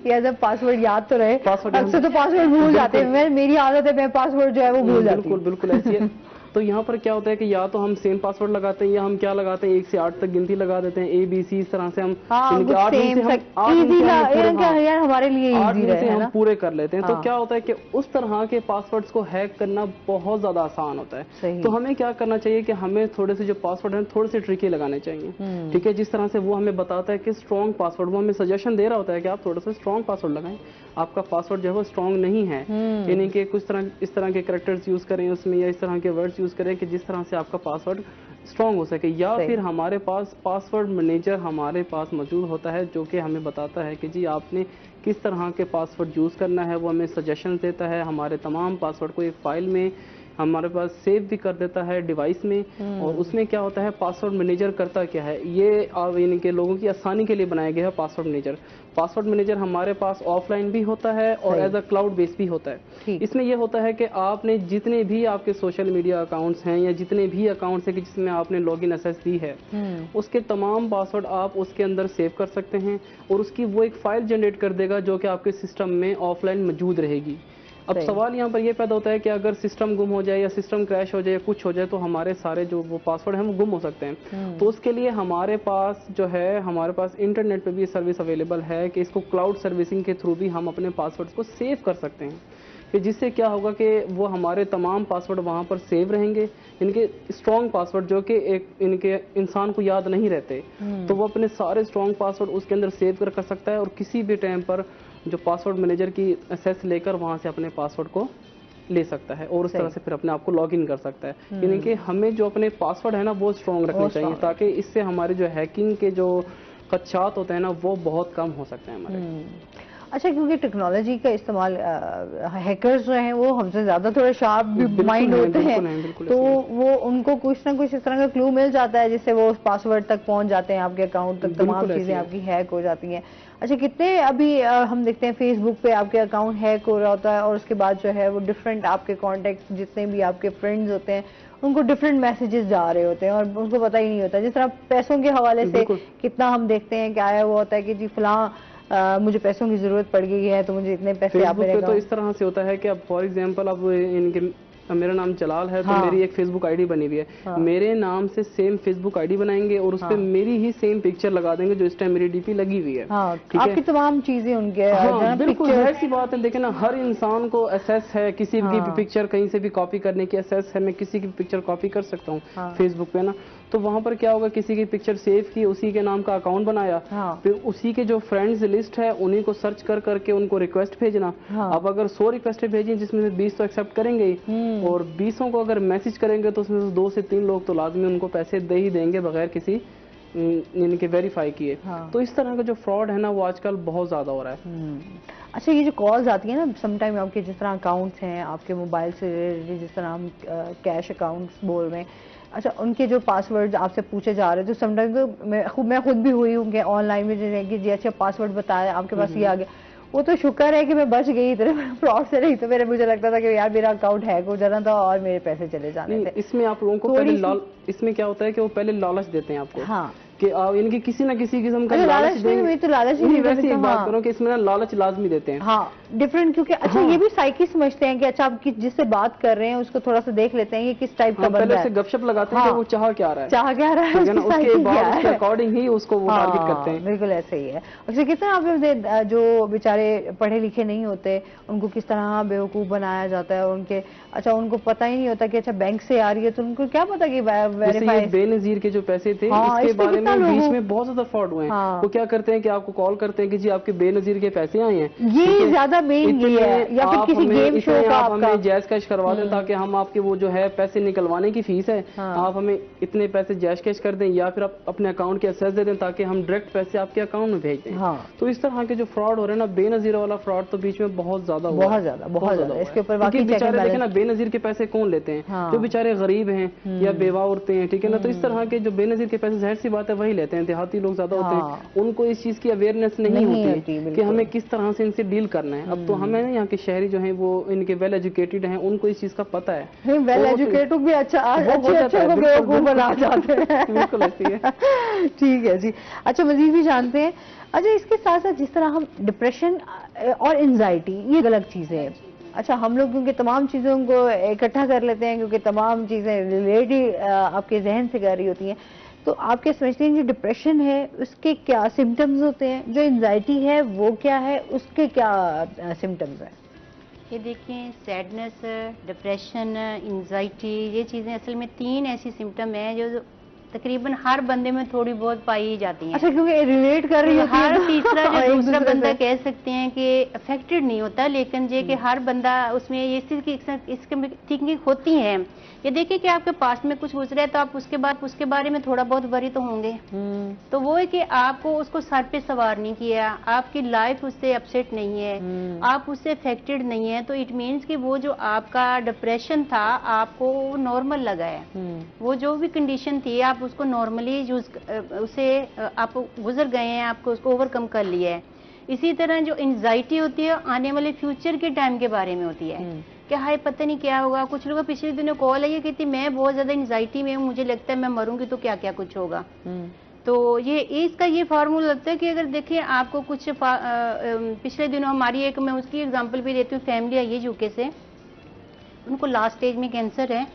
यार जब पासवर्ड याद तो रहे, अक्सर तो पासवर्ड भूल जाते हैं। मेरी आदत है, मैं पासवर्ड जो है वो भूल जाती हूँ। बिल्कुल ऐसी है। तो यहाँ पर क्या होता है कि या तो हम सेम पासवर्ड लगाते हैं या हम क्या लगाते हैं 1 से 8 तक गिनती लगा देते हैं, ABC, इस तरह से हम हमारे लिए हम पूरे कर लेते हैं। तो क्या होता है कि उस तरह के पासवर्ड्स को हैक करना बहुत ज्यादा आसान होता है। तो हमें क्या करना चाहिए कि हमें थोड़े से जो पासवर्ड है थोड़े से ट्रिकी लगाने चाहिए। ठीक है, जिस तरह से वो हमें बताता है कि स्ट्रॉन्ग पासवर्ड, वो हमें सजेशन दे रहा होता है कि आप थोड़ा सा स्ट्रॉन्ग पासवर्ड लगाएं, आपका पासवर्ड जो है वो स्ट्रॉन्ग नहीं है, यानी कि कुछ इस तरह के कैरेक्टर्स यूज करें उसमें, या इस तरह के वर्ड्स यूज करें कि जिस तरह से आपका पासवर्ड स्ट्रॉन्ग हो सके। या फिर हमारे पास पासवर्ड मैनेजर हमारे पास मौजूद होता है जो कि हमें बताता है कि जी आपने किस तरह के पासवर्ड यूज करना है, वो हमें सजेशन देता है, हमारे तमाम पासवर्ड को एक फाइल में हमारे पास सेव भी कर देता है डिवाइस में। और उसमें क्या होता है, पासवर्ड मैनेजर करता क्या है, ये यानी कि लोगों की आसानी के लिए बनाया गया है पासवर्ड मैनेजर। पासवर्ड मैनेजर हमारे पास ऑफलाइन भी होता है और एज अ क्लाउड बेस भी होता है। इसमें यह होता है कि आपने जितने भी आपके सोशल मीडिया अकाउंट्स हैं या जितने भी अकाउंट्स हैं कि जिसमें आपने लॉगिन एक्सेस दी है, उसके तमाम पासवर्ड आप उसके अंदर सेव कर सकते हैं और उसकी वो एक फाइल जनरेट कर देगा जो कि आपके सिस्टम में ऑफलाइन मौजूद रहेगी। अब सवाल यहाँ पर यह पैदा होता है कि अगर सिस्टम गुम हो जाए या सिस्टम क्रैश हो जाए या कुछ हो जाए तो हमारे सारे जो वो पासवर्ड हैं वो गुम हो सकते हैं। तो उसके लिए हमारे पास जो है, हमारे पास इंटरनेट पे भी सर्विस अवेलेबल है कि इसको क्लाउड सर्विसिंग के थ्रू भी हम अपने पासवर्ड्स को सेव कर सकते हैं, कि जिससे क्या होगा कि वो हमारे तमाम पासवर्ड वहाँ पर सेव रहेंगे। इनके स्ट्रॉन्ग पासवर्ड जो कि एक इनके इंसान को याद नहीं रहते, तो वो अपने सारे स्ट्रॉन्ग पासवर्ड उसके अंदर सेव कर सकता है और किसी भी टाइम पर जो पासवर्ड मैनेजर की एक्सेस लेकर वहाँ से अपने पासवर्ड को ले सकता है और उस तरह से फिर अपने आप को लॉग इन कर सकता है। यानी कि हमें जो अपने पासवर्ड है ना वो स्ट्रॉन्ग रखने चाहिए, ताकि इससे हमारे जो हैकिंग के जो खदशात होते हैं ना वो बहुत कम हो सकते हैं हमारे। अच्छा, क्योंकि टेक्नोलॉजी का इस्तेमाल हैकर्स जो हैं वो हमसे ज्यादा थोड़े शार्प माइंड होते हैं, तो वो उनको कुछ ना कुछ इस तरह का क्लू मिल जाता है जिससे वो उस पासवर्ड तक पहुंच जाते हैं, आपके अकाउंट तक तमाम चीजें आपकी हैक हो जाती हैं। अच्छा, कितने अभी हम देखते हैं फेसबुक पे आपके अकाउंट हैक हो रहा होता है और उसके बाद जो है वो डिफरेंट आपके कॉन्टेक्ट जितने भी आपके फ्रेंड्स होते हैं उनको डिफरेंट मैसेजेस जा रहे होते हैं और उनको पता ही नहीं होता। जिस तरह पैसों के हवाले से कितना हम देखते हैं कि आया हुआ होता है कि जी फलां मुझे पैसों की जरूरत पड़ गई है तो मुझे इतने पैसे आप मेरे। तो इस तरह से होता है कि अब फॉर एग्जांपल अब इनके मेरा नाम जलाल है तो मेरी एक फेसबुक आईडी बनी हुई है, मेरे नाम से सेम फेसबुक आईडी बनाएंगे और उस पे मेरी ही सेम पिक्चर लगा देंगे जो इस टाइम मेरी डीपी लगी हुई है। ठीक है, आपकी तमाम चीजें उनके बिल्कुल ऐसी बात है। देखिए ना, हर इंसान को एसेस है किसी की भी पिक्चर कहीं से भी कॉपी करने की एसेस है, मैं किसी की पिक्चर कॉपी कर सकता हूँ फेसबुक पे ना। तो वहां पर क्या होगा, किसी की पिक्चर सेव की, उसी के नाम का अकाउंट बनाया, फिर उसी के जो फ्रेंड्स लिस्ट है उन्हीं को सर्च कर करके उनको रिक्वेस्ट भेजना। अब अगर 100 रिक्वेस्ट भेजें जिसमें से 20 तो एक्सेप्ट करेंगे ही और 20 को अगर मैसेज करेंगे तो उसमें से 2 से 3 लोग तो लाजमी उनको पैसे दे ही देंगे बगैर किसी इनके वेरीफाई किए। तो इस तरह का जो फ्रॉड है ना वो आजकल बहुत ज्यादा हो रहा है। अच्छा, ये जो कॉल्स आती है ना समटाइम, आपके जिस तरह अकाउंट्स हैं आपके मोबाइल से रिलेटेड, जिस तरह हम कैश अकाउंट्स बोल रहे हैं, अच्छा उनके जो पासवर्ड आपसे पूछे जा रहे हैं, तो समटाइम तो मैं खुद भी हुई हूँ कि ऑनलाइन में जो कि जी अच्छा पासवर्ड बताया, आपके पास ये आ गया, वो तो शुक्र है कि मैं बच गई इतने फ्रॉड से, नहीं तो मेरे मुझे लगता था कि यार मेरा अकाउंट हैक हो जाना था और मेरे पैसे चले जाने थे। इसमें आप लोगों को पहले इसमें क्या होता है कि वो पहले लालच देते हैं आपको। हाँ, कि इनकी किसी ना किसी किस्म का लालच देंगे, तो लालच नहीं, वैसे एक हाँ। बात करो कि इसमें ना लालच लाजमी देते हैं। हाँ, डिफरेंट, क्योंकि अच्छा ये भी साइकी समझते हैं कि अच्छा आप जिससे बात कर रहे हैं उसको थोड़ा सा देख लेते हैं ये किस टाइप का बंदा है, गपशप लगाते हैं कि वो चाह क्या रहा है, उसके अकॉर्डिंग ही उसको वो टारगेट करते हैं। बिल्कुल ऐसे ही है। अच्छा, कितने आप जो बेचारे पढ़े लिखे नहीं होते उनको किस तरह बेवकूफ बनाया जाता है, उनके अच्छा उनको पता ही नहीं होता कि अच्छा बैंक से आ रही है, तो उनको क्या पता कि वेरीफाई। बेनजीर के जो पैसे थे इसके बारे में बीच में बहुत ज्यादा फ्रॉड हुए हैं। वो क्या करते हैं कि आपको कॉल करते हैं कि जी आपके बेनजीर के पैसे आए हैं, ये ज्यादा मेन ये है, या फिर किसी गेम शो का आप हमें जैश कैश करवा दें ताकि हम आपके वो जो है पैसे निकलवाने की फीस है, आप हमें इतने पैसे जैश कैश कर दें, या फिर आप अपने अकाउंट के एक्सेस दे दें ताकि हम डायरेक्ट पैसे आपके अकाउंट में भेज दें। तो इस तरह के जो फ्रॉड हो रहे हैं ना, बेनजीर वाला फ्रॉड तो बीच में बहुत ज्यादा बहुत ज्यादा इसके ऊपर बेचारे देखे ना, बेनजीर के पैसे कौन लेते हैं? जो बेचारे गरीब हैं या बेवा औरतें हैं, ठीक है ना, तो इस तरह के जो बेनजीर के पैसे जाहिर सी बात है वही लेते हैं, देहाती लोग ज्यादा होते हैं, उनको इस चीज की अवेयरनेस नहीं होती कि हमें किस तरह से इनसे डील करना है। अब तो हमें यहाँ के शहरी जो हैं वो इनके वेल एजुकेटेड हैं, उनको इस चीज का पता है। वेल एजुकेटेड भी अच्छे को बेवकूफ बना जाते हैं। बिल्कुल ऐसी है। ठीक है जी। अच्छा, मजीद भी जानते हैं। अच्छा, इसके साथ साथ जिस तरह हम डिप्रेशन और एंजाइटी, ये अलग चीजें हैं। अच्छा, हम लोग क्योंकि तमाम चीज़ों को इकट्ठा कर लेते हैं, क्योंकि तमाम चीज़ें रिलेटेड आपके जहन से कर रही होती हैं, तो आप क्या समझते हैं जो डिप्रेशन है उसके क्या सिम्टम्स होते हैं, जो एंजाइटी है वो क्या है, उसके क्या सिम्टम्स हैं? ये देखिए, सैडनेस, डिप्रेशन, एंजाइटी, ये चीज़ें असल में 3 ऐसी सिम्टम हैं जो तकरीबन हर बंदे में थोड़ी बहुत पाई जाती हैं। अच्छा, क्योंकि रिलेट कर रही होती है, हर तीसरा जो दूसरा बंदा कह सकते हैं कि अफेक्टेड नहीं होता, लेकिन ये कि हर बंदा उसमें ये इसकी थिंकिंग होती है। ये देखिए कि आपके पास में कुछ गुजरा है तो आप उसके बारे में थोड़ा बहुत वरी तो होंगे। तो वो है कि आपको उसको सर पे सवार नहीं किया, आपकी लाइफ उससे अपसेट नहीं है, आप उससे अफेक्टेड नहीं है, तो इट मीन्स कि वो जो आपका डिप्रेशन था आपको नॉर्मल लगा है। वो जो भी कंडीशन थी आप उसको नॉर्मली उसे आप गुजर गए हैं, आपको उसको ओवरकम कर लिया है। इसी तरह जो एंजाइटी होती है आने वाले फ्यूचर के टाइम के बारे में होती है कि हाय पता नहीं क्या होगा। कुछ लोगों पिछले दिनों कॉल आई कहती मैं बहुत ज्यादा एंजाइटी में हूँ, मुझे लगता है मैं मरूंगी तो क्या क्या कुछ होगा। तो ये इसका ये फार्मूला लगता है कि अगर देखिए आपको कुछ पिछले दिनों हमारी एक, मैं उसकी एग्जांपल भी देती हूँ, फैमिली आई है यूके से, उनको लास्ट स्टेज में कैंसर है।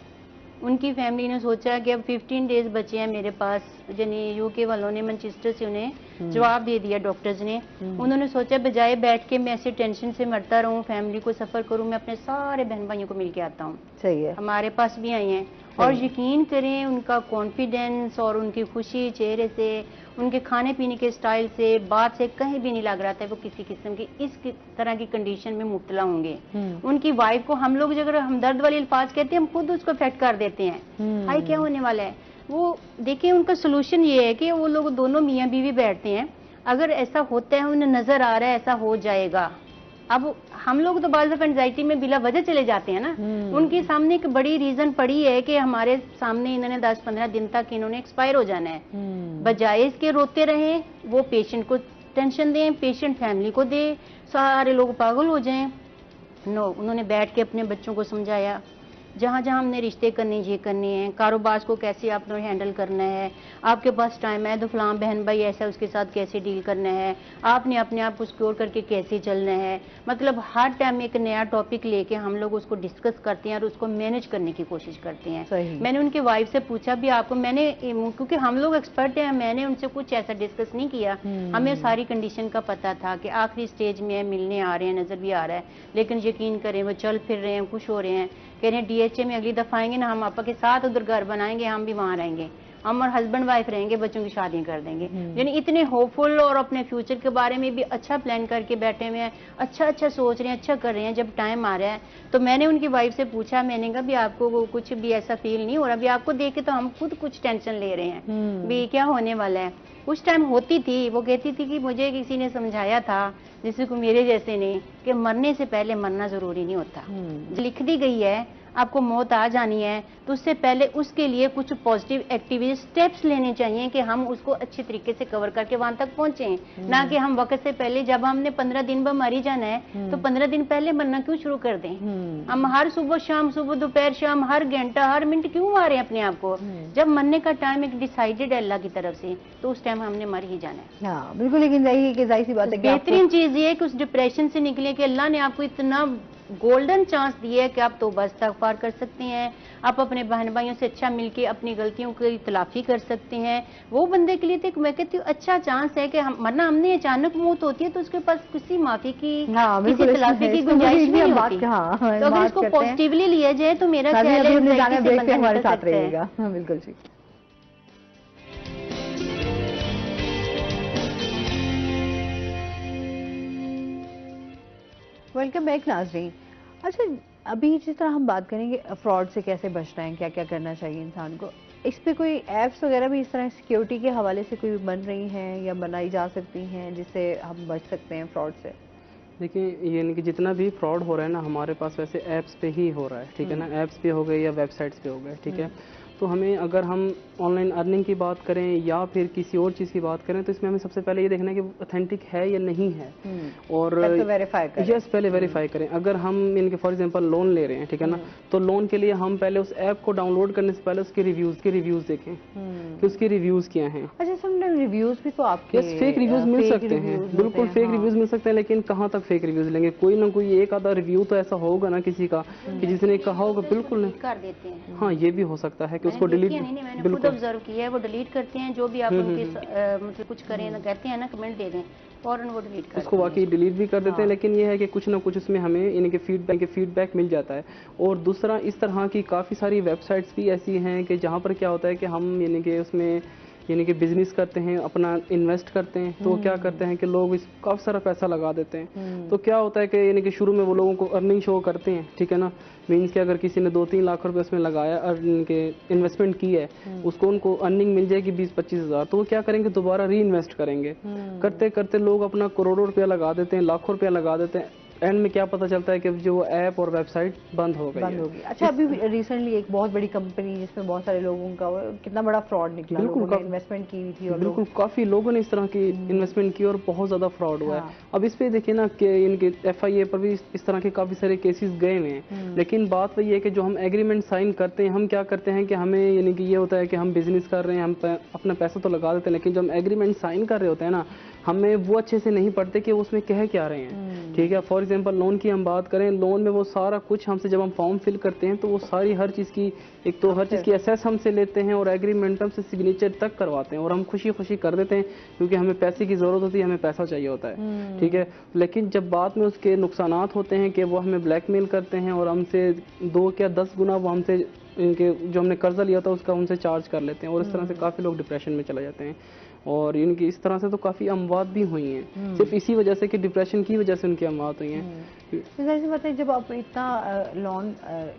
उनकी फैमिली ने सोचा कि अब 15 डेज बचे हैं मेरे पास, यानी यूके वालों ने मैनचेस्टर से उन्हें जवाब दे दिया डॉक्टर्स ने। उन्होंने सोचा बजाय बैठ के मैं ऐसे टेंशन से मरता रहूं, फैमिली को सफर करूं, मैं अपने सारे बहन भाइयों को मिल के आता हूं। सही है। हमारे पास भी आई हैं और यकीन करें उनका कॉन्फिडेंस और उनकी खुशी चेहरे से, उनके खाने पीने के स्टाइल से, बात से कहीं भी नहीं लग रहा था वो किसी किस्म की इस तरह की कंडीशन में मुब्तला होंगे। उनकी वाइफ को हम लोग अगर हमदर्द वाले अल्फाज कहते हैं हम खुद उसको इफेक्ट कर देते हैं, हाय क्या होने वाला है। वो देखिए उनका सोल्यूशन ये है कि वो लोग दोनों मियाँ बीवी बैठते हैं, अगर ऐसा होता है उन्हें नजर आ रहा है ऐसा हो जाएगा। अब हम लोग तो बाज़ एंजाइटी में बिला वजह चले जाते हैं ना, उनके सामने एक बड़ी रीजन पड़ी है कि हमारे सामने इन्होंने 10-15 दिन तक इन्होंने एक्सपायर हो जाना है। बजाय इसके रोते रहे, वो पेशेंट को टेंशन दें, पेशेंट फैमिली को दे, सारे लोग पागल हो जाएं। नो, उन्होंने बैठ के अपने बच्चों को समझाया जहाँ जहाँ हमने रिश्ते करने ये करने हैं, कारोबार को कैसे आपने हैंडल करना है, आपके पास टाइम है तो फलां बहन भाई ऐसा उसके साथ कैसे डील करना है, आपने अपने आप को सिक्योर करके कैसे चलना है। मतलब हर टाइम एक नया टॉपिक लेके हम लोग उसको डिस्कस करते हैं और उसको मैनेज करने की कोशिश करते हैं। मैंने उनकी वाइफ से पूछा भी आपको, मैंने क्योंकि हम लोग एक्सपर्ट हैं, मैंने उनसे कुछ ऐसा डिस्कस नहीं किया, हमें सारी कंडीशन का पता था कि आखिरी स्टेज में मिलने आ रहे हैं, नजर भी आ रहा है, लेकिन यकीन करें वो चल फिर रहे हैं, खुश हो रहे हैं, कह रहे हैं DHA में अगली दफा आएंगे ना हम आपा के साथ उधर घर बनाएंगे, हम भी वहां रहेंगे, हम और हस्बैंड वाइफ रहेंगे, बच्चों की शादियां कर देंगे। यानी इतने होपफुल और अपने फ्यूचर के बारे में भी अच्छा प्लान करके बैठे हुए हैं, अच्छा अच्छा सोच रहे हैं, अच्छा कर रहे हैं। जब टाइम आ रहा है तो मैंने उनकी वाइफ से पूछा, मैंने कहा भी आपको कुछ भी ऐसा फील नहीं हो रहा? भी आपको देख के तो हम खुद कुछ टेंशन ले रहे हैं भी क्या होने वाला है। उस टाइम होती थी, वो कहती थी कि मुझे किसी ने समझाया था, जिसे को मेरे जैसे ने, कि मरने से पहले मरना जरूरी नहीं होता। लिख दी गई है आपको मौत आ जानी है, तो उससे पहले उसके लिए कुछ पॉजिटिव एक्टिविटी स्टेप्स लेने चाहिए कि हम उसको अच्छे तरीके से कवर करके वहां तक पहुंचे, ना कि हम वक्त से पहले, जब हमने 15 दिन में मरी जाना है तो 15 दिन पहले मरना क्यों शुरू कर दें। हम हर सुबह शाम, सुबह दोपहर शाम, हर घंटा हर मिनट क्यों मारे अपने आप को? जब मरने का टाइम एक डिसाइडेड है अल्लाह की तरफ से, तो उस टाइम हमने मर ही जाना है। हाँ बिल्कुल, लेकिन जाहिर सी बात है कि बेहतरीन चीज ये है कि उस डिप्रेशन से निकले कि अल्लाह ने आपको इतना गोल्डन चांस दिया है कि आप तौबा इस्तगफार कर सकते हैं, आप अपने बहन भाइयों से अच्छा मिलके अपनी गलतियों की तलाफी कर सकते हैं। वो बंदे के लिए तो मैं कहती हूँ अच्छा चांस है कि हम, वरना हमने अचानक मौत होती है तो उसके पास किसी माफी की, किसी तलाफी की गुंजाइश नहीं होती। तो अगर इसको पॉजिटिवली लिया जाए तो मेरा ख्याल है हमारे साथ रहेगा। बिल्कुल जी। वेलकम बैक नाज़रीन। अच्छा, अभी जिस तरह हम बात करेंगे फ्रॉड से कैसे बचना है, क्या क्या करना चाहिए इंसान को, इस पे कोई ऐप्स वगैरह भी इस तरह सिक्योरिटी के हवाले से कोई बन रही हैं या बनाई जा सकती हैं जिससे हम बच सकते हैं फ्रॉड से? देखिए, यानी कि जितना भी फ्रॉड हो रहा है ना हमारे पास, वैसे ऐप्स पे ही हो रहा है, ठीक है ना। ऐप्स पे हो गए या वेबसाइट्स पे हो गए, ठीक है। तो हमें, अगर हम ऑनलाइन अर्निंग की बात करें या फिर किसी और चीज़ की बात करें, तो इसमें हमें सबसे पहले ये देखना है कि वो ऑथेंटिक है या नहीं है। और वेरीफाई करें। यस, पहले वेरीफाई करें। अगर हम इनके फॉर एग्जांपल लोन ले रहे हैं, ठीक है ना, तो लोन के लिए हम पहले उस ऐप को डाउनलोड करने से पहले उसके रिव्यूज देखें कि उसके रिव्यूज क्या हैं। अच्छा, समटाइम रिव्यूज भी तो आपके फेक रिव्यूज मिल सकते हैं, बिल्कुल फेक रिव्यूज मिल सकते हैं, लेकिन कहाँ तक फेक रिव्यूज लेंगे? कोई ना कोई एक आधा रिव्यू तो ऐसा होगा ना किसी का कि जिसने कहा होगा, बिल्कुल नहीं कर देते हैं। हाँ, ये भी हो सकता है कि उसको डिलीट, मैंने खुद ऑब्जर्व किया है, वो डिलीट करते हैं। जो भी आप उनके मतलब कुछ करें ना, कहते हैं ना कमेंट दे दें, फौरन वो डिलीट करते हैं, उसको वाकई डिलीट भी कर देते हैं। लेकिन ये है कि कुछ ना कुछ उसमें हमें इनके फीडबैक मिल जाता है। और दूसरा, इस तरह की काफ़ी सारी वेबसाइट्स भी ऐसी हैं कि जहाँ पर क्या होता है कि हम यानी कि उसमें बिजनेस करते हैं, अपना इन्वेस्ट करते हैं, तो क्या करते हैं कि लोग इस काफ़ी सारा पैसा लगा देते हैं। तो क्या होता है कि यानी कि शुरू में वो लोगों को अर्निंग शो करते हैं, ठीक है ना। मीन्स कि अगर किसी ने 2-3 लाख रुपए उसमें लगाया, के इन्वेस्टमेंट की है, उसको उनको अर्निंग मिल जाएगी 20-25 हज़ार, तो वो क्या करेंगे, दोबारा री इन्वेस्ट करेंगे। करते करते लोग अपना करोड़ों रुपया लगा देते हैं, लाखों रुपया लगा देते हैं। एंड में क्या पता चलता है कि जो ऐप और वेबसाइट बंद हो गई। अच्छा, अभी रिसेंटली एक बहुत बड़ी कंपनी जिसमें बहुत सारे लोगों का कितना बड़ा फ्रॉड निकला, बिल्कुल इन्वेस्टमेंट की हुई थी और बिल्कुल काफी लोगों ने इस तरह की इन्वेस्टमेंट की और बहुत ज्यादा फ्रॉड हुआ है। अब इस पे देखिए ना कि इनके FIA पर भी इस तरह के काफी सारे केसेस गए हुए हैं। लेकिन बात वही है कि जो हम एग्रीमेंट साइन करते हैं, हम क्या करते हैं कि हमें यानी कि ये होता है कि हम बिजनेस कर रहे हैं, हम अपना पैसा तो लगा देते हैं, लेकिन जब हम एग्रीमेंट साइन कर रहे होते हैं ना, हमें वो अच्छे से नहीं पढ़ते कि उसमें कह क्या रहे हैं, ठीक है। फॉर एग्जांपल लोन की हम बात करें, लोन में वो सारा कुछ हमसे, जब हम फॉर्म फिल करते हैं तो वो सारी हर चीज़ की, एक तो हर चीज़ की एसेस हमसे लेते हैं और एग्रीमेंट हमसे सिग्नेचर तक करवाते हैं, और हम खुशी खुशी कर देते हैं क्योंकि हमें पैसे की ज़रूरत होती है, हमें पैसा चाहिए होता है, ठीक है। लेकिन जब बाद में उसके नुकसानात होते हैं कि वो हमें ब्लैकमेल करते हैं और हमसे 2 या 10 गुना वो हमसे इनके जो हमने कर्जा लिया था उसका उनसे चार्ज कर लेते हैं, और इस तरह से काफ़ी लोग डिप्रेशन में चले जाते हैं। और इनकी इस तरह से तो काफ़ी अमवात भी हुई हैं, सिर्फ इसी वजह से कि डिप्रेशन की वजह से उनकी अमवात हुई हैं। जाहिर सी बात है, जब आप इतना लोन,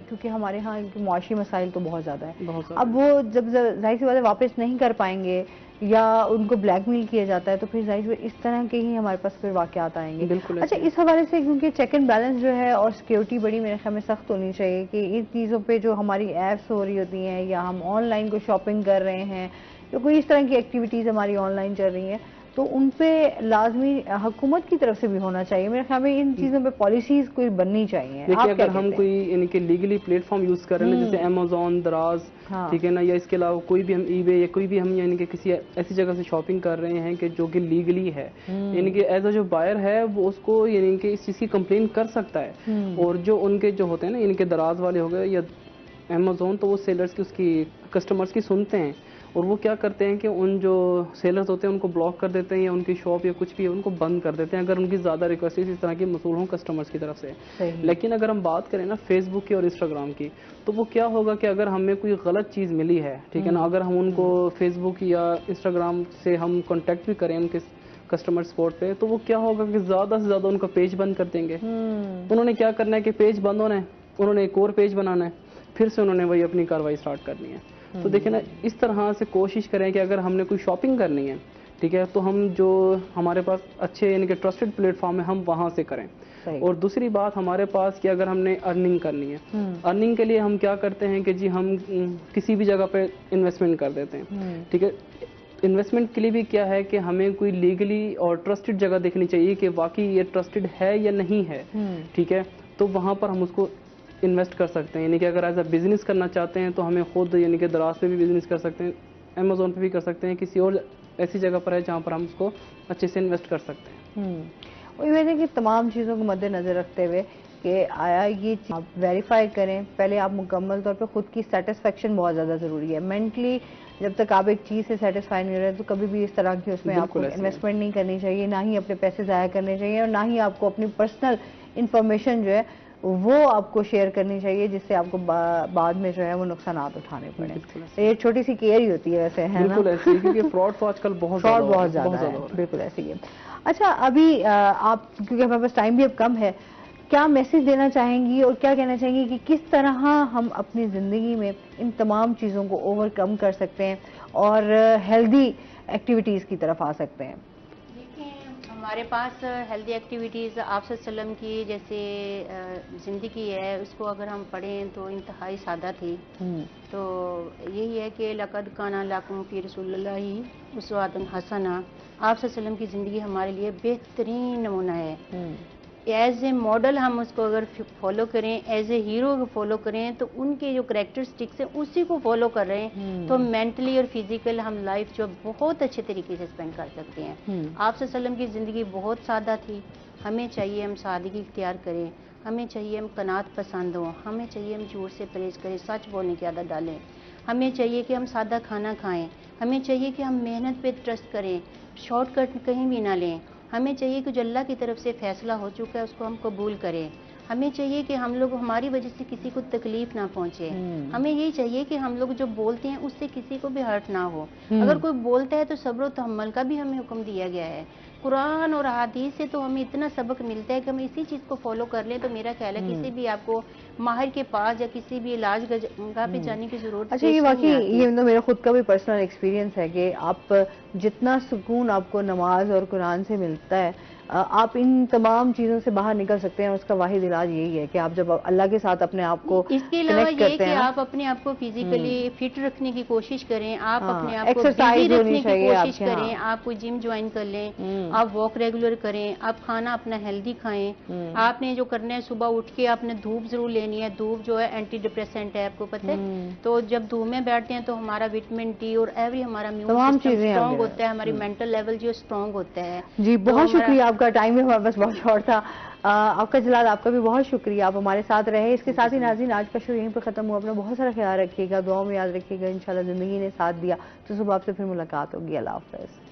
क्योंकि हमारे यहाँ मुआशी मसाइल तो बहुत ज़्यादा है, अब वो जब जाहिर सी बात है वापस नहीं कर पाएंगे या उनको ब्लैकमेल किया जाता है, तो फिर जाहिर इस तरह के ही हमारे पास फिर वाक़यात आएंगे। बिल्कुल। अच्छा, इस हवाले से क्योंकि चेक एंड बैलेंस जो है और सिक्योरिटी बड़ी मेरे ख्याल में सख्त होनी चाहिए कि इन चीज़ों पे जो हमारी ऐप्स हो रही होती हैं या हम ऑनलाइन को शॉपिंग कर रहे हैं, तो कोई इस तरह की एक्टिविटीज़ हमारी ऑनलाइन चल रही हैं, तो उन पे लाजमी हुकूमत की तरफ से भी होना चाहिए। मेरे ख्याल में इन चीज़ों पे पॉलिसीज कोई बननी चाहिए। देखिए, अगर हम कोई यानी कि लीगली प्लेटफॉर्म यूज़ कर रहे हैं, जैसे अमेज़ॉन, दराज, ठीक है ना, या इसके अलावा कोई भी हम ईबे या कोई भी हम यानी कि किसी ऐसी जगह से शॉपिंग कर रहे हैं कि जो कि लीगली है, यानी कि एज अ जो बायर है वो उसको यानी कि इस चीज़ की कंप्लेन कर सकता है। और जो उनके जो होते हैं ना, यानी कि दराज वाले हो गए या अमेज़ॉन, तो वो सेलर्स की, उसकी कस्टमर्स की सुनते हैं और वो क्या करते हैं कि उन जो सेलर्स होते हैं उनको ब्लॉक कर देते हैं, या उनकी शॉप या कुछ भी है उनको बंद कर देते हैं अगर उनकी ज़्यादा रिक्वेस्ट इस तरह की मसूल हों कस्टमर्स की तरफ से। लेकिन अगर हम बात करें ना फेसबुक की और इंस्टाग्राम की, तो वो क्या होगा कि अगर हमें कोई गलत चीज़ मिली है, ठीक है ना, अगर हम उनको फेसबुक या इंस्टाग्राम से हम कॉन्टेक्ट भी करें उनके कस्टमर सपोर्ट पे, तो वो क्या होगा कि ज़्यादा से ज़्यादा उनका पेज बंद कर देंगे। उन्होंने क्या करना है कि पेज बंद होना है, उन्होंने एक और पेज बनाना है, फिर से उन्होंने वही अपनी कार्रवाई स्टार्ट करनी है। तो देखिए ना, इस तरह से कोशिश करें कि अगर हमने कोई शॉपिंग करनी है, ठीक है, तो हम जो हमारे पास अच्छे यानी कि ट्रस्टेड प्लेटफॉर्म है हम वहाँ से करें। और दूसरी बात हमारे पास कि अगर हमने अर्निंग करनी है, अर्निंग के लिए हम क्या करते हैं कि जी हम किसी भी जगह पे इन्वेस्टमेंट कर देते हैं, ठीक है। इन्वेस्टमेंट के लिए भी क्या है कि हमें कोई लीगली और ट्रस्टेड जगह देखनी चाहिए कि वाकई ये ट्रस्टेड है या नहीं है, ठीक है, तो वहाँ पर हम उसको इन्वेस्ट कर सकते हैं। यानी कि अगर एज अ बिजनेस करना चाहते हैं तो हमें खुद यानी कि दराज पे भी बिजनेस कर सकते हैं, अमेजोन पे भी कर सकते हैं, किसी और ऐसी जगह पर है जहाँ पर हम उसको अच्छे से इन्वेस्ट कर सकते हैं। वही वजह कि तमाम चीज़ों को मद्देनजर रखते हुए कि आया ये आप वेरीफाई करें, पहले आप मुकम्मल तौर पे खुद की सेटिस्फेक्शन बहुत ज़्यादा ज़रूरी है। मेंटली जब तक आप एक चीज़ से सेटिस्फाई नहीं हो रहे तो कभी भी इस तरह की उसमें आपको इन्वेस्टमेंट नहीं करनी चाहिए, ना ही अपने पैसे ज़ाया करने चाहिए, और ना ही आपको अपनी पर्सनल इंफॉर्मेशन जो है वो आपको शेयर करनी चाहिए जिससे आपको बाद में जो है वो नुकसानात उठाने पड़े। ये छोटी सी केयर ही होती है वैसे, है ना? बिल्कुल ऐसे ही, क्योंकि फ्रॉड तो आजकल बहुत ज़्यादा है। बिल्कुल ऐसे ही है। अच्छा, अभी आप, क्योंकि हमारे पास टाइम भी अब कम है, क्या मैसेज देना चाहेंगी और क्या कहना चाहेंगी कि किस तरह हम अपनी ज़िंदगी में इन तमाम चीज़ों को ओवरकम कर सकते हैं और हेल्दी एक्टिविटीज़ की तरफ आ सकते हैं? हमारे पास हेल्दी एक्टिविटीज़ आप सल्लम की जैसे ज़िंदगी है, उसको अगर हम पढ़ें तो इंतहाई सादा थी। तो यही है कि लक़द काना लकुम फ़ी रसूलिल्लाहि उस्वतुन हसना, आप सल्लम की ज़िंदगी हमारे लिए बेहतरीन नमूना है। एज ए मॉडल हम उसको अगर फॉलो करें, एज ए हीरो फॉलो करें, तो उनके जो करेक्टरिस्टिक्स हैं उसी को फॉलो कर रहे हैं, तो मेंटली और फिजिकल हम लाइफ जो बहुत अच्छे तरीके से स्पेंड कर सकते हैं। आप सल्लम की ज़िंदगी बहुत सादा थी, हमें चाहिए हम सादगी इख्तियार करें, हमें चाहिए हम कनात पसंद हों, हमें चाहिए हम झूठ से परहेज करें, सच बोलने की आदत डालें, हमें चाहिए कि हम सादा खाना खाएं, हमें चाहिए कि हम मेहनत पे ट्रस्ट करें, शॉर्टकट कहीं भी ना लें, हमें चाहिए कि जो अल्लाह की तरफ से फैसला हो चुका है उसको हम कबूल करें, हमें चाहिए कि हम लोग हमारी वजह से किसी को तकलीफ ना पहुंचे, हमें यही चाहिए कि हम लोग जो बोलते हैं उससे किसी को भी हर्ट ना हो। अगर कोई बोलता है तो सब्र व तहम्मुल का भी हमें हुक्म दिया गया है। कुरान और हदीस से तो हमें इतना सबक मिलता है कि हम इसी चीज़ को फॉलो कर लें तो मेरा ख्याल है किसी भी आपको माहिर के पास या किसी भी इलाज जगह पे जाने की जरूरत। अच्छा, ये वाकई ये तो मेरा खुद का भी पर्सनल एक्सपीरियंस है कि आप जितना सुकून आपको नमाज और कुरान से मिलता है, आप इन तमाम चीज़ों से बाहर निकल सकते हैं। उसका वाहिद इलाज यही है कि आप जब अल्लाह के साथ अपने आप को इसके अलावा ये कि आप अपने आप को फिजिकली फिट रखने की कोशिश करें, आप अपने आप को बिजी रखने की कोशिश करें, आप कोई जिम ज्वाइन कर लें, आप वॉक रेगुलर करें, आप खाना अपना हेल्दी खाएं। आपने जो करना है सुबह उठ के आपने धूप जरूर लेनी है, धूप जो है एंटी डिप्रेसेंट है, आपको पता है। तो जब धूप में बैठते हैं तो हमारा विटामिन डी और एवरी हमारा इम्यून सिस्टम स्ट्रॉन्ग होता है, हमारी मेंटल लेवल जो स्ट्रॉन्ग होता है। जी, बहुत शुक्रिया, आपका टाइम भी हमारे पास बहुत शॉर्ट था। आपका जलाल, आपका भी बहुत शुक्रिया, आप हमारे साथ रहे। इसके साथ ही नाज़रीन, आज का शो यहीं पर ख़त्म हुआ। अपना बहुत सारा ख्याल रखिएगा, दुआ में याद रखिएगा। इंशाल्लाह ज़िंदगी ने साथ दिया तो सुबह आपसे फिर मुलाकात होगी। अल्लाह हाफ़िज़।